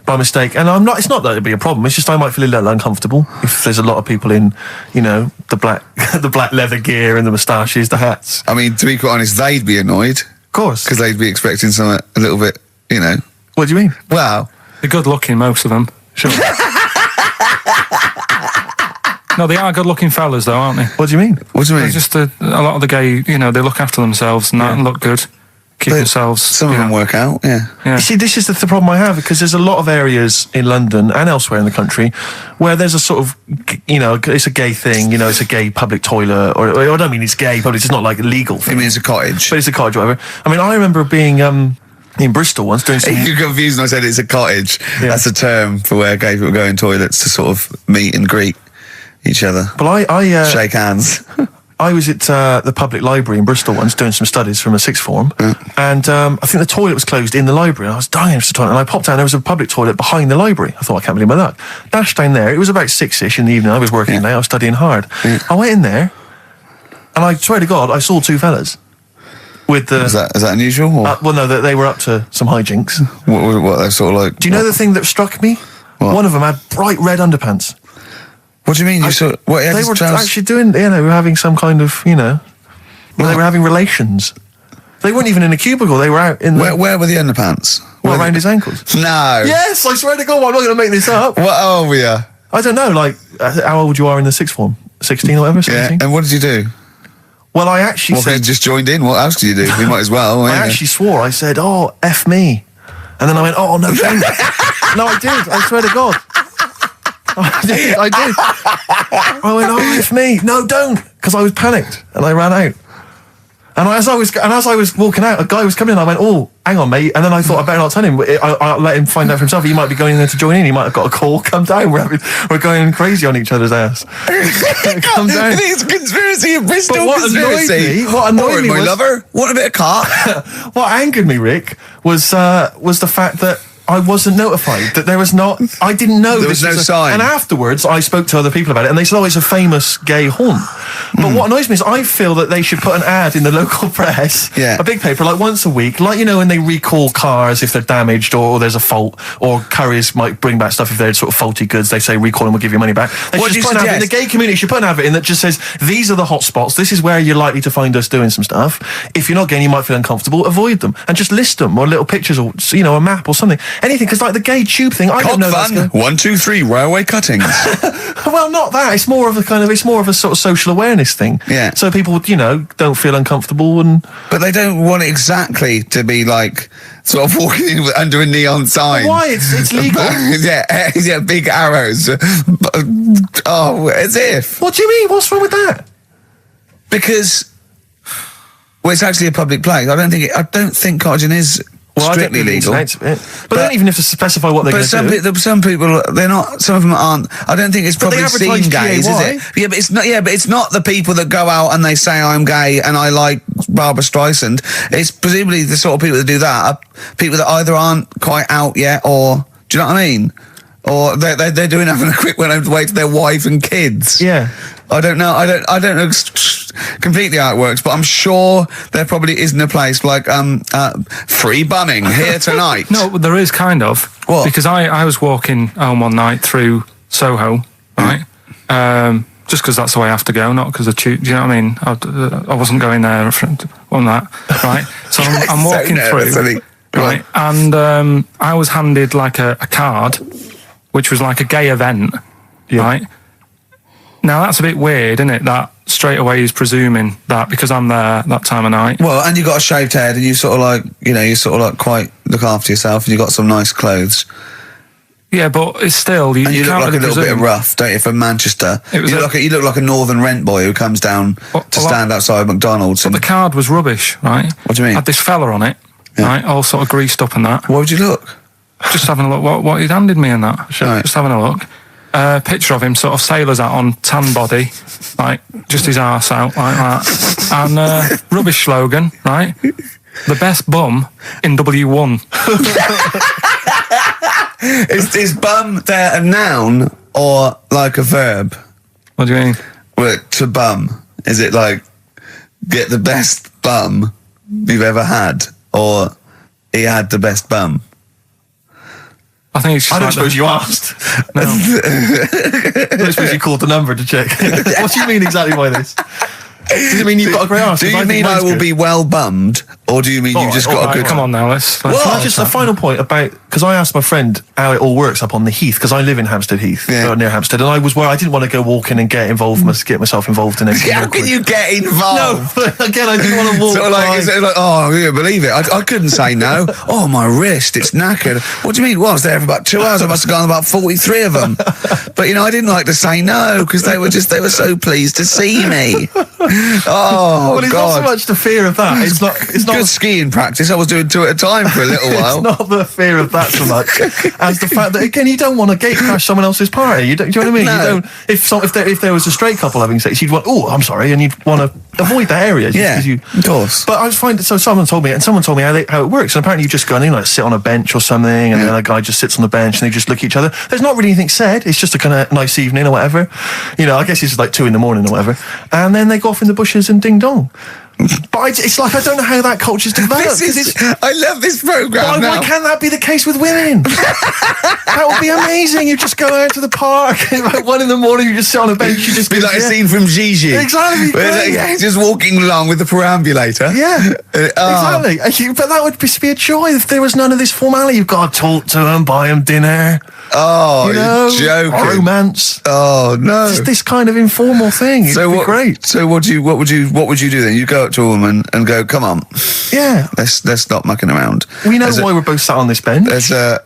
by mistake. And I'm not, it's not that it'd be a problem, it's just I might feel a little uncomfortable if there's a lot of people in, you know, the black the black leather gear and the moustaches, the hats. I mean, to be quite honest, they'd be annoyed, Of course. because they'd be expecting something a little bit, you know. What do you mean? Well, They're good looking, most of them. Sure. No, they are good looking fellas though, aren't they? What do you mean? what do you They're mean? just a lot of the gay, you know, they look after themselves and that and look good. Keep themselves. Some of you them know. work out, yeah. Yeah. You see, this is the problem I have, because there's a lot of areas in London and elsewhere in the country where there's a sort of, you know, it's a gay thing, you know, it's a gay public toilet, or I don't mean it's gay public, it's not like a legal I thing, mean, it's a cottage. but it's a cottage or whatever. I mean, I remember being in Bristol once doing some... You're confused when I said it's a cottage. Yeah. That's a term for where gay people go in toilets to sort of meet and greet each other. Well, I Shake hands. I was at the public library in Bristol once doing some studies from a sixth form, and I think the toilet was closed in the library, and I was dying for the toilet, and I popped down, there was a public toilet behind the library. I thought, I can't believe my luck. Dashed down there, it was about 6-ish in the evening, I was working there, I was studying hard. I went in there, and I swear to God, I saw two fellas. With the... Is that unusual? Or? Well, no, they were up to some hijinks. What they're sort of like... Do you know the thing that struck me? What? One of them had bright red underpants. What do you mean? They were actually doing, they were having some kind of, they were having relations. They weren't even in a cubicle, they were out in the... Where were the underpants? Around his ankles. No. Yes, I swear to God, I'm not going to make this up. What old were you? I don't know, like, how old you are in the sixth form? 16 or whatever, 17? Yeah, and what did you do? Well, I actually said... you just joined in? What else did you do? You might as well. I actually swore, I said, oh, F me. And then I went, oh, no, don't. No, I did, I swear to God. I did. I went, oh, F me. No, don't. Because I was panicked and I ran out. And as I was walking out, a guy was coming in. I went, oh, hang on, mate. And then I thought, I better not tell him. I'll let him find out for himself. He might be going in there to join in. He might have got a call. Come down. We're going crazy on each other's ass. Come down. It's a conspiracy, a Bristol conspiracy. What annoyed me my was... lover. Want a bit of car? What angered me, Rick, was the fact that I wasn't notified, that there was not... I didn't know there was no sign. And afterwards, I spoke to other people about it, and they said, oh, it's a famous gay haunt. But what annoys me is I feel that they should put an ad in the local press, a big paper, like once a week, like, when they recall cars if they're damaged or there's a fault, or couriers might bring back stuff if they're sort of faulty goods, they say recall and we'll give you money back. They should just put an advert in the gay community, should put an advert in that just says, these are the hot spots, this is where you're likely to find us doing some stuff. If you're not gay and you might feel uncomfortable, avoid them. And just list them, or little pictures, or, a map or something. Anything, because like the gay tube thing, I don't know. Fun. 1, 2, 3 railway cuttings. Well, not that. It's more of a sort of social awareness thing. Yeah. So people, don't feel uncomfortable But they don't want it exactly to be like sort of walking in under a neon sign. Why? It's legal. yeah, big arrows. Oh, as if. What do you mean? What's wrong with that? Because it's actually a public place. I don't think cottaging is. Strictly legal. But they don't even have to specify what they're going to do. Some people, they're not, some of them aren't. I don't think it's probably seen gays, is it? Yeah, but it's not the people that go out and they say, I'm gay and I like Barbara Streisand. It's presumably the sort of people that do that are people that either aren't quite out yet, or, do you know what I mean? Or they're doing having a quick one away to their wife and kids. Yeah. I don't know. I don't know completely how it works, but I'm sure there probably isn't a place like free bumming here tonight. No, there is kind of. What? Because I was walking home one night through Soho, right? Just because that's the way I have to go, not because of tube. Do you know what I mean? I wasn't going there on that, right? So I'm walking through, right? And I was handed like a card, which was like a gay event, right? Now that's a bit weird, isn't it? That straight away he's presuming that because I'm there that time of night. Well, and you got a shaved head, and you sort of like, you sort of like quite look after yourself, and you got some nice clothes. Yeah, but it's still you look can't like really a little bit of rough, don't you? From Manchester, you look like a northern rent boy who comes down to stand outside McDonald's. But the card was rubbish, right? What do you mean? Had this fella on it, right? All sort of greased up and that. What would you look? Just having a look. What he'd handed me and that. Right. Just having a look. Picture of him, sort of sailor's hat on, tan body, like just his arse out like that, and rubbish slogan, right? The best bum in W1. Is bum there a noun or like a verb? What do you mean? Well, to bum, is it like get the best bum you've ever had, or he had the best bum? I think it's just I don't suppose you asked. No. I don't suppose you called the number to check. What do you mean exactly by this? Does it mean you've got a great arse? Do you mean I will be well bummed, or do you mean you've just got a good... Come on now, let's just a final point about, because I asked my friend how it all works up on the Heath, because I live in Hampstead Heath, near Hampstead, and I was where I didn't want to go walking and get myself involved in anything. How can you get involved? No, again, I didn't want to walk. Oh, you believe it? I couldn't say no. Oh, my wrist, it's knackered. What do you mean? Well, I was there for about 2 hours. I must have gone about 43 of them. But I didn't like to say no because they were so pleased to see me. Oh, well, it's God. not so much the fear of that. It's not good skiing practice. I was doing 2 at a time for a little while. It's not the fear of that so much as the fact that, again, you don't want to gate crash someone else's party. Do you know what I mean? No. You don't. If there was a straight couple having sex, you'd want, oh, I'm sorry, and you'd want to avoid that area. Yeah, you, of course. But I was finding, so someone told me how it works, and apparently you just go in, like, sit on a bench or something, and then a guy just sits on the bench, and they just look at each other. There's not really anything said. It's just a kind of nice evening or whatever. You know, I guess it's like 2 a.m. or whatever, and then they go off in the bushes and ding dong. But it's like, I don't know how that culture's developed. I love this programme now. Why can't that be the case with women? That would be amazing. You just go out to the park at like 1 a.m, you just sit on a bench, you just Be like a scene from Gigi. Exactly. Where it's just walking along with the perambulator. Yeah, exactly. But that would be a joy if there was none of this formality. You've got to talk to them, buy them dinner. Oh, you know, you're joking. Romance. Oh no, just this kind of informal thing. It'd be great. So what would you do then? You go up to a woman and go, "Come on, yeah, let's stop mucking around." We know why we're both sat on this bench. There's a